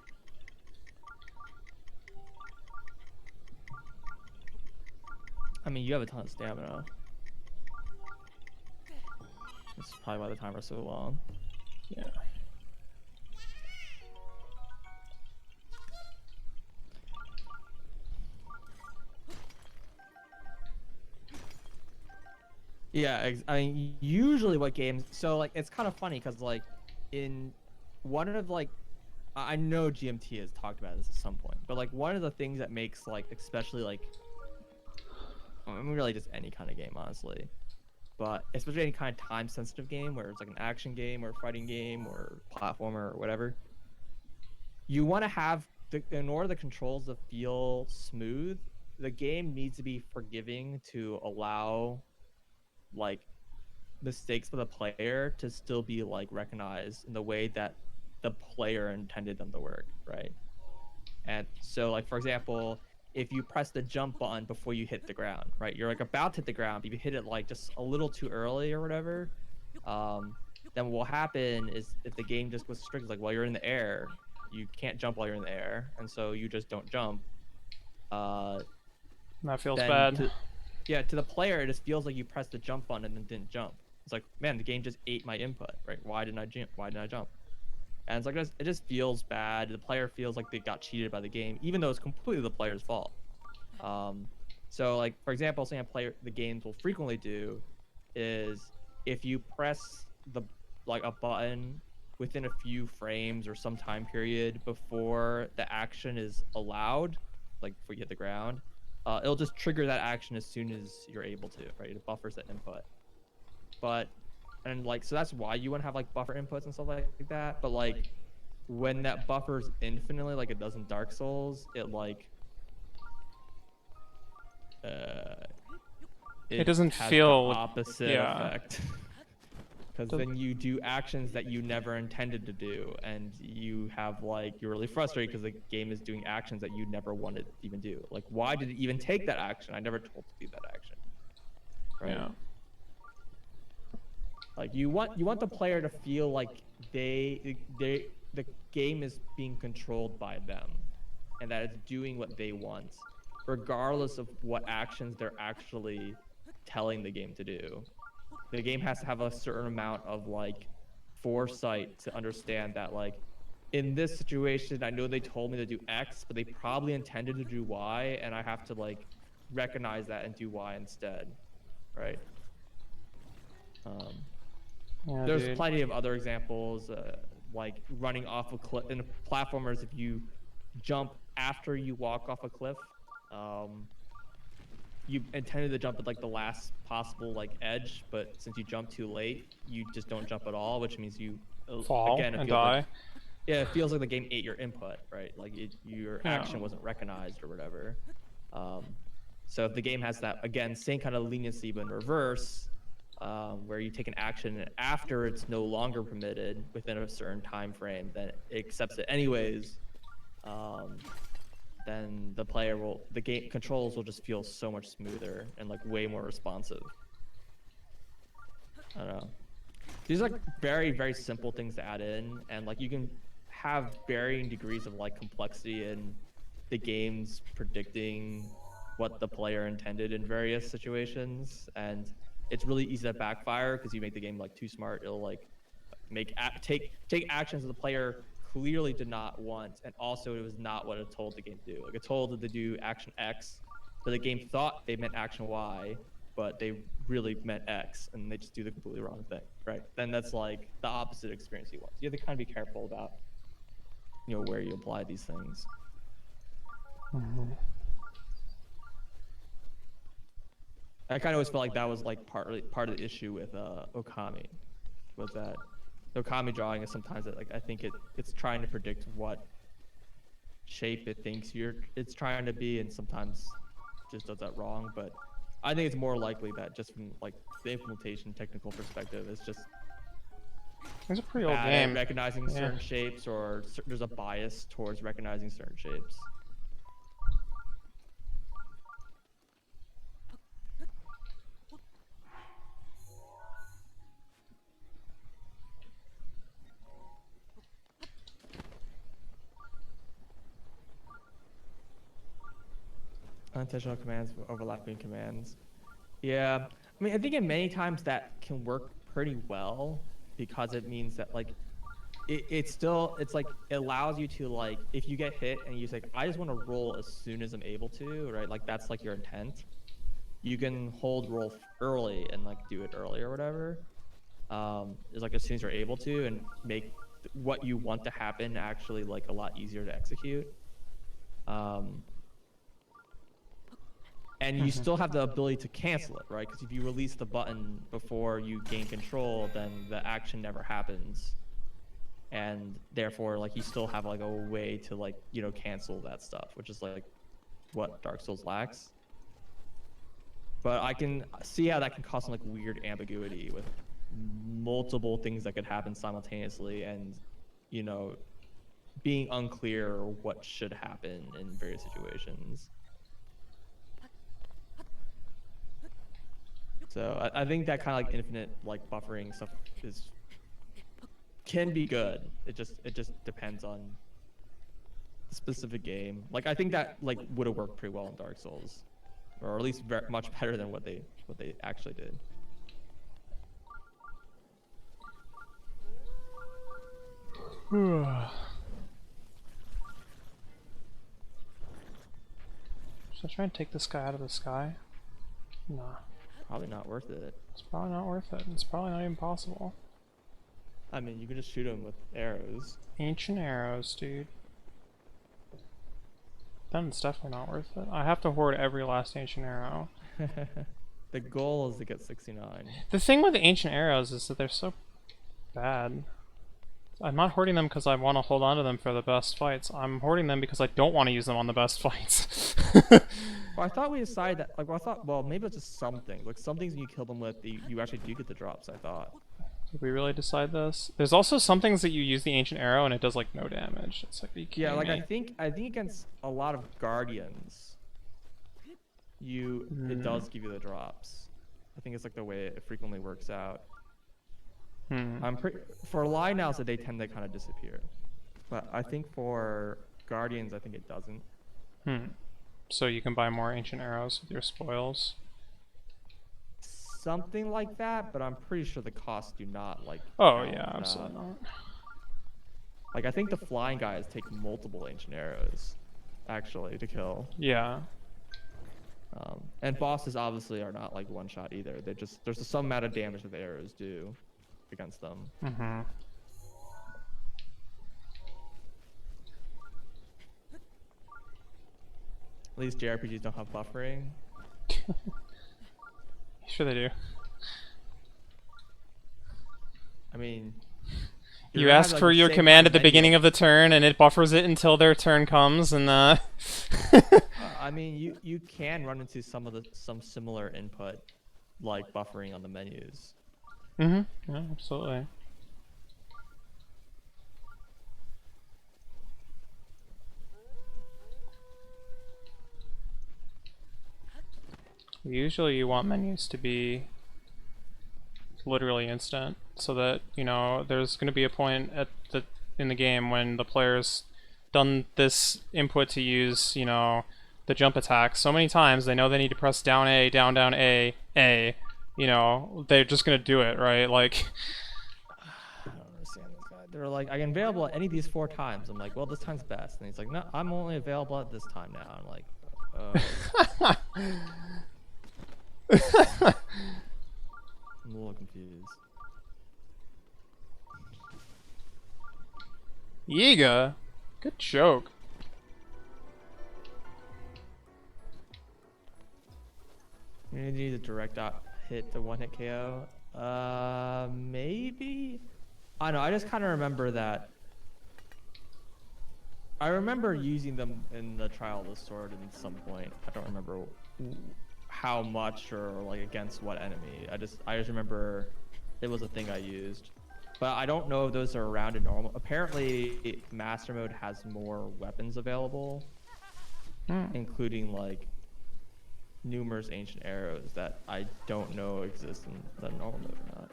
I mean, you have a ton of stamina. That's probably why the timer's so long. Yeah. Yeah, I mean, usually what games. So like, it's kind of funny because like, in one of like, I know GMT has talked about this at some point, but like one of the things that makes like, especially like, I mean, really just any kind of game, honestly, but especially any kind of time-sensitive game where it's like an action game or a fighting game or platformer or whatever, you want to have in order the controls to feel smooth, the game needs to be forgiving to allow like mistakes by the player to still be like recognized in the way that the player intended them to work, right? And so like for example, if you press the jump button before you hit the ground, right? You're like about to hit the ground, but you hit it like just a little too early or whatever. Then what will happen is if the game just goes strict, like while you're in the air, you can't jump while you're in the air, and so you just don't jump. That feels Then bad. to the player, it just feels like you pressed the jump button and then didn't jump. It's like, man, the game just ate my input, right? Why didn't I jump? Why didn't I jump? And it's like it just feels bad. The player feels like they got cheated by the game, even though it's completely the player's fault. So like for example, something the games will frequently do is if you press a button within a few frames or some time period before the action is allowed, like before you hit the ground, it'll just trigger that action as soon as you're able to, right? It buffers that input. So that's why you want to have like buffer inputs and stuff like that. But like when that buffers infinitely, like it does in Dark Souls, it doesn't has feel the opposite yeah. effect. Because then you do actions that you never intended to do, and you're really frustrated because the game is doing actions that you never wanted to even do. Like, why did it even take that action? I never told to do that action. Right? Yeah. Like you want the player to feel like the game is being controlled by them, and that it's doing what they want, regardless of what actions they're actually telling the game to do. The game has to have a certain amount of like foresight to understand that like in this situation, I know they told me to do X, but they probably intended to do Y, and I have to like recognize that and do Y instead, right? Yeah, There's dude. plenty of other examples, like running off a cliff in platformers. If you jump after you walk off a cliff, you intended to jump at like the last possible like edge, but since you jump too late, you just don't jump at all, which means you Fall again it and feels die. like it feels like the game ate your input, right? Like your Yeah. action wasn't recognized or whatever. So if the game has that again same kind of leniency but in reverse, where you take an action after it's no longer permitted within a certain time frame, then it accepts it anyways. Then the game controls will just feel so much smoother and like way more responsive. I don't know. These are like very, very simple things to add in, and like you can have varying degrees of like complexity in the games predicting what the player intended in various situations, and it's really easy to backfire because you make the game like too smart. It'll like take actions that the player clearly did not want, and also it was not what it told the game to do. Like it told it to do action X, but the game thought they meant action Y, but they really meant X, and they just do the completely wrong thing, right? Then that's like the opposite experience you want. You have to kind of be careful about, where you apply these things. I kind of always felt like that was like part of the issue with Okami, was that Okami drawing is sometimes that like I think it's trying to predict what shape it thinks it's trying to be, and sometimes just does that wrong. But I think it's more likely that just from like the implementation technical perspective, it's just It's a pretty old bad game. at recognizing Yeah. certain shapes, or there's a bias towards recognizing certain shapes. Unintentional commands, overlapping commands. Yeah, I mean, I think in many times that can work pretty well because it means that like it's like it allows you to like if you get hit and you say I just want to roll as soon as I'm able to, right? Like that's like your intent. You can hold roll early and like do it early or whatever. Is like as soon as you're able to, and make what you want to happen actually like a lot easier to execute. And you still have the ability to cancel it, right? Because if you release the button before you gain control, then the action never happens, and therefore like you still have like a way to like cancel that stuff, which is like what Dark Souls lacks. But I can see how that can cause some like weird ambiguity with multiple things that could happen simultaneously, and being unclear what should happen in various situations. So I think that kind of like infinite like buffering stuff can be good. It just depends on the specific game. Like I think that like would have worked pretty well in Dark Souls, or at least much better than what they actually did. Should I try and take this guy out of the sky? Nah. Probably not worth it. It's probably not worth it. It's probably not even possible. I mean, you could just shoot him with arrows. Ancient arrows, dude. Then it's definitely not worth it. I have to hoard every last ancient arrow. The goal is to get 69. The thing with the ancient arrows is that they're so bad. I'm not hoarding them because I want to hold on to them for the best fights. I'm hoarding them because I don't want to use them on the best fights. Well, I thought we decided that, like, well, maybe it's just some things. Like, some things when you kill them with, you actually do get the drops, I thought. Did we really decide this? There's also some things that you use the ancient arrow and it does, like, no damage. It's like, are you kidding Yeah, like, me? I think against a lot of Guardians, it does give you the drops. I think it's, like, the way it frequently works out. For Lionels, they tend to kind of disappear. But I think for Guardians, I think it doesn't. So you can buy more ancient arrows with your spoils? Something like that, but I'm pretty sure the costs do not, like... Oh, yeah, absolutely not. Like, I think the flying guys take multiple ancient arrows, actually, to kill. Yeah. And bosses obviously are not, like, one-shot either. There's some amount of damage that the arrows do against them. At least JRPGs don't have buffering. Sure they do. I mean... You ask for your command at the beginning of the turn, and it buffers it until their turn comes, and I mean, you can run into some similar input, like buffering on the menus. Yeah, absolutely. Usually you want menus to be literally instant, so that, you know, there's going to be a point in the game when the player's done this input to use, you know, the jump attack so many times they know they need to press down A, down A, A, you know, they're just going to do it, right? Like... I don't understand this guy. They're like, I'm available at any of these 4 times. I'm like, well, this time's best. And he's like, no, I'm only available at this time now. I'm like, I'm a little confused. Yiga! Good joke. You need a direct hit to one-hit KO. Maybe? I don't know, I just kind of remember that. I remember using them in the Trial of the Sword at some point. I don't remember how much or like against what enemy. I just remember it was a thing I used. But I don't know if those are around in normal. Apparently, Master Mode has more weapons available, including like numerous ancient arrows that I don't know exist in the normal mode or not.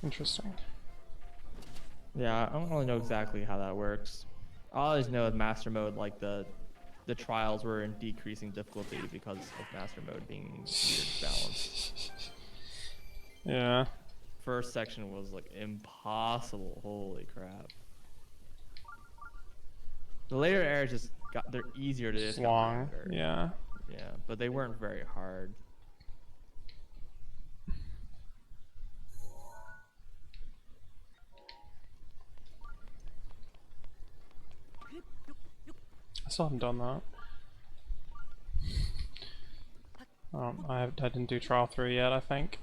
Interesting. Yeah, I don't really know exactly how that works. All I always know is Master Mode, like the trials were in decreasing difficulty because of Master Mode being weird balanced. Yeah. First section was like impossible. Holy crap. The later areas they're easier to just Long. Yeah. Yeah, but they weren't very hard. I still haven't done that. I didn't do Trial 3 yet, I think.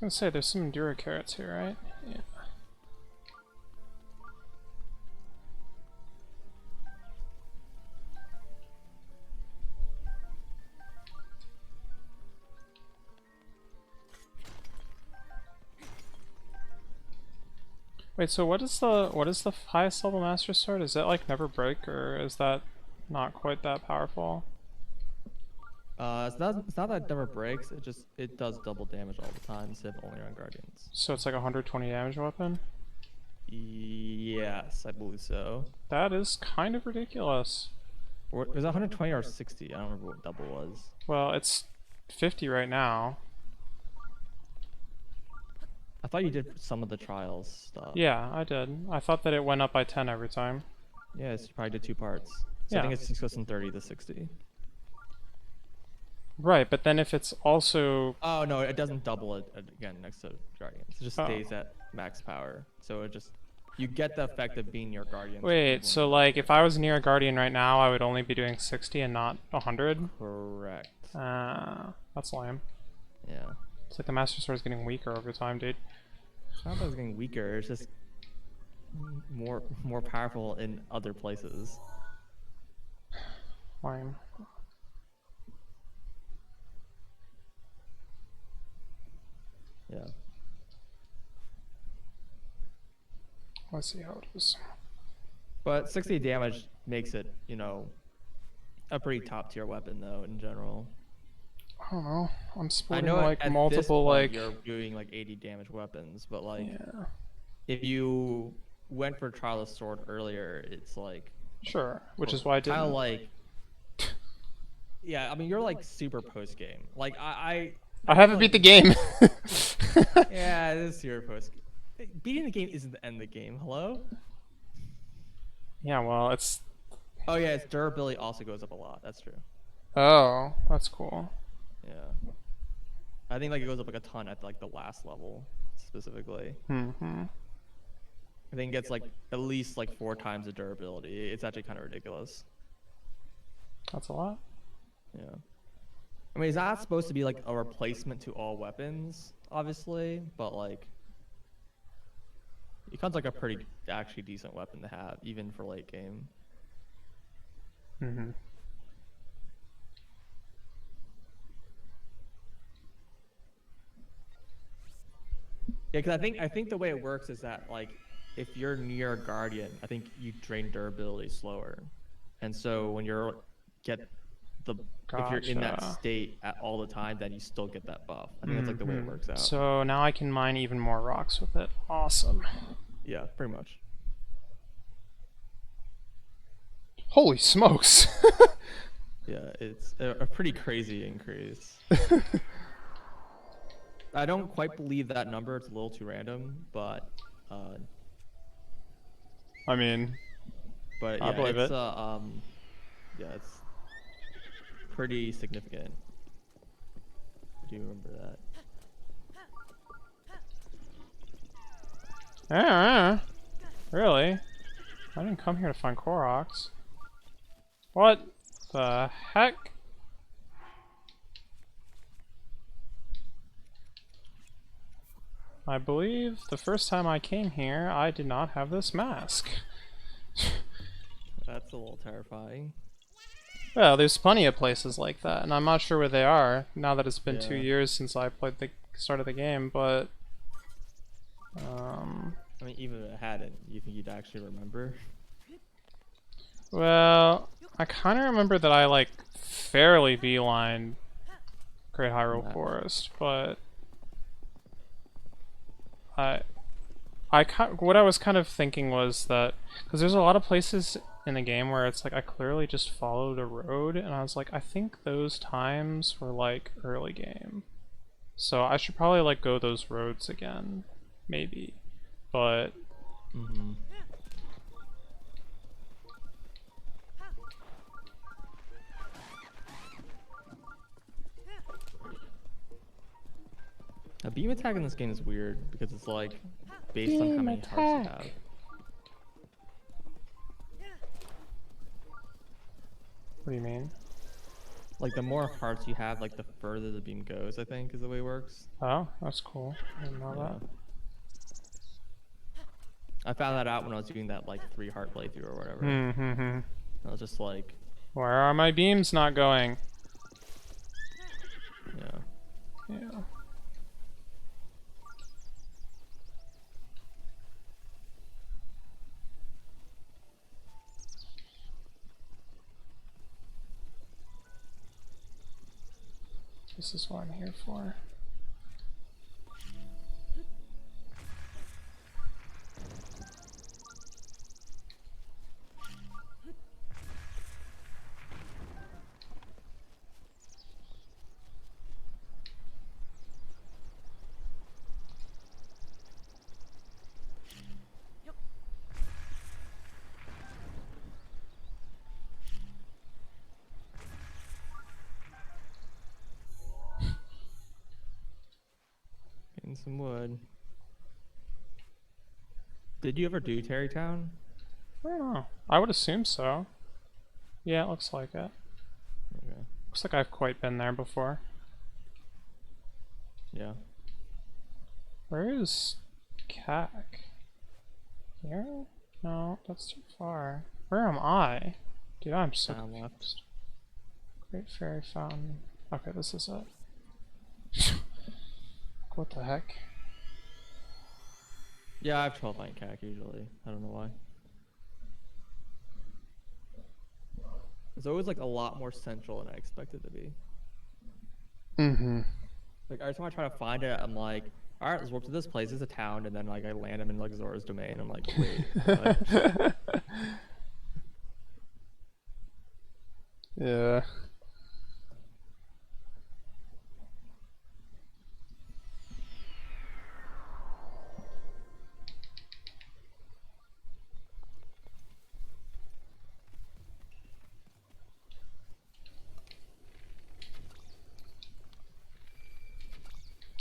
gonna say there's some Enduro carrots here, right? Yeah. Wait, so what is the highest level Master Sword? Is it like never break, or is that not quite that powerful? It's not that it never breaks. It does double damage all the time instead of only on guardians. So it's like a 120 damage weapon? Yes, I believe so. That is kind of ridiculous. Or was it 120 or 60? I don't remember what double was. Well, it's 50 right now. I thought you did some of the trials stuff. Yeah, I did. I thought that it went up by 10 every time. Yes, you probably did 2 parts. So Yeah. I think it's just goes from 30 to 60. Right, but then if it's also... Oh no, it doesn't double it again next to guardians. It just Oh. stays at max power. So it just you get the effect of being your guardian. Wait, so like if I was near a Guardian right now, I would only be doing 60 and not 100? Correct. That's lame. Yeah. It's like the Master Sword is getting weaker over time, dude. It's not that it's getting weaker. It's just more powerful in other places. Lame. Yeah. Let's see how it is. But 60 damage makes it, you know, a pretty top tier weapon though in general. I don't know. I'm I sporting know like at this multiple point like... you're doing like 80 damage weapons, but like Yeah. if you went for Trial of Sword earlier, it's like Sure, which is why I didn't. kind of like yeah. I mean, you're like super post game. Like I haven't beat the game. yeah, it is super post. Beating the game isn't the end of the game. Hello. Yeah, well, it's... Oh yeah, its durability also goes up a lot. That's true. Oh, that's cool. Yeah. I think like it goes up like a ton at like the last level specifically. Mm-hmm. I think it gets like at least like 4 times the durability. It's actually kind of ridiculous. That's a lot. Yeah. I mean, it's not supposed to be like a replacement to all weapons, obviously, but like it becomes like a pretty actually decent weapon to have, even for late game. Mm-hmm. Yeah, because I think the way it works is that like if you're near a guardian, I think you drain durability slower, and so when you're if you're in that Gotcha. state at all the time, then you still get that buff. I think that's like the way it works out. So now I can mine even more rocks with it. Awesome. Yeah, pretty much. Holy smokes. Yeah, it's a pretty crazy increase. I don't quite believe that number. It's a little too random, but I mean, yeah, I believe it's it. yeah, it's pretty significant. I do remember that. Really? I didn't come here to find Koroks. What the heck? I believe the first time I came here, I did not have this mask. That's a little terrifying. Well, there's plenty of places like that, and I'm not sure where they are now that it's been 2 Yeah. years since I played the start of the game, but... I mean, even if it hadn't, you think you'd actually remember? Well, I kind of remember that I, like, fairly beelined Great Hyrule Wow. Forest, but... what I was kind of thinking was that... Because there's a lot of places in the game where it's like I clearly just followed a road, and I was like, I think those times were, like, early game. So I should probably, like, go those roads again. Maybe. But... Mm-hmm. A beam attack in this game is weird because it's like based on how many hearts you have. What do you mean? Like the more hearts you have, like the further the beam goes, I think is the way it works. Oh, that's cool. I didn't know Yeah. I found that out when I was doing that like 3 heart playthrough or whatever. that. I was just like, Where are my beams not going? yeah. Yeah. This is what I'm here for. Getting some wood. Did you ever do Terrytown? I don't know. I would assume so. Yeah, it looks like it. Okay. Looks like I've quite been there before. Yeah. Where is Cack? Here? No, that's too far. Where am I? Dude, I'm so Down left. confused. Great Fairy Fountain. Okay, this is it. What the heck? Yeah, I have 12 line CAC usually. I don't know why. It's always like a lot more central than I expected to be. Mm-hmm. Like every time I try to find it, I'm like, all right, let's walk to this place. It's a town, and then like I land them in like Zora's domain. I'm like, wait. What? Yeah.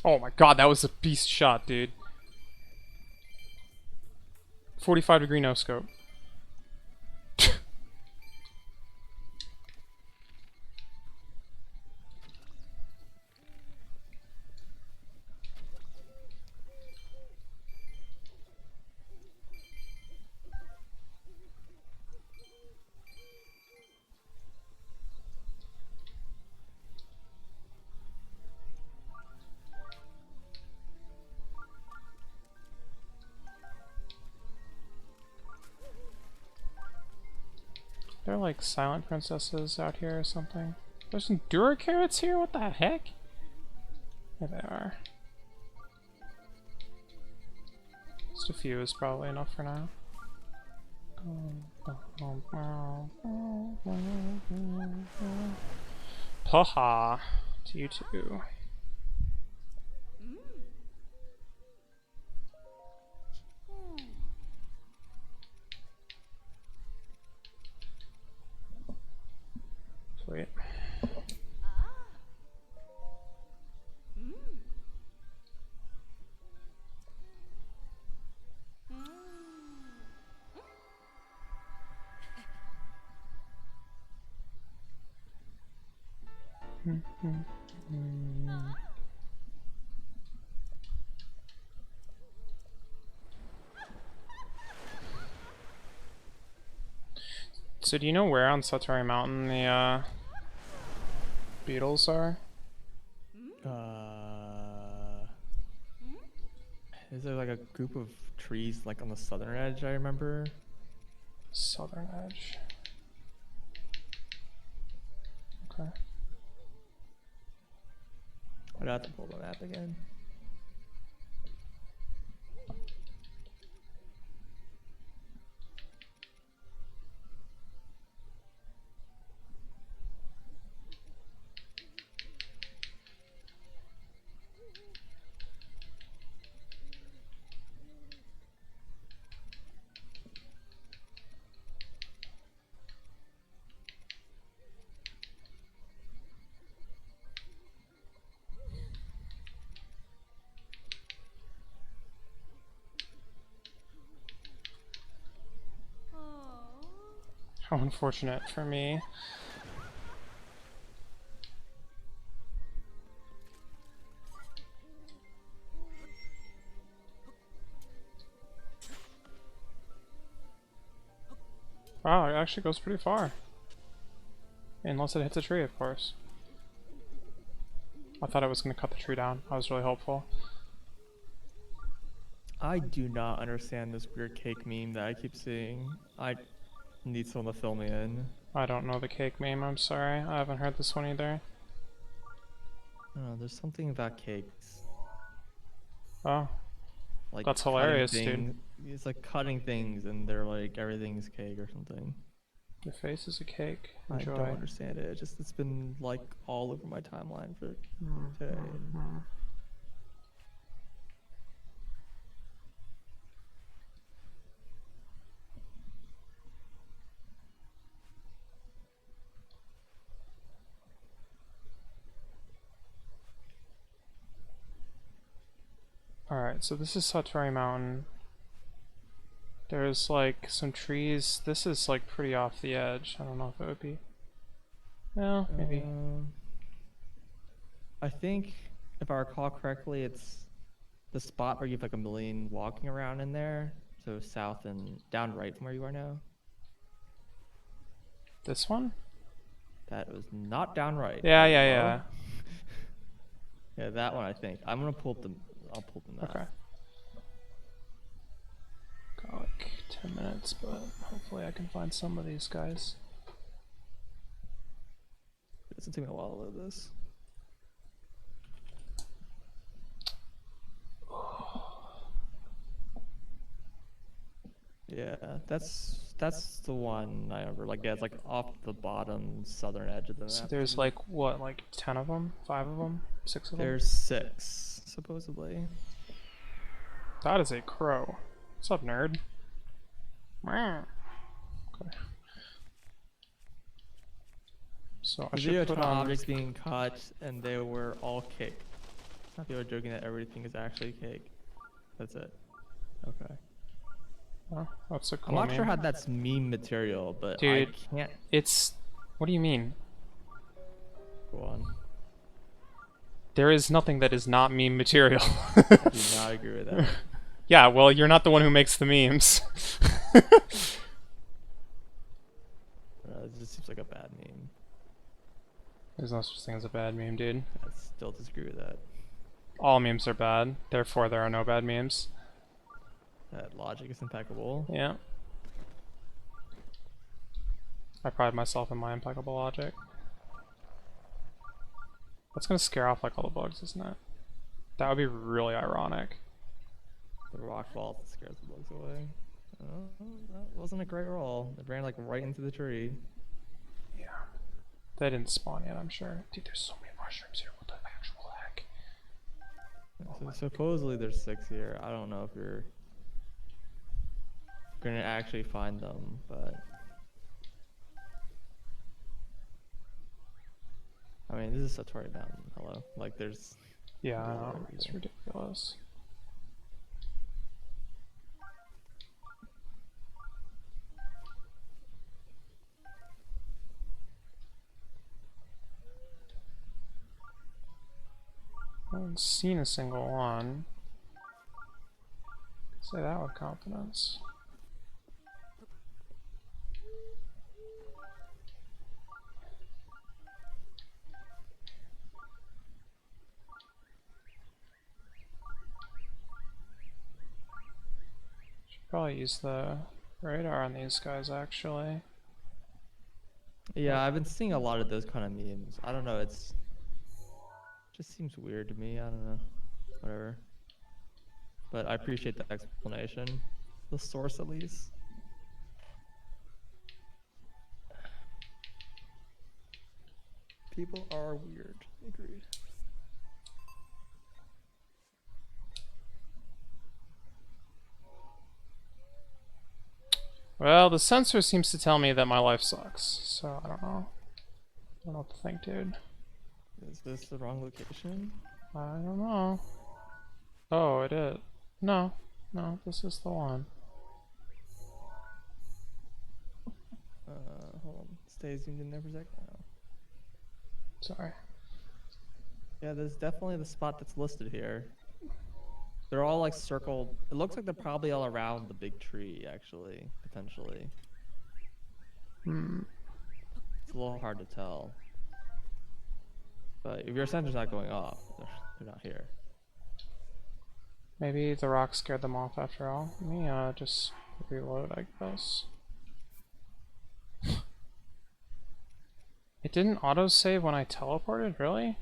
Oh my god, that was a beast shot, dude. 45-degree no scope. They're like silent princesses out here or something. There's some Dura carrots here? What the heck? Here they are. Just a few is probably enough for now. Paha to you too. Sweet. So do you know where on Satori Mountain the beetles are? Is there like a group of trees like on the southern edge? I remember. Southern edge. Okay. I'd have to pull the map again. How unfortunate for me. Wow, it actually goes pretty far. Unless it hits a tree, of course. I thought I was going to cut the tree down. I was really hopeful. I do not understand this weird cake meme that I keep seeing. I need someone to fill me in. I don't know the cake meme, I'm sorry. I haven't heard this one either. I don't know, there's something about cakes. Oh, Like that's cutting hilarious, dude. It's like cutting things and they're like everything's cake or something. Your face is a cake. I Enjoy. don't understand it. It's been like all over my timeline for today. Mhm. Alright, so this is Satori Mountain. There's like some trees. This is like pretty off the edge. I don't know if it would be. Well, maybe. I think if I recall correctly, it's the spot where you have like a million walking around in there. So south and down right from where you are now. This one? That was not down right. Yeah, yeah, yeah. Yeah, that one I think. I'm gonna pull up the. I'll pull up the map. Okay. Got like 10 minutes, but hopefully I can find some of these guys. It's gonna take me a while to load this. Yeah, that's the one I remember. Like, yeah, it's like off the bottom southern edge of the map. So there's like, what, like 10 of them? 5 of them? 6 of them? There's 6, supposedly. That is a crow. What's up, nerd? Meow. Okay. So I The should video put ton of on... objects being cut, and they were all cake. Not people are joking that everything is actually cake. That's it. Okay. Oh, that's a I'm cool not sure meme. how that's meme material, but Dude. I can't It's... What do you mean? go on. There is nothing that is not meme material. I do not agree with that. Yeah, well, you're not the one who makes the memes. It just seems like a bad meme. There's no such thing as a bad meme, dude. I still disagree with that. All memes are bad, therefore there are no bad memes. That logic is impeccable. Yeah. I pride myself in my impeccable logic. That's gonna scare off like all the bugs, isn't it? That would be really ironic. The rock vault scares the bugs away. Oh, that wasn't a great roll. It ran like right into the tree. Yeah. They didn't spawn yet, I'm sure. Dude, there's so many mushrooms here. What the actual heck? So supposedly there's 6 here. I don't know if you're gonna actually find them, but I mean, this is Satori Mountain. Hello, like there's. Yeah, I know. everywhere. It's ridiculous. I haven't seen a single one. Say that with confidence. Should probably use the radar on these guys actually. Yeah, I've been seeing a lot of those kind of memes. I don't know. It's just seems weird to me. I don't know. Whatever. But I appreciate the explanation. The source, at least. People are weird. Agreed. Well, the sensor seems to tell me that my life sucks, so I don't know. I don't know what to think, dude. Is this the wrong location? I don't know. Oh, it is. No, this is the one. Hold on. Stay zoomed in there for a second. Oh. Sorry. Yeah, there's definitely the spot that's listed here. They're all like circled. It looks like they're probably all around the big tree, actually, potentially. Hmm. It's a little hard to tell. But if your sensor's not going off, they're not here. Maybe the rock scared them off after all. Let me just reload, I guess. It didn't autosave when I teleported, really?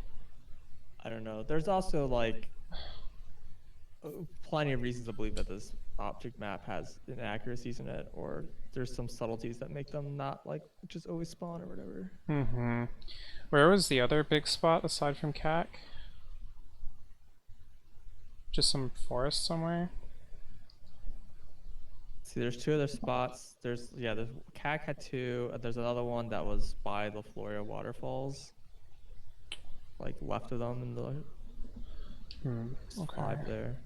I don't know. There's also like plenty of reasons to believe that this object map has inaccuracies in it, or there's some subtleties that make them not like just always spawn or whatever. Mm-hmm. Where was the other big spot aside from CAC? Just some forest somewhere? See, there's two other spots. There's CAC had two. There's another one that was by the Floria waterfalls, like left of them in the Okay. 5 there.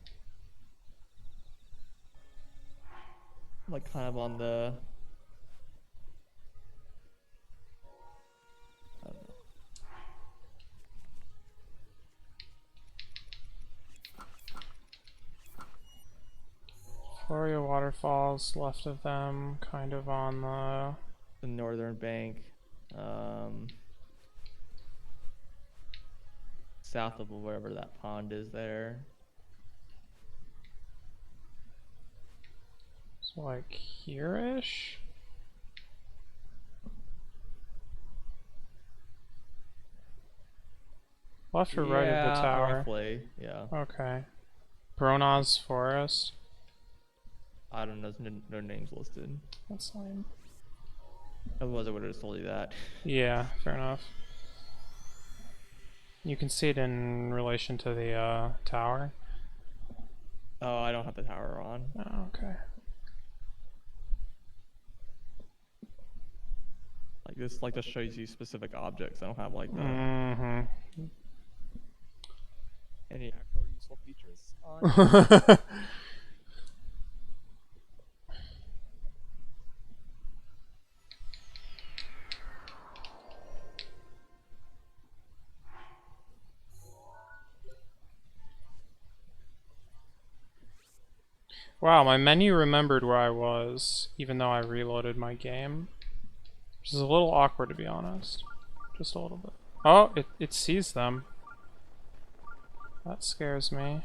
Like kind of on the. I don't know. Floria waterfalls, left of them, kind of on The northern bank, south of wherever that pond is there. so like here-ish? Left or right of the tower? Roughly, yeah. Okay. Bronaz Forest. I don't know. There's no names listed. That's lame. Otherwise, I would have just told you that. Yeah, fair enough. You can see it in relation to the tower. Oh, I don't have the tower on. Oh, okay. Like this, like, just shows you specific objects. I don't have like the Mm-hmm. any actual useful features on. Wow, my menu remembered where I was, even though I reloaded my game. Which is a little awkward, to be honest. Just a little bit. Oh, it sees them. That scares me.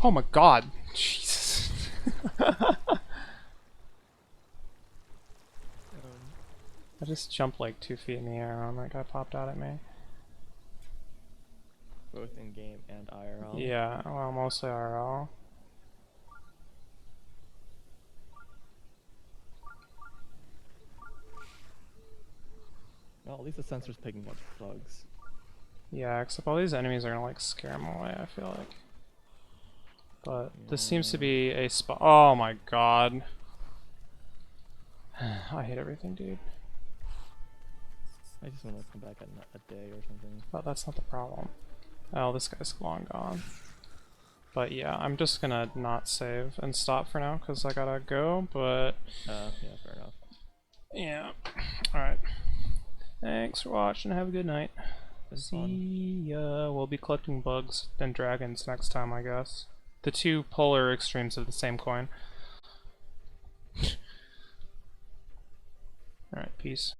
Oh my god! Jesus. I just jumped like 2 feet in the air and that guy popped out at me. Both in game and IRL. Yeah, well, mostly RL. Well, at least the sensor's picking up bugs. Yeah, except all these enemies are gonna like scare him away, I feel like. But this seems to be a spot. Oh my god. I hate everything, dude. I just want to come back at a day or something. But that's not the problem. Oh, this guy's long gone. But yeah, I'm just gonna not save and stop for now because I gotta go, but Yeah, fair enough. yeah. Alright. Thanks for watching. Have a good night. It's fun. See ya. We'll be collecting bugs and dragons next time, I guess. The two polar extremes of the same coin. Alright, peace.